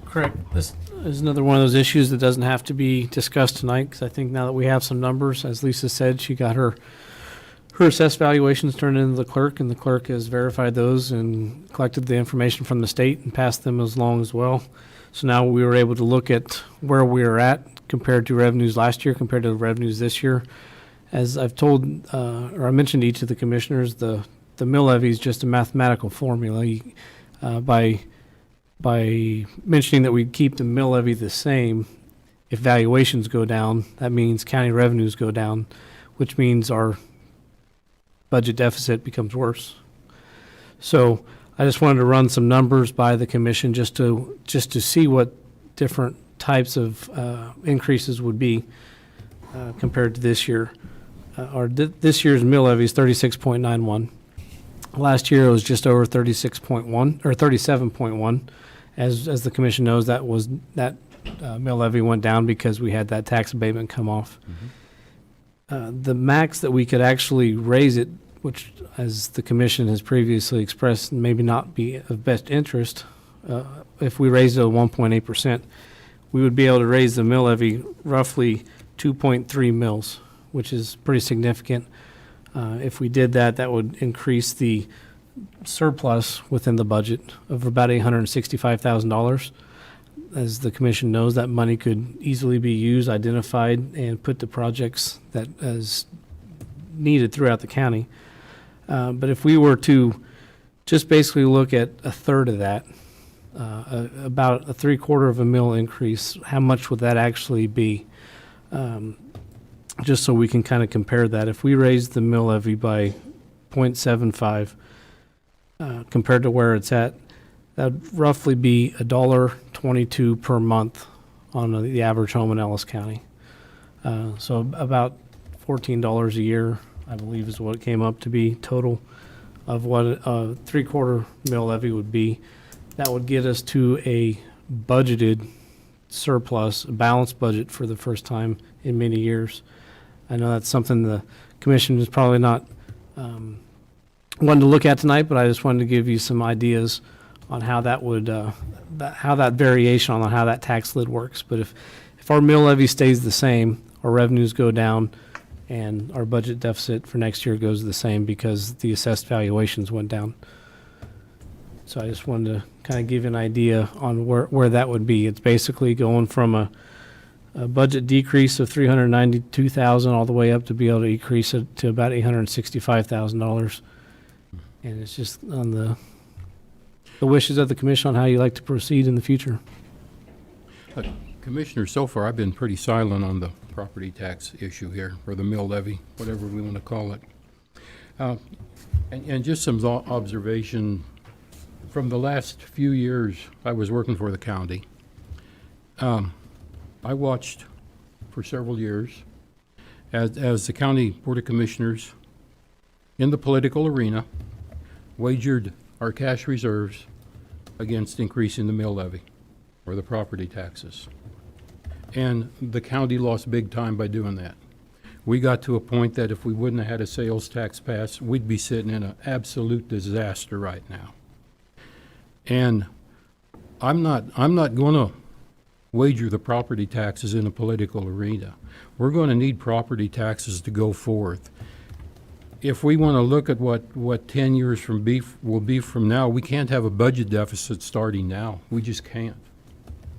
Correct. This is another one of those issues that doesn't have to be discussed tonight, because I think now that we have some numbers, as Lisa said, she got her assessed valuations turned into the clerk, and the clerk has verified those and collected the information from the state and passed them along as well. So now we were able to look at where we are at compared to revenues last year, compared to the revenues this year. As I've told, or I mentioned to each of the commissioners, the mill levy is just a mathematical formula. By mentioning that we keep the mill levy the same, if valuations go down, that means county revenues go down, which means our budget deficit becomes worse. So I just wanted to run some numbers by the commission just to see what different types of increases would be compared to this year. This year's mill levy is 36.91. Last year it was just over 36.1 or 37.1. As the commission knows, that mill levy went down because we had that tax abatement come off. The max that we could actually raise it, which as the commission has previously expressed, maybe not be of best interest, if we raised it to 1.8%, we would be able to raise the mill levy roughly 2.3 mils, which is pretty significant. If we did that, that would increase the surplus within the budget of about $865,000. As the commission knows, that money could easily be used, identified, and put to projects that is needed throughout the county. But if we were to just basically look at a third of that, about a 3/4 of a mil increase, how much would that actually be? Just so we can kind of compare that. If we raised the mill levy by 0.75 compared to where it's at, that would roughly be $1.22 per month on the average home in Ellis County. So about $14 a year, I believe, is what it came up to be total of what a 3/4 mill levy would be. That would get us to a budgeted surplus, a balanced budget for the first time in many years. I know that's something the commission is probably not wanting to look at tonight, but I just wanted to give you some ideas on how that would, how that variation on how that tax lid works. But if our mill levy stays the same, our revenues go down, and our budget deficit for next year goes the same because the assessed valuations went down. So I just wanted to kind of give you an idea on where that would be. It's basically going from a budget decrease of $392,000 all the way up to be able to increase it to about $865,000. And it's just on the wishes of the commission on how you like to proceed in the future. Commissioner, so far I've been pretty silent on the property tax issue here, or the mill levy, whatever we want to call it. And just some observation from the last few years I was working for the county. I watched for several years as the county board of commissioners in the political arena wagered our cash reserves against increasing the mill levy or the property taxes. And the county lost big time by doing that. we got to a point that if we wouldn't have had a sales tax pass, we'd be sitting in an absolute disaster right now. And I'm not going to wager the property taxes in a political arena. We're going to need property taxes to go forth. If we want to look at what 10 years from will be from now, we can't have a budget deficit starting now. We just can't.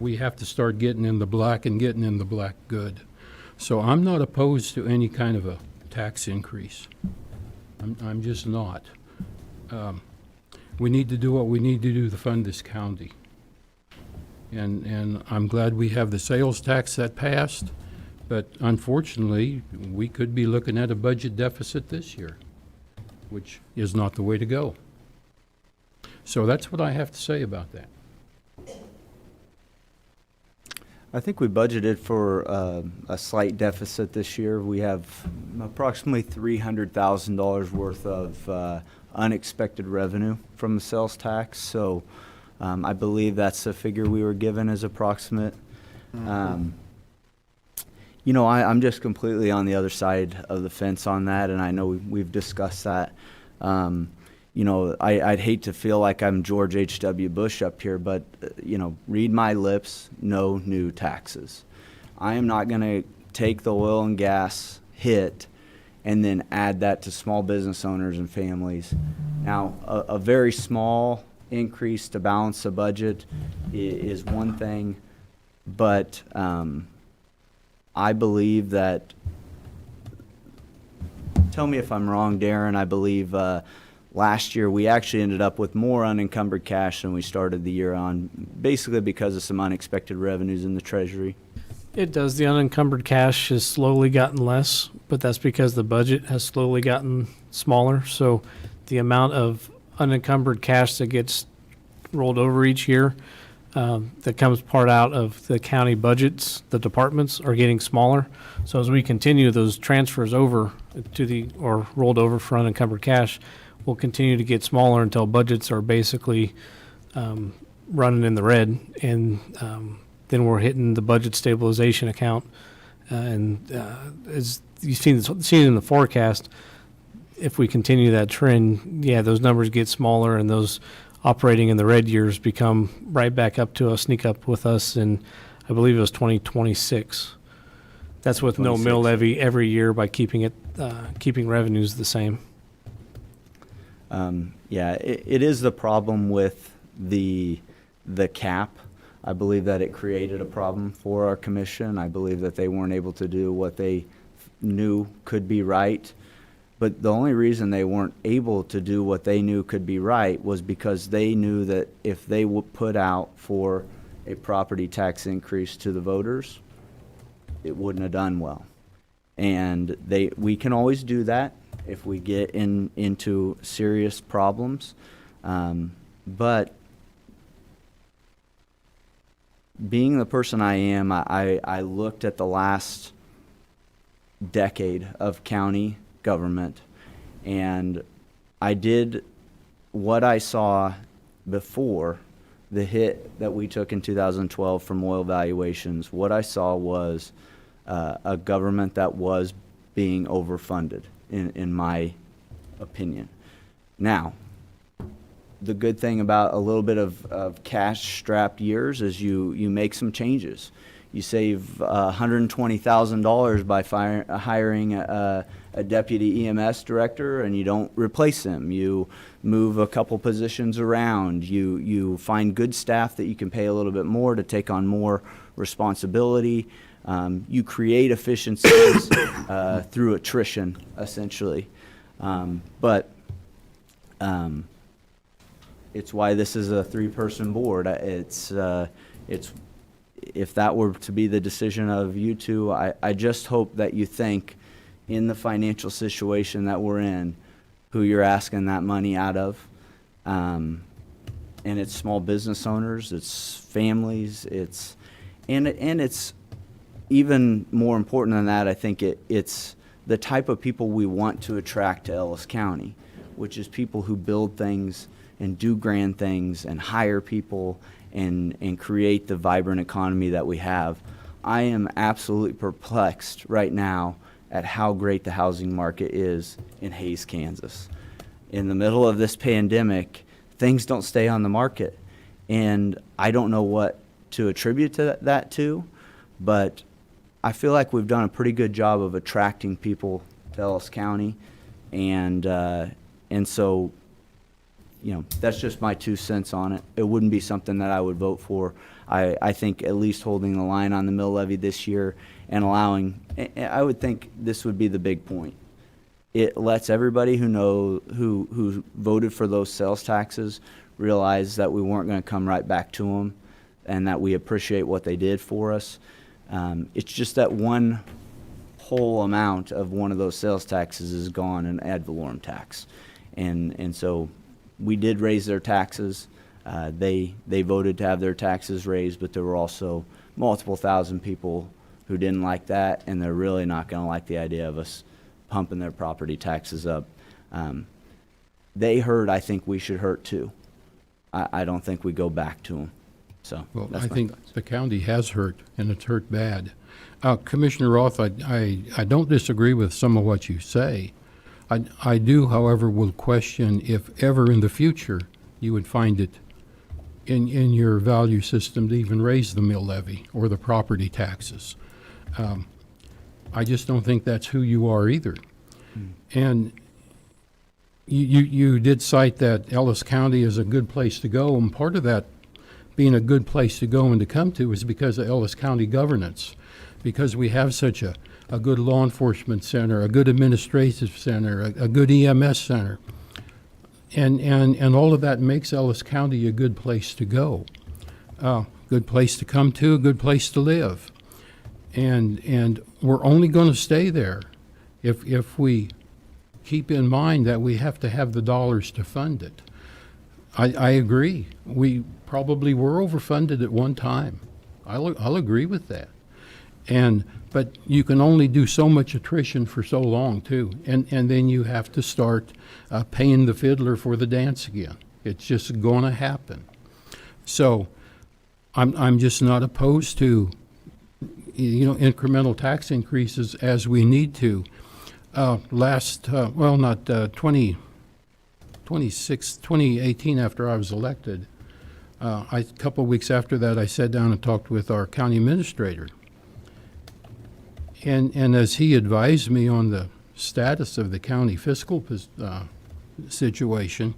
We have to start getting in the black and getting in the black good. So I'm not opposed to any kind of a tax increase. I'm just not. We need to do what we need to do to fund this county. And I'm glad we have the sales tax that passed, but unfortunately, we could be looking at a budget deficit this year, which is not the way to go. So that's what I have to say about that. I think we budgeted for a slight deficit this year. We have approximately $300,000 worth of unexpected revenue from the sales tax. So I believe that's the figure we were given as approximate. You know, I'm just completely on the other side of the fence on that, and I know we've discussed that. You know, I'd hate to feel like I'm George H.W. Bush up here, but, you know, read my lips, no new taxes. I am not going to take the oil and gas hit and then add that to small business owners and families. Now, a very small increase to balance the budget is one thing, but I believe that, tell me if I'm wrong, Darren, I believe last year we actually ended up with more unencumbered cash than we started the year on, basically because of some unexpected revenues in the Treasury. It does. The unencumbered cash has slowly gotten less, but that's because the budget has slowly gotten smaller. So the amount of unencumbered cash that gets rolled over each year, that comes part out of the county budgets, the departments are getting smaller. So as we continue those transfers over or rolled over for unencumbered cash, will continue to get smaller until budgets are basically running in the red, and then we're hitting the budget stabilization account. As you've seen in the forecast, if we continue that trend, yeah, those numbers get smaller, and those operating in the red years become right back up to sneak up with us in, I believe it was 2026. That's with no mill levy every year by keeping revenues the same. Yeah, it is the problem with the cap. I believe that it created a problem for our commission. I believe that they weren't able to do what they knew could be right. But the only reason they weren't able to do what they knew could be right was because they knew that if they would put out for a property tax increase to the voters, it wouldn't have done well. And we can always do that if we get into serious problems. But being the person I am, I looked at the last decade of county government, and I did what I saw before the hit that we took in 2012 from oil valuations. What I saw was a government that was being overfunded, in my opinion. Now, the good thing about a little bit of cash-strapped years is you make some changes. You save $120,000 by hiring a deputy EMS director, and you don't replace them. You move a couple positions around. You find good staff that you can pay a little bit more to take on more responsibility. You create efficiencies through attrition, essentially. But it's why this is a three-person board. It's if that were to be the decision of you two, I just hope that you think in the financial situation that we're in, who you're asking that money out of. And it's small business owners, it's families, it's even more important than that. I think it's the type of people we want to attract to Ellis County, which is people who build things and do grand things and hire people and create the vibrant economy that we have. I am absolutely perplexed right now at how great the housing market is in Hays, Kansas. In the middle of this pandemic, things don't stay on the market. And I don't know what to attribute that to, but I feel like we've done a pretty good job of attracting people to Ellis County. And so, you know, that's just my 2 cents on it. It wouldn't be something that I would vote for. I think at least holding the line on the mill levy this year and allowing, I would think this would be the big point. It lets everybody who voted for those sales taxes realize that we weren't going to come right back to them and that we appreciate what they did for us. It's just that one whole amount of one of those sales taxes is gone in ad valorem tax. And so we did raise their taxes. They voted to have their taxes raised, but there were also multiple thousand people who didn't like that, and they're really not going to like the idea of us pumping their property taxes up. They hurt. I think we should hurt too. I don't think we go back to them. So Well, that's I my think thoughts. the county has hurt, and it's hurt bad. Commissioner Roth, I don't disagree with some of what you say. I do, however, will question if ever in the future you would find it in your value system to even raise the mill levy or the property taxes. I just don't think that's who you are either. And you did cite that Ellis County is a good place to go, and part of that being a good place to go and to come to is because of Ellis County governance, because we have such a good law enforcement center, a good administrative center, a good EMS center. And all of that makes Ellis County a good place to go, good place to come to, a good place to live. And we're only going to stay there if we keep in mind that we have to have the dollars to fund it. I agree. We probably were overfunded at one time. I'll agree with that. But you can only do so much attrition for so long too, and then you have to start paying the fiddler for the dance again. It's just going to happen. So I'm just not opposed to incremental tax increases as we need to. 2018 after I was elected, a couple of weeks after that, I sat down and talked with our county administrator. And as he advised me on the status of the county fiscal situation,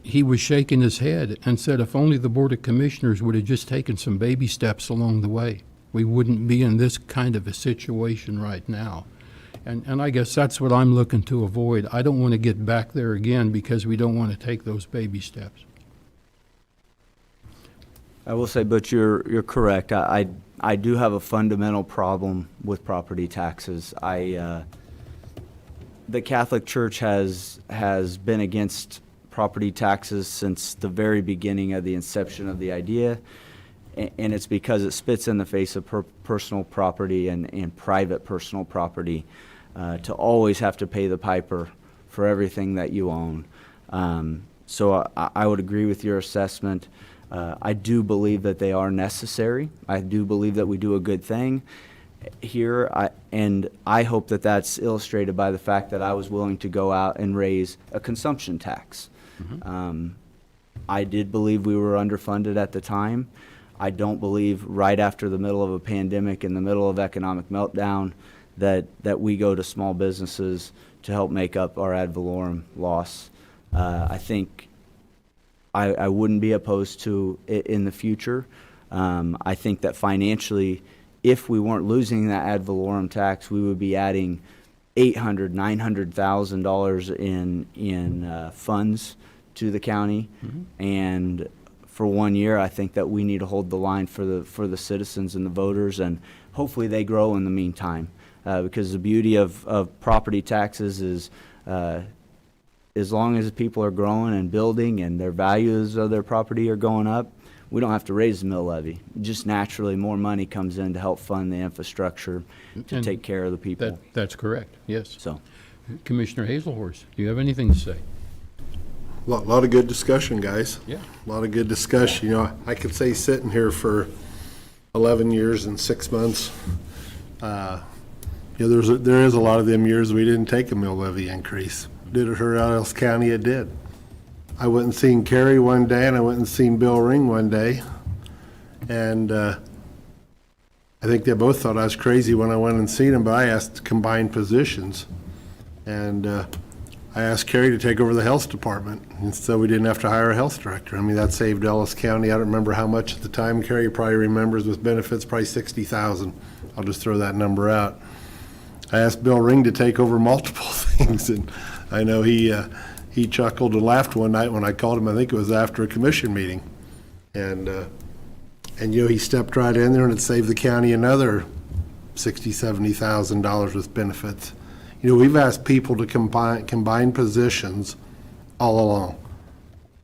he was shaking his head and said if only the Board of Commissioners would have just taken some baby steps along the way, we wouldn't be in this kind of a situation right now. And I guess that's what I'm looking to avoid. I don't want to get back there again because we don't want to take those baby steps. I will say, Butch, you're correct. I do have a fundamental problem with property taxes. The Catholic Church has been against property taxes since the very beginning of the inception of the idea, and it's because it spits in the face of personal property and private personal property to always have to pay the piper for everything that you own. So I would agree with your assessment. I do believe that they are necessary. I do believe that we do a good thing here, and I hope that that's illustrated by the fact that I was willing to go out and raise a consumption tax. Mm-hmm. I did believe we were underfunded at the time. I don't believe right after the middle of a pandemic, in the middle of economic meltdown, that we go to small businesses to help make up our ad valorem loss. I think I wouldn't be opposed to it in the future. I think that financially, if we weren't losing that ad valorem tax, we would be adding $800,000, $900,000 in funds to the county. Mm-hmm. And for 1 year, I think that we need to hold the line for the citizens and the voters, and hopefully they grow in the meantime. Because the beauty of property taxes is as long as people are growing and building and their values of their property are going up, we don't have to raise the mill levy. Just naturally more money comes in to help fund the infrastructure to take care of the people. That's correct, yes. So, Commissioner Hazelhorst, do you have anything to say? A lot of good discussion, guys. Yeah. A lot of good discussion. I could say sitting here for 11 years and 6 months, You know, there is a lot of them years we didn't take a mill levy increase. Did it hurt Ellis County? It did. I went and seen Kerry one day, and I went and seen Bill Ring one day, and I think they both thought I was crazy when I went and seen them, but I asked to combine positions. And I asked Kerry to take over the health department, and so we didn't have to hire a health director. I mean, that saved Ellis County. I don't remember how much at the time. Kerry probably remembers with benefits, probably $60,000. I'll just throw that number out. I asked Bill Ring to take over multiple things, and I know he chuckled and laughed one night when I called him. I think it was after a commission meeting, and you know, he stepped right in there, and it saved the county another $60,000-$70,000 with benefits. You know, we've asked people to combine positions all along.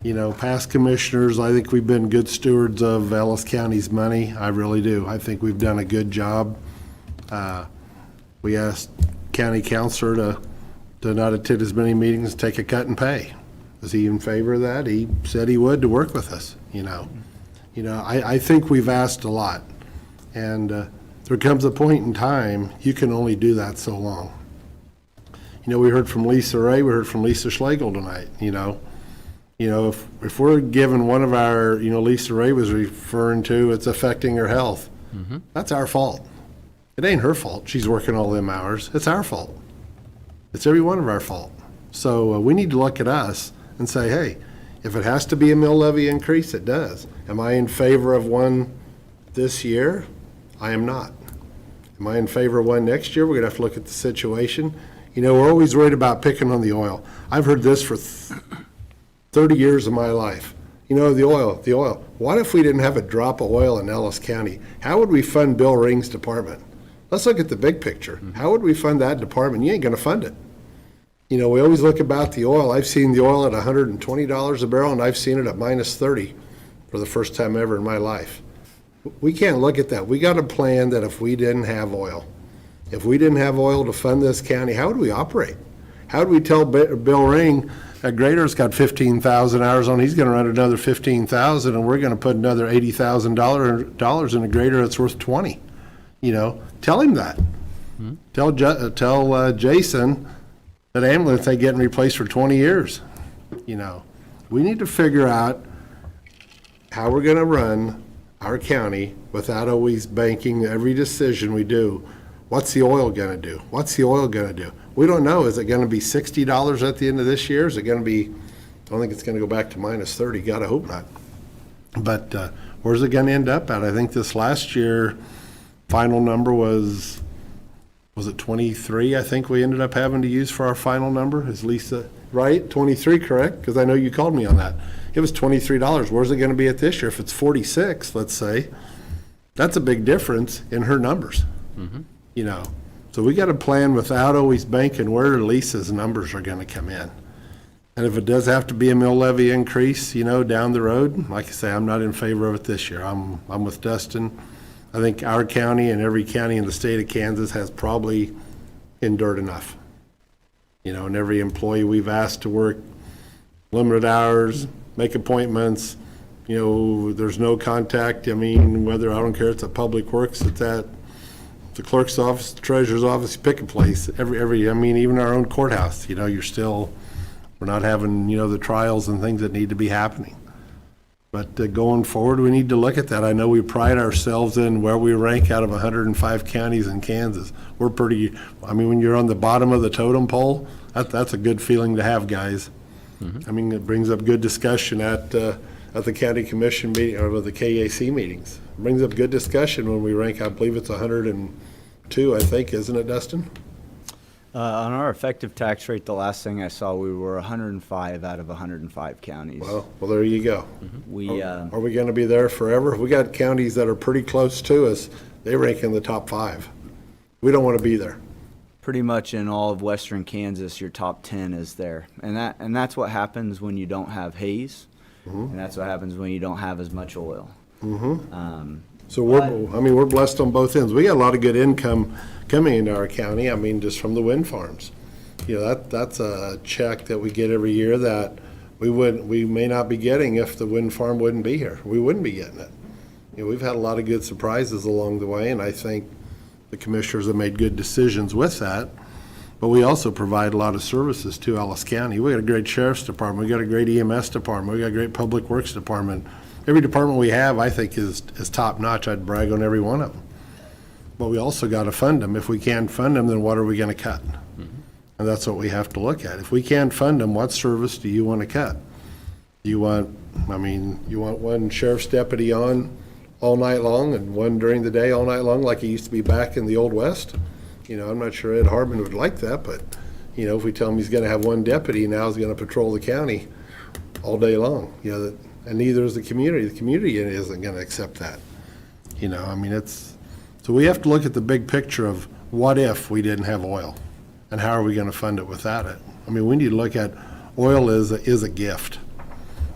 You know, past commissioners, I think we've been good stewards of Ellis County's money. I really do. I think we've done a good job. We asked county councilor to not attend as many meetings, take a cut in pay. Is he in favor of that? He said he would to work with us, you know. You know, I think we've asked a lot. And there comes a point in time, you can only do that so long. You know, we heard from Lisa Ray, we heard from Lisa Schlegel tonight, you know. You know, if we're given one of our, you know, Lisa Ray was referring to, it's affecting her health. That's our fault. It ain't her fault. She's working all them hours. It's our fault. It's every one of our fault. So we need to look at us and say, hey, if it has to be a mill levy increase, it does. Am I in favor of one this year? I am not. Am I in favor of one next year? We're going to have to look at the situation. You know, we're always worried about picking on the oil. I've heard this for 30 years of my life. You know, the oil. What if we didn't have a drop of oil in Ellis County? How would we fund Bill Ring's department? Let's look at the big picture. How would we fund that department? You ain't going to fund it. You know, we always look about the oil. I've seen the oil at $120 a barrel, and I've seen it at minus 30 for the first time ever in my life. We can't look at that. We got a plan that if we didn't have oil to fund this county, how would we operate? How would we tell Bill Ring, a grader's got 15,000 hours on, he's going to run another 15,000, and we're going to put another $80,000 in a grader that's worth 20? You know, tell him that. Tell Jason that ambulance ain't getting replaced for 20 years. You know, we need to figure out how we're going to run our county without always banking every decision we do. What's the oil going to do? What's the oil going to do? We don't know. Is it going to be $60 at the end of this year? Is it going to be, I don't think it's going to go back to minus 30. God, I hope not. But where's it going to end up at? I think this last year, final number was it 23? I think we ended up having to use for our final number. Is Lisa right? 23, correct? Because I know you called me on that. It was $23. Where's it going to be at this year? If it's 46, let's say, that's a big difference in her numbers. You know, so we got to plan without always banking where Lisa's numbers are going to come in. And if it does have to be a mill levy increase, you know, down the road, like I say, I'm not in favor of it this year. I'm with Dustin. I think our county and every county in the state of Kansas has probably endured enough. You know, and every employee we've asked to work limited hours, make appointments, you know, there's no contact. I mean, whether, I don't care, it's at Public Works, it's at the clerk's office, the treasurer's office, pick a place. I mean, even our own courthouse, you know, we're not having, you know, the trials and things that need to be happening. But going forward, we need to look at that. I know we pride ourselves in where we rank out of 105 counties in Kansas. We're pretty, I mean, when you're on the bottom of the totem pole, that's a good feeling to have, guys. I mean, it brings up good discussion at the county commission meeting, or the KAC meetings. It brings up good discussion when we rank, I believe it's 102, I think, isn't it, Dustin? On our effective tax rate, the last thing I saw, we were 105 out of 105 counties. Well, there you go. Are we going to be there forever? We got counties that are pretty close to us. They rank in the top 5. We don't want to be there. Pretty much in all of western Kansas, your top 10 is there. And that's what happens when you don't have haze. And that's what happens when you don't have as much oil. So we're blessed on both ends. We got a lot of good income coming into our county. I mean, just from the wind farms. You know, that's a check that we get every year that we may not be getting if the wind farm wouldn't be here. We wouldn't be getting it. You know, we've had a lot of good surprises along the way, and I think the commissioners have made good decisions with that. But we also provide a lot of services to Ellis County. We got a great sheriff's department. We got a great EMS department. We got a great public works department. Every department we have, I think, is top notch. I'd brag on every one of them. But we also got to fund them. If we can't fund them, then what are we going to cut? And that's what we have to look at. If we can't fund them, what service do you want to cut? You want one sheriff's deputy on all night long and one during the day all night long like it used to be back in the Old West? I'm not sure Ed Harbin would like that, but, if we tell him he's going to have one deputy, now he's going to patrol the county all day long, and neither is the community. The community isn't going to accept that. So we have to look at the big picture of what if we didn't have oil, and how are we going to fund it without it? We need to look at oil is a gift.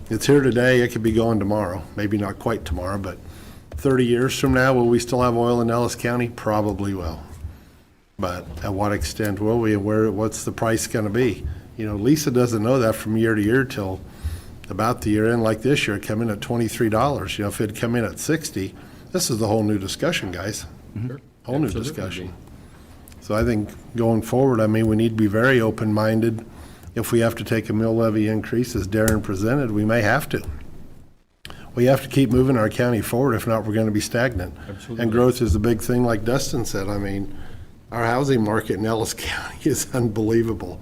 It's here today, it could be gone tomorrow, maybe not quite tomorrow, but 30 years from now, will we still have oil in Ellis County? Probably will. But at what extent will we, and what's the price going to be? Lisa doesn't know that from year to year till about the year end, like this year, it come in at $23. If it had come in at 60, this is a whole new discussion, guys. Sure. Whole new discussion. So I think going forward, we need to be very open-minded. If we have to take a mill levy increase, as Darren presented, we may have to. We have to keep moving our county forward. If not, we're going to be stagnant. Absolutely. And growth is a big thing, like Dustin said. Our housing market in Ellis County is unbelievable.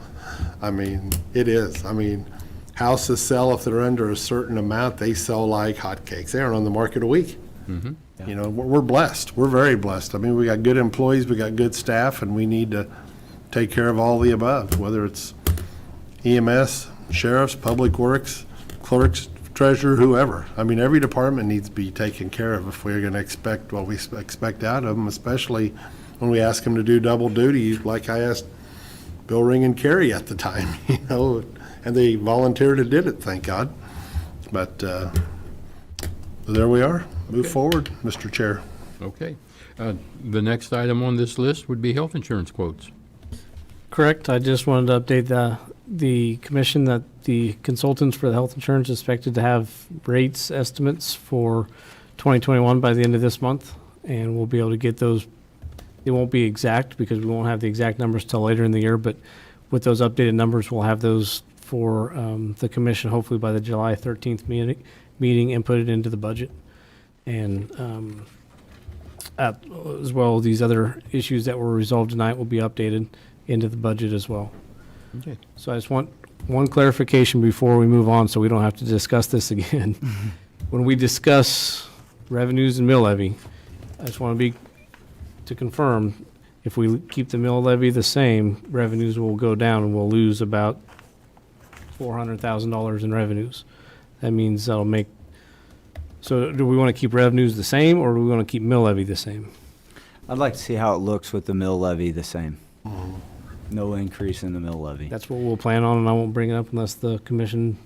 It is. Houses sell if they're under a certain amount, they sell like hotcakes. They aren't on the market a week. We're blessed. We're very blessed. We got good employees, we got good staff, and we need to take care of all the above, whether it's EMS, sheriffs, public works, clerks, treasurer, whoever. Every department needs to be taken care of if we're going to expect what we expect out of them, especially when we ask them to do double duty, like I asked Bill Ring and Carrie at the time, and they volunteered and did it, thank God. But there we are. Move forward, Mr. Chair. Okay. The next item on this list would be health insurance quotes. Correct. I just wanted to update the commission that the consultants for the health insurance is expected to have rates estimates for 2021 by the end of this month, and we'll be able to get those. They won't be exact because we won't have the exact numbers till later in the year, but with those updated numbers, we'll have those for the commission hopefully by the July 13th meeting and put it into the budget. And as well, these other issues that were resolved tonight will be updated into the budget as well. Okay. So I just want one clarification before we move on so we don't have to discuss this again. When we discuss revenues and mill levy, I just want to confirm, if we keep the mill levy the same, revenues will go down and we'll lose about $400,000 in revenues. That means that'll make, so do we want to keep revenues the same or do we want to keep mill levy the same? I'd like to see how it looks with the mill levy the same. No increase in the mill levy. That's what we'll plan on, and I won't bring it up unless the commission.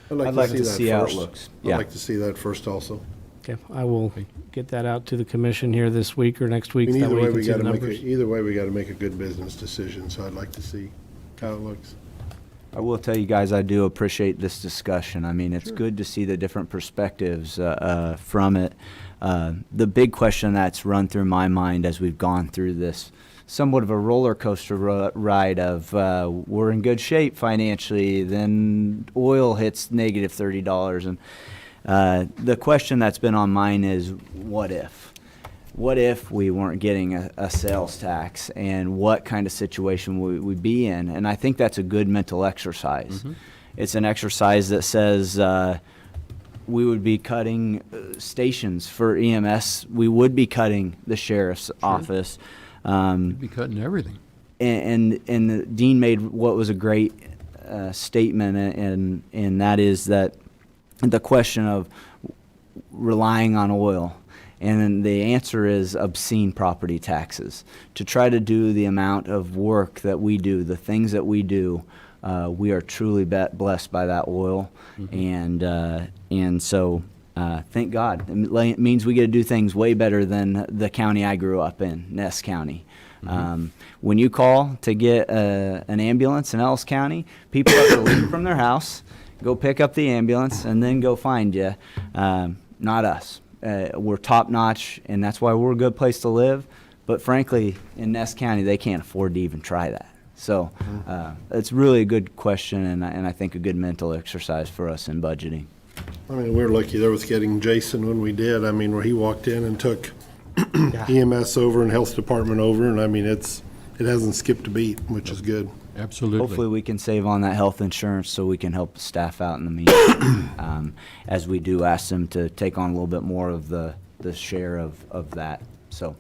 I'd like to see how it looks. I'd like to see that first also. Okay, I will get that out to the commission here this week or next week. That Either way way, you can we see got the to make numbers. either way, we got to make a good business decision. So I'd like to see how it looks. I will tell you guys, I do appreciate this discussion. It's good to see the different perspectives from it. The big question that's run through my mind as we've gone through this somewhat of a roller coaster ride of we're in good shape financially, then oil hits negative $30. And the question that's been on mine is, what if? What if we weren't getting a sales tax, and what kind of situation would we be in? And I think that's a good mental exercise. Mm-hmm. It's an exercise that says we would be cutting stations for EMS. We would be cutting the sheriff's office. We'd be cutting everything. And Dean made what was a great statement, and that is that the question of relying on oil. And the answer is obscene property taxes. To try to do the amount of work that we do, the things that we do, we are truly blessed by that oil. Mm-hmm. And so thank God. It means we get to do things way better than the county I grew up in, Ness County. Mm-hmm. When you call to get an ambulance in Ellis County, people have to leave from their house, go pick up the ambulance, and then go find you. Not us. We're top notch, and that's why we're a good place to live. But frankly, in Ness County, they can't afford to even try that. So it's really a good question, and I think a good mental exercise for us in budgeting. I mean, we were lucky there with getting Jason when we did. I mean, where he walked in and took EMS over and Health Department over, and I mean, it hasn't skipped a beat, which is good. Absolutely. Hopefully, we can save on that health insurance so we can help staff out in the meantime, as we do ask them to take on a little bit more of the share of that. So,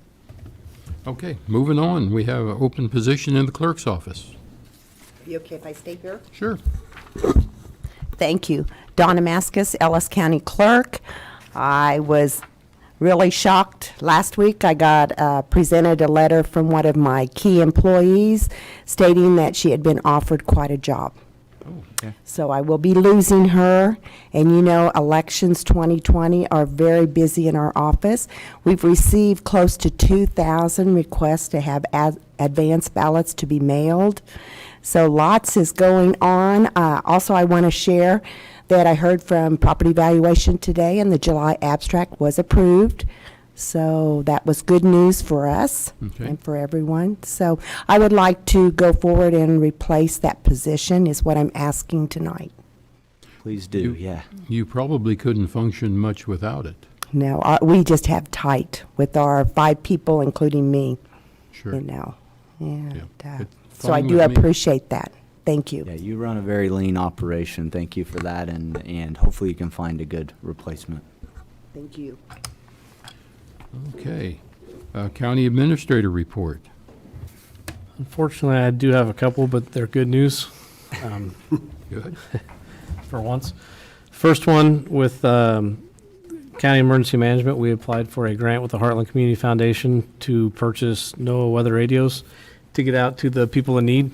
Okay, moving on. We have an open position in the clerk's office. You okay if I stay here? Sure. Thank you. Donna Maskus, Ellis County Clerk. I was really shocked. Last week, I got presented a letter from one of my key employees stating that she had been offered quite a job. okay. So I will be losing her. And you know, elections 2020 are very busy in our office. We've received close to 2,000 requests to have advance ballots to be mailed. So lots is going on. Also, I want to share that I heard from property valuation today, and the July abstract was approved. So that was good news for us Okay. and for everyone. So I would like to go forward and replace that position is what I'm asking tonight. Please do, yeah. You probably couldn't function much without it. No, we just have tight with our 5 people, including me, Sure. you know. And, Good. so I Fine do with me. appreciate that. Thank you. Yeah, you run a very lean operation. Thank you for that, and hopefully you can find a good replacement. Thank you. Okay. County Administrator report. Unfortunately, I do have a couple, but they're good news. Good. For once. First one with County Emergency Management, we applied for a grant with the Heartland Community Foundation to purchase NOAA weather radios to get out to the people in need,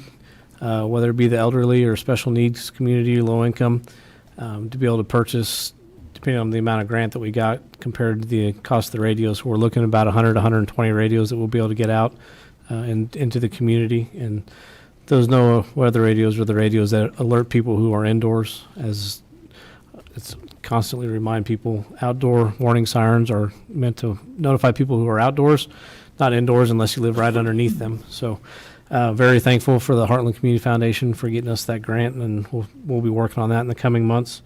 whether it be the elderly or special needs community, low income, to be able to purchase, depending on the amount of grant that we got compared to the cost of the radios. We're looking at about 100 to 120 radios that we'll be able to get out into the community. And those NOAA weather radios are the radios that alert people who are indoors, as it's constantly remind people outdoor warning sirens are meant to notify people who are outdoors, not indoors unless you live right underneath them. So very thankful for the Heartland Community Foundation for getting us that grant, and we'll be working on that in the coming months.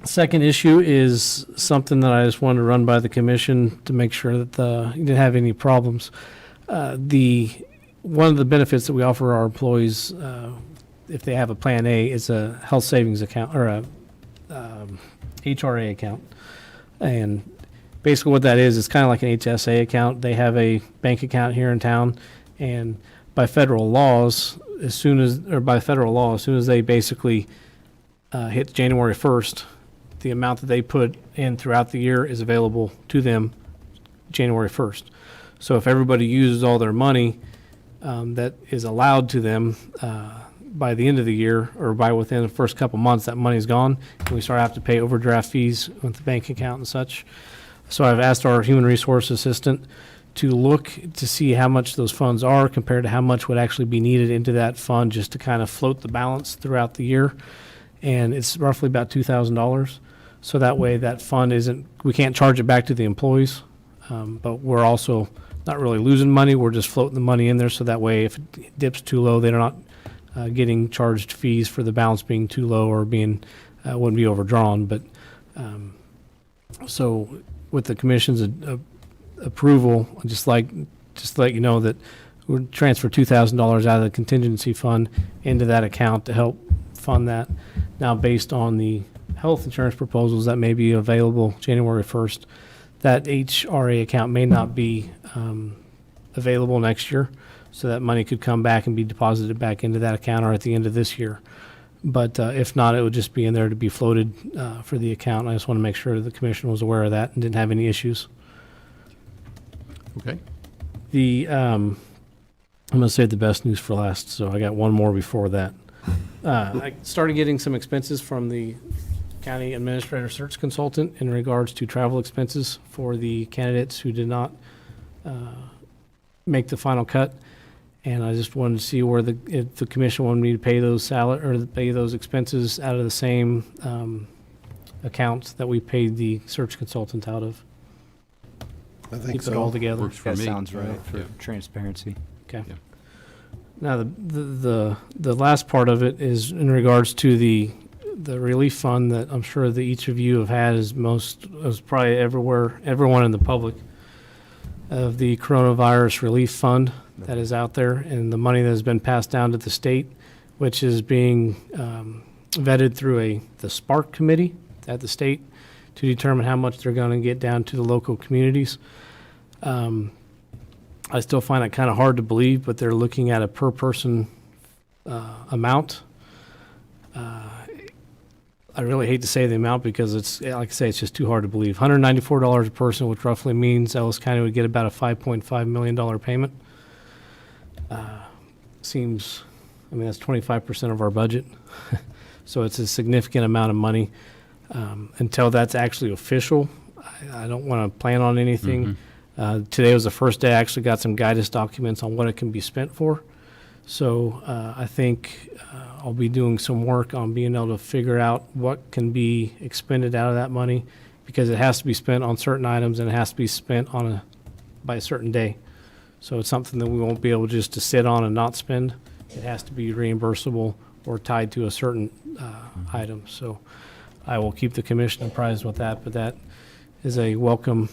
Second issue is something that I just wanted to run by the commission to make sure that you didn't have any problems. One of the benefits that we offer our employees, if they have a Plan A, is a health savings account or a HRA account. And basically what that is kind of like an HSA account. They have a bank account here in town, and by federal law, as soon as they basically hit January 1st, the amount that they put in throughout the year is available to them January 1st. So if everybody uses all their money that is allowed to them by the end of the year or by within the first couple months, that money's gone, and we start to have to pay overdraft fees with the bank account and such. So I've asked our human resource assistant to look to see how much those funds are compared to how much would actually be needed into that fund just to kind of float the balance throughout the year. And it's roughly about $2,000. So that way that fund we can't charge it back to the employees, but we're also not really losing money. We're just floating the money in there. So that way if it dips too low, they're not getting charged fees for the balance being too low or being, wouldn't be overdrawn. But so with the commission's approval, just to let you know that we'll transfer $2,000 out of the contingency fund into that account to help fund that. Now, based on the health insurance proposals that may be available January 1st, that HRA account may not be available next year. So that money could come back and be deposited back into that account or at the end of this year. But if not, it would just be in there to be floated for the account. I just want to make sure the commission was aware of that and didn't have any issues. Okay. I'm going to save the best news for last, so I got one more before that. I started getting some expenses from the county administrator search consultant in regards to travel expenses for the candidates who did not make the final cut. And I just wanted to see if the commission wanted me to pay those pay those expenses out of the same accounts that we paid the search consultant out of. I think Keep it so. all together? Works for That me. sounds right for Yeah. transparency. Okay. Yeah. Now, the last part of it is in regards to the relief fund that I'm sure that each of you have had as probably everyone in the public, of the coronavirus relief fund that is out there, and the money that has been passed down to the state, which is being vetted through the Spark committee at the state to determine how much they're going to get down to the local communities. I still find it kind of hard to believe, but they're looking at a per person amount. I really hate to say the amount because it's, like I say, it's just too hard to believe. $194 a person, which roughly means Ellis County would get about a $5.5 million payment. Seems, I mean, that's 25% of our budget. So it's a significant amount of money. Until that's actually official, I don't want to plan on anything. Today was the first day I actually got some guidance documents on what it can be spent for. So I think I'll be doing some work on being able to figure out what can be expended out of that money, because it has to be spent on certain items and it has to be spent by a certain day. So it's something that we won't be able just to sit on and not spend. It has to be reimbursable or tied to a certain item. So I will keep the commission apprised with that, but that is a welcome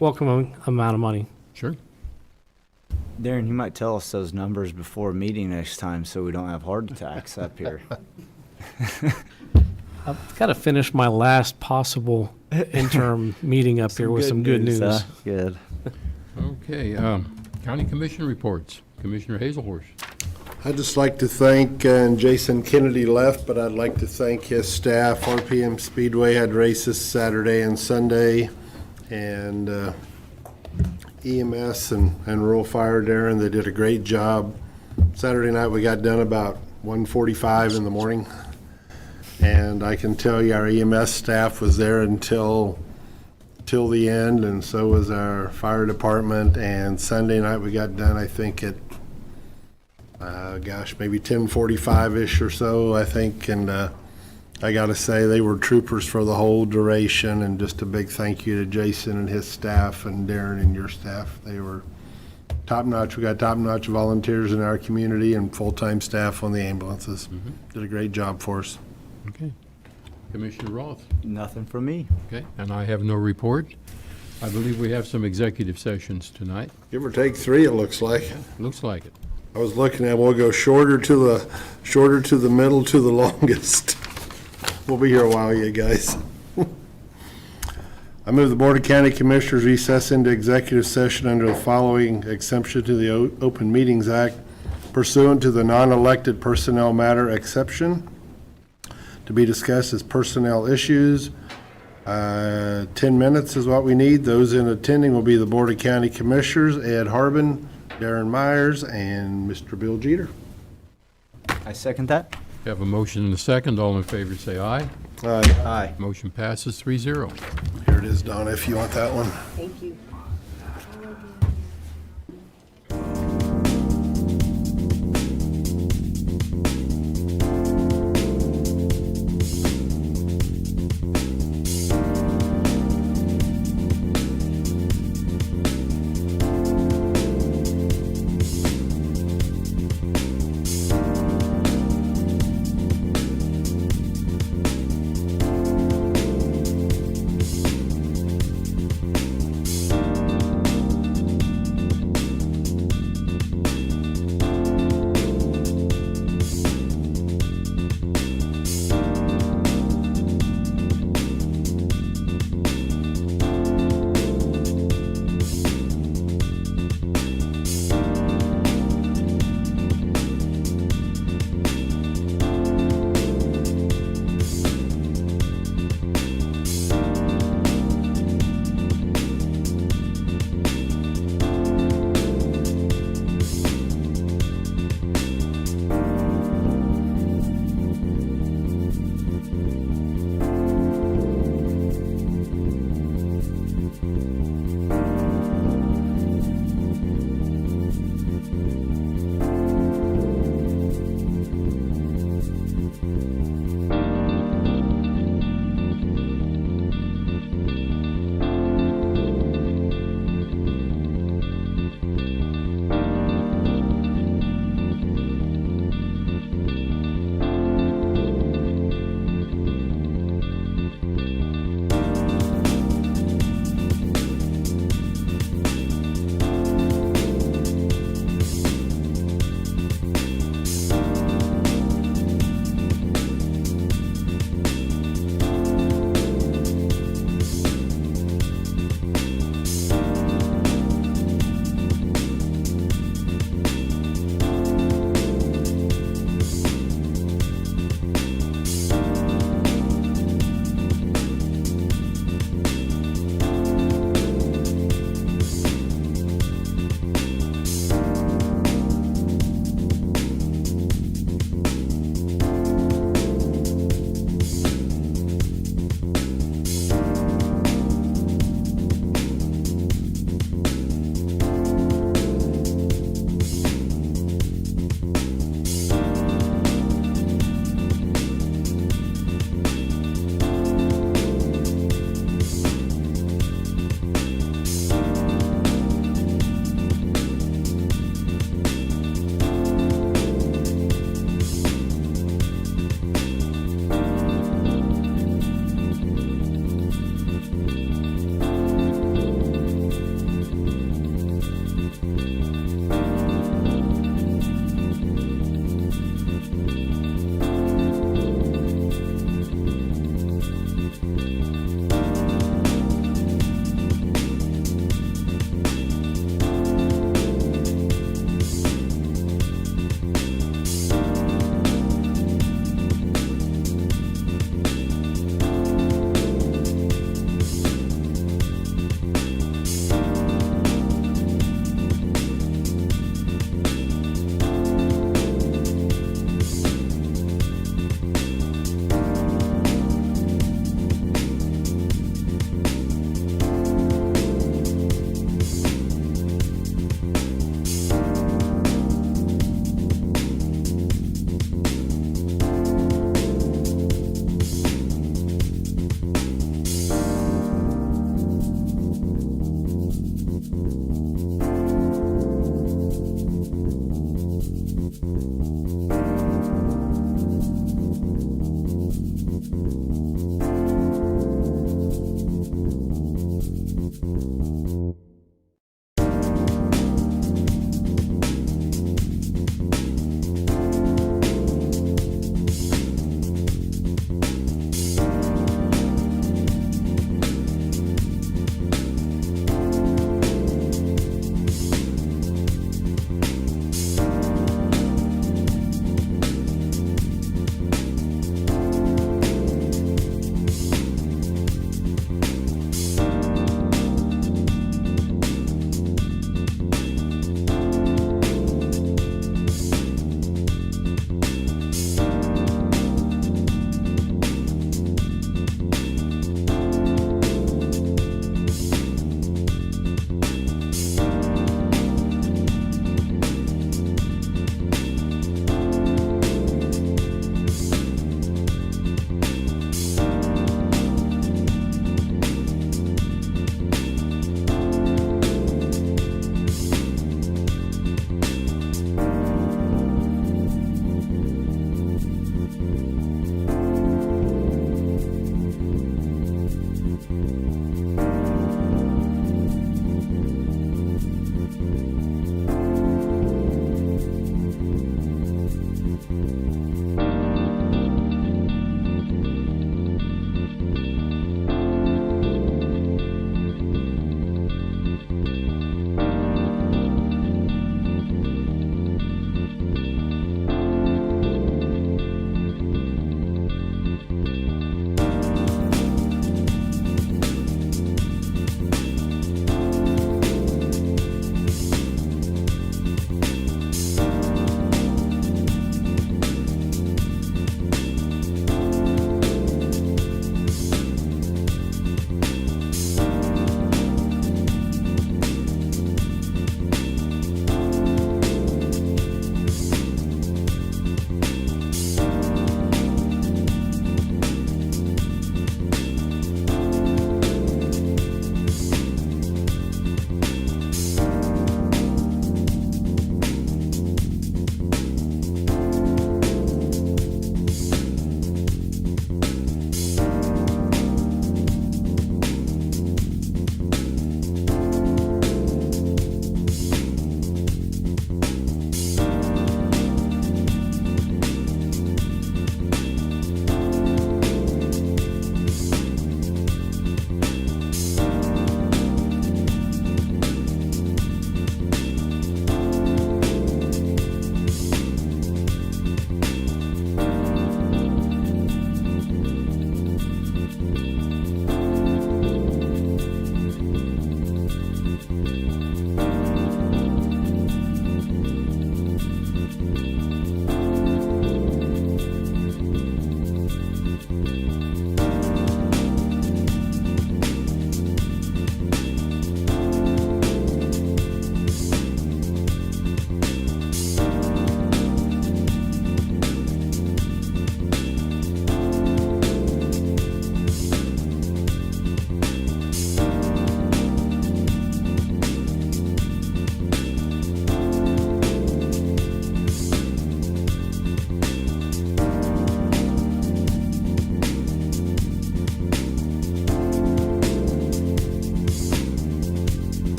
amount of money. Sure. Darren, you might tell us those numbers before a meeting next time so we don't have heart attacks up here. I've got to finish my last possible interim meeting up here with some good news. Good. Okay, county commission reports. Commissioner Hazelhorse. I'd just like to thank, and Jason Kennedy left, but I'd like to thank his staff. RPM Speedway had races Saturday and Sunday, and EMS and rural fire, Darren, they did a great job. Saturday night we got done about 1:45 in the morning, and I can tell you our EMS staff was there until the end, and so was our fire department. And Sunday night we got done, I think at maybe 10:45-ish or so, I think, and I gotta say they were troopers for the whole duration, and just a big thank you to Jason and his staff and Darren and your staff. They were top-notch. We got top-notch volunteers in our community and full-time staff on the ambulances. Did a great job for us. Okay. Commissioner Roth. Nothing from me. Okay, and I have no report. I believe we have some executive sessions tonight. Give or take 3, it looks like. Looks like it. I was looking at, we'll go shorter to the middle to the longest. We'll be here a while, you guys. I move the Board of County Commissioners recess into executive session under the following exemption to the Open Meetings Act pursuant to the non-elected personnel matter exception. To be discussed as personnel issues. 10 minutes is what we need. Those in attending will be the Board of County Commissioners, Ed Harbin, Darren Myers, and Mr. Bill Jeter. I second that. We have a motion and a second. All in favor say aye. Aye. Aye. Motion passes 3-0. Here it is, Donna, if you want that one. Thank you.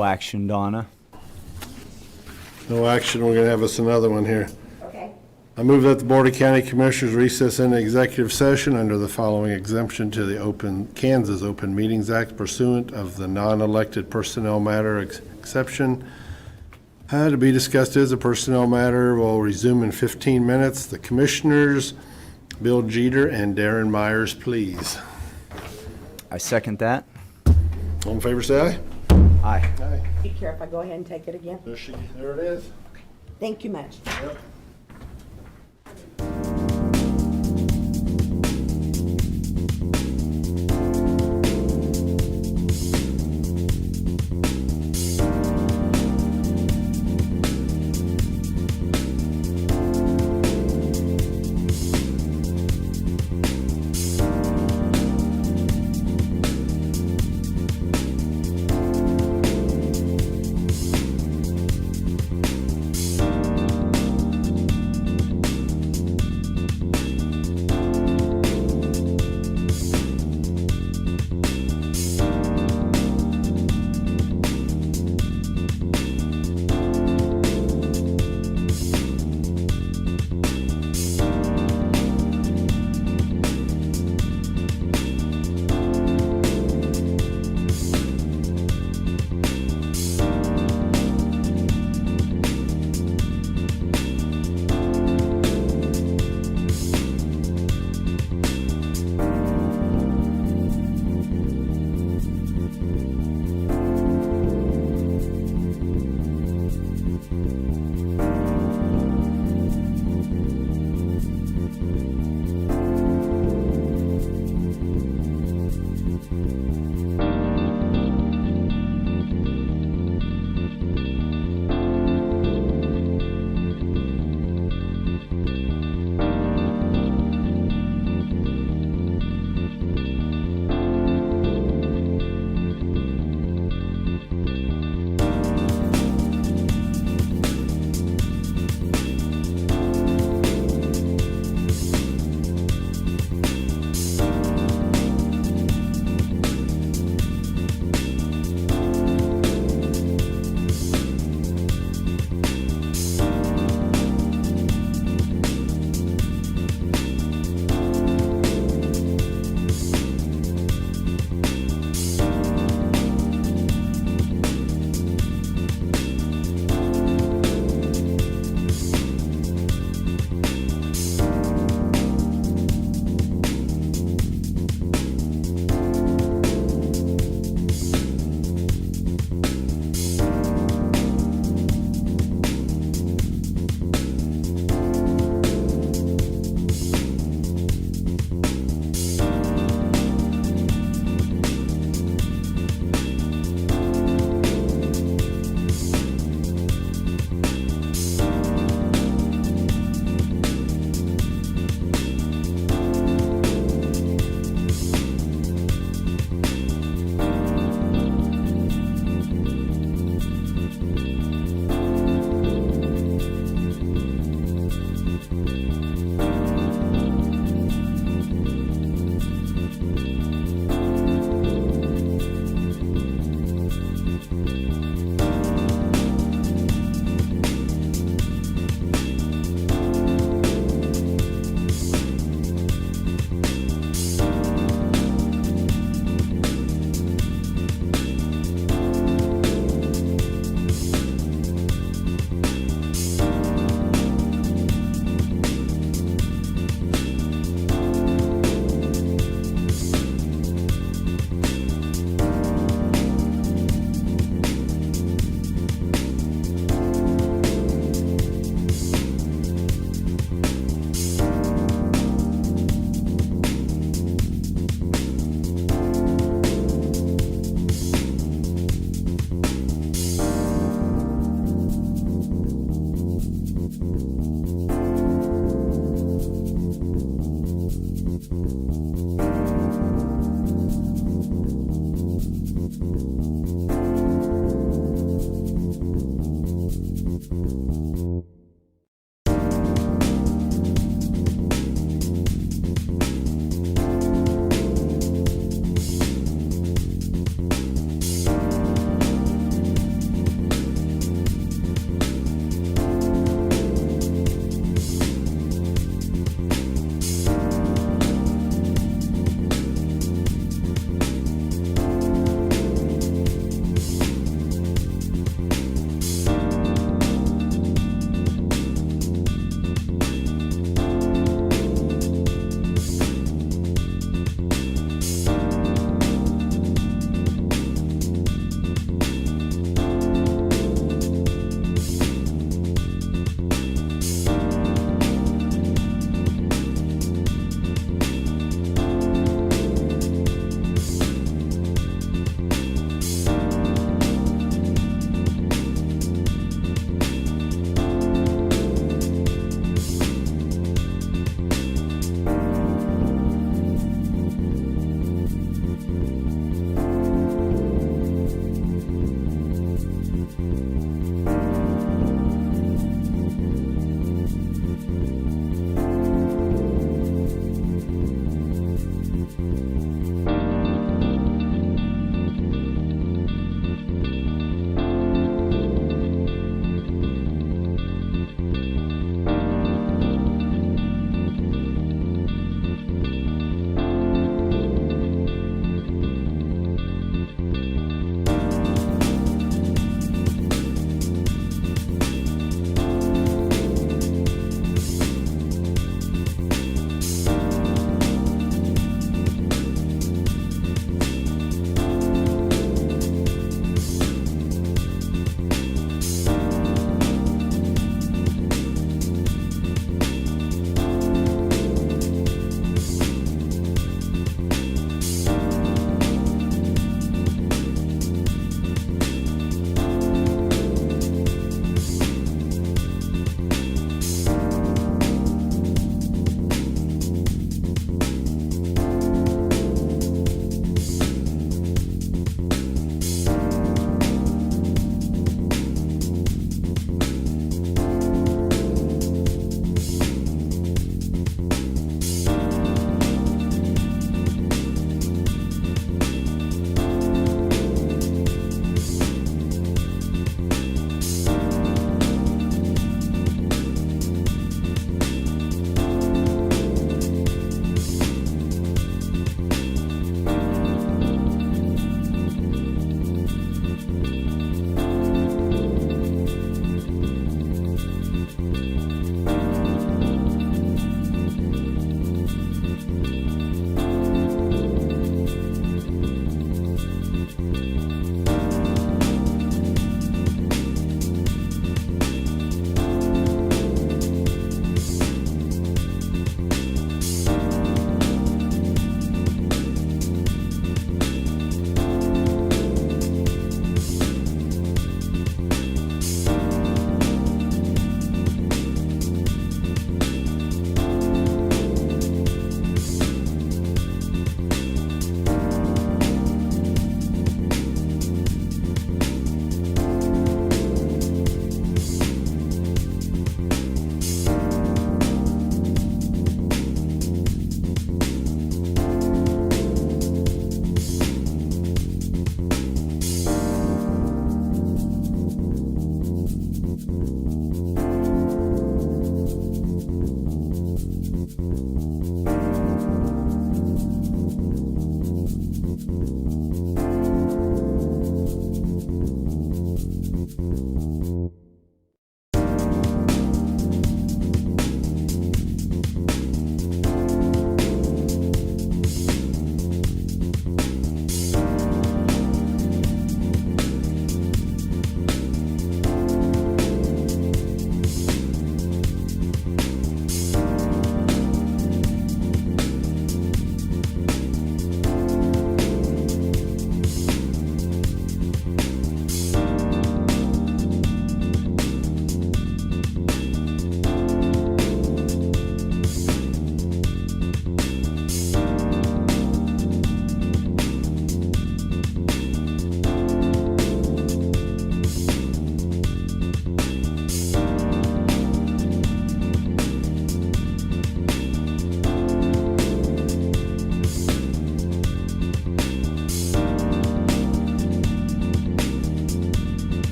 No action, Donna. No action, we're gonna have us another one here. Okay. I move that the Board of County Commissioners recess into executive session under the following exemption to the Kansas Open Meetings Act pursuant of the non-elected personnel matter exception. To be discussed as a personnel matter will resume in 15 minutes. The Commissioners, Bill Jeter and Darren Myers, please. I second that. All in favor, say aye. Aye. Aye. Be careful, go ahead and take it again. There it is. Thank you much. Yep.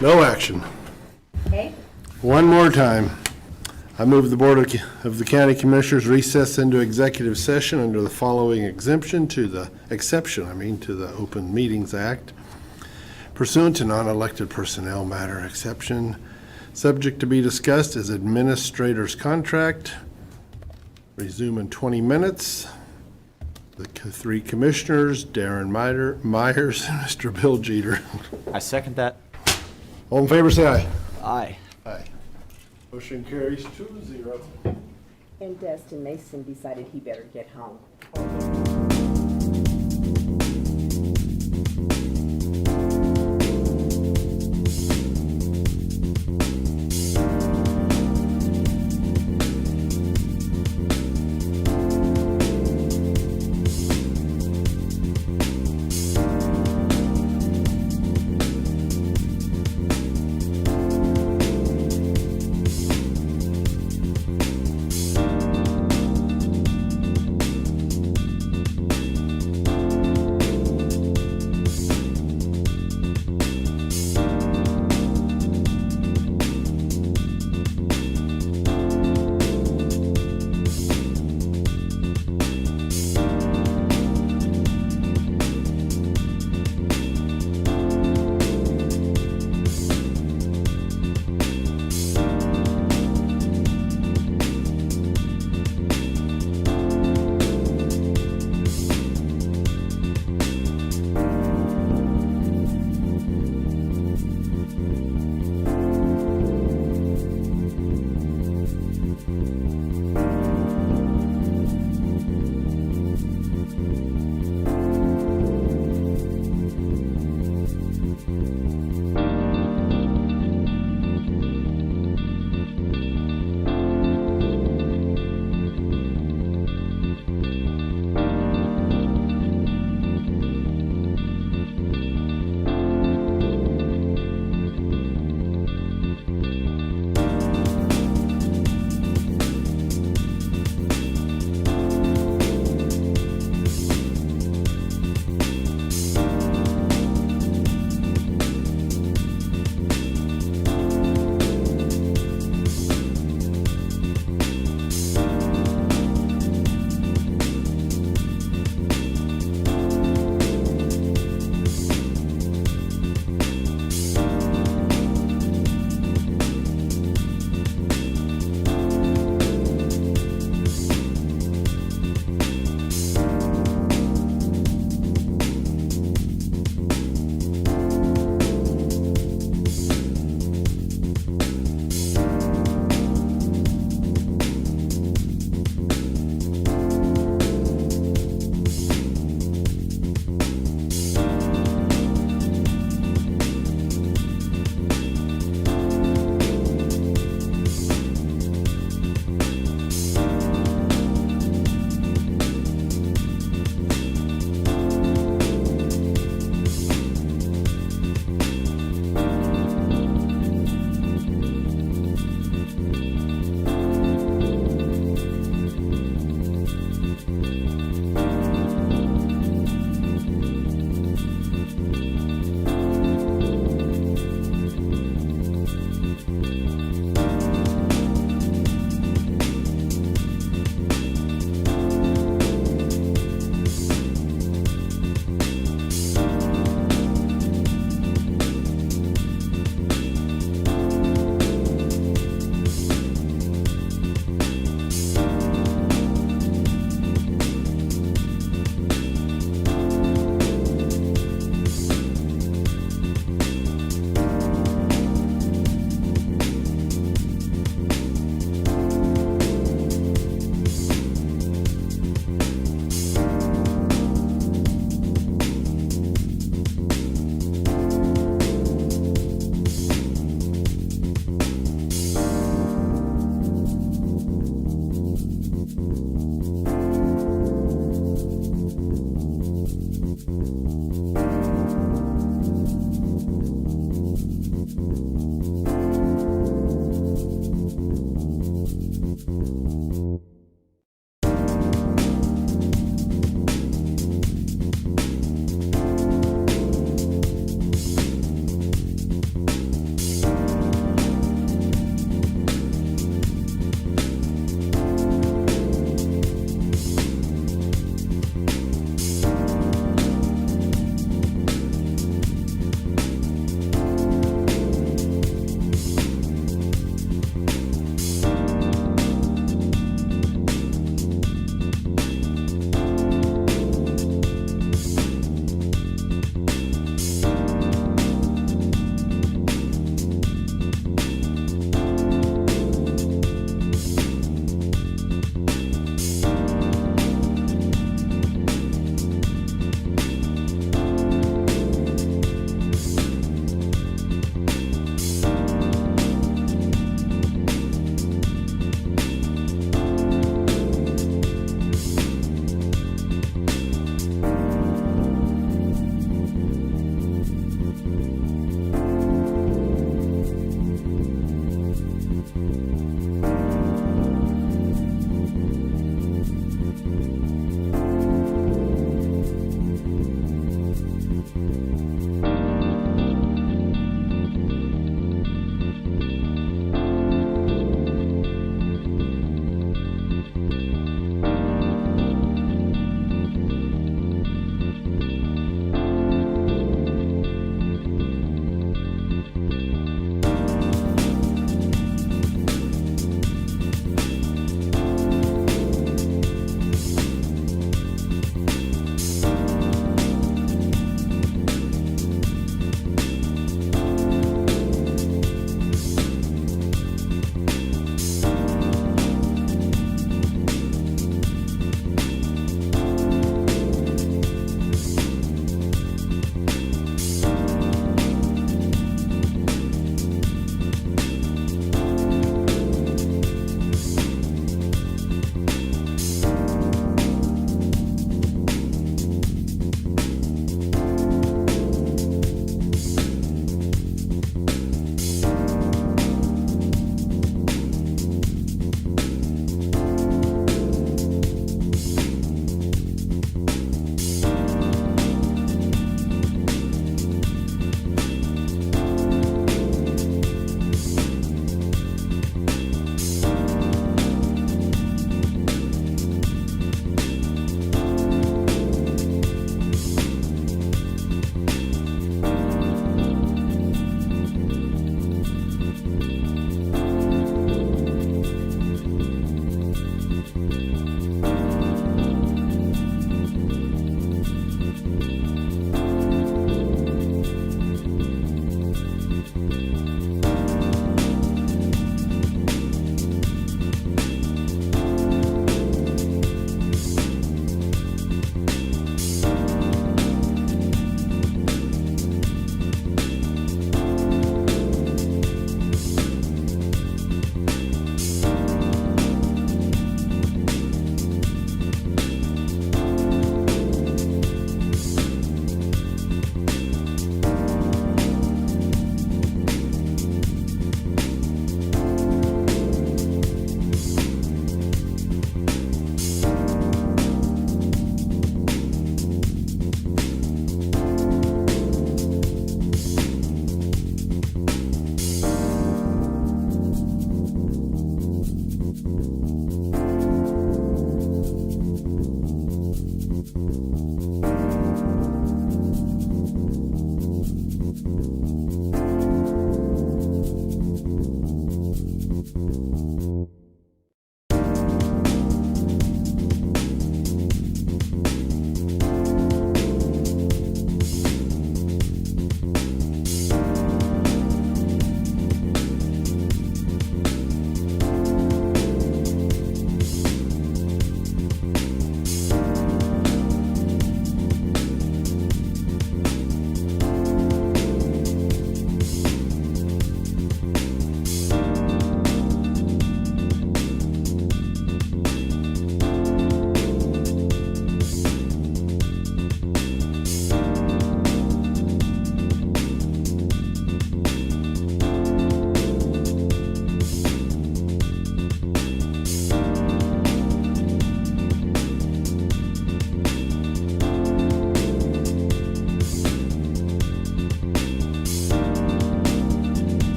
No action. Okay. One more time. I move the Board of the County Commissioners recess into executive session under the following exception to the Open Meetings Act pursuant to non-elected personnel matter exception. Subject to be discussed is administrator's contract. Resume in 20 minutes. The three commissioners, Darren Myers and Mr. Bill Jeter. I second that. All in favor, say aye. Aye. Aye. Motion carries 2-0. And Dustin Mason decided he better get home.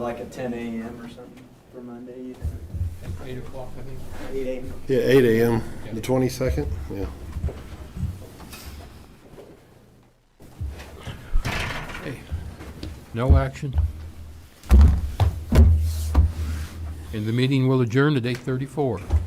like a 10 a.m. or something for Monday, you think? 8 o'clock, I think. 8 a.m. Yeah, 8 a.m., the 22nd, yeah. No action. And the meeting will adjourn at 8:34.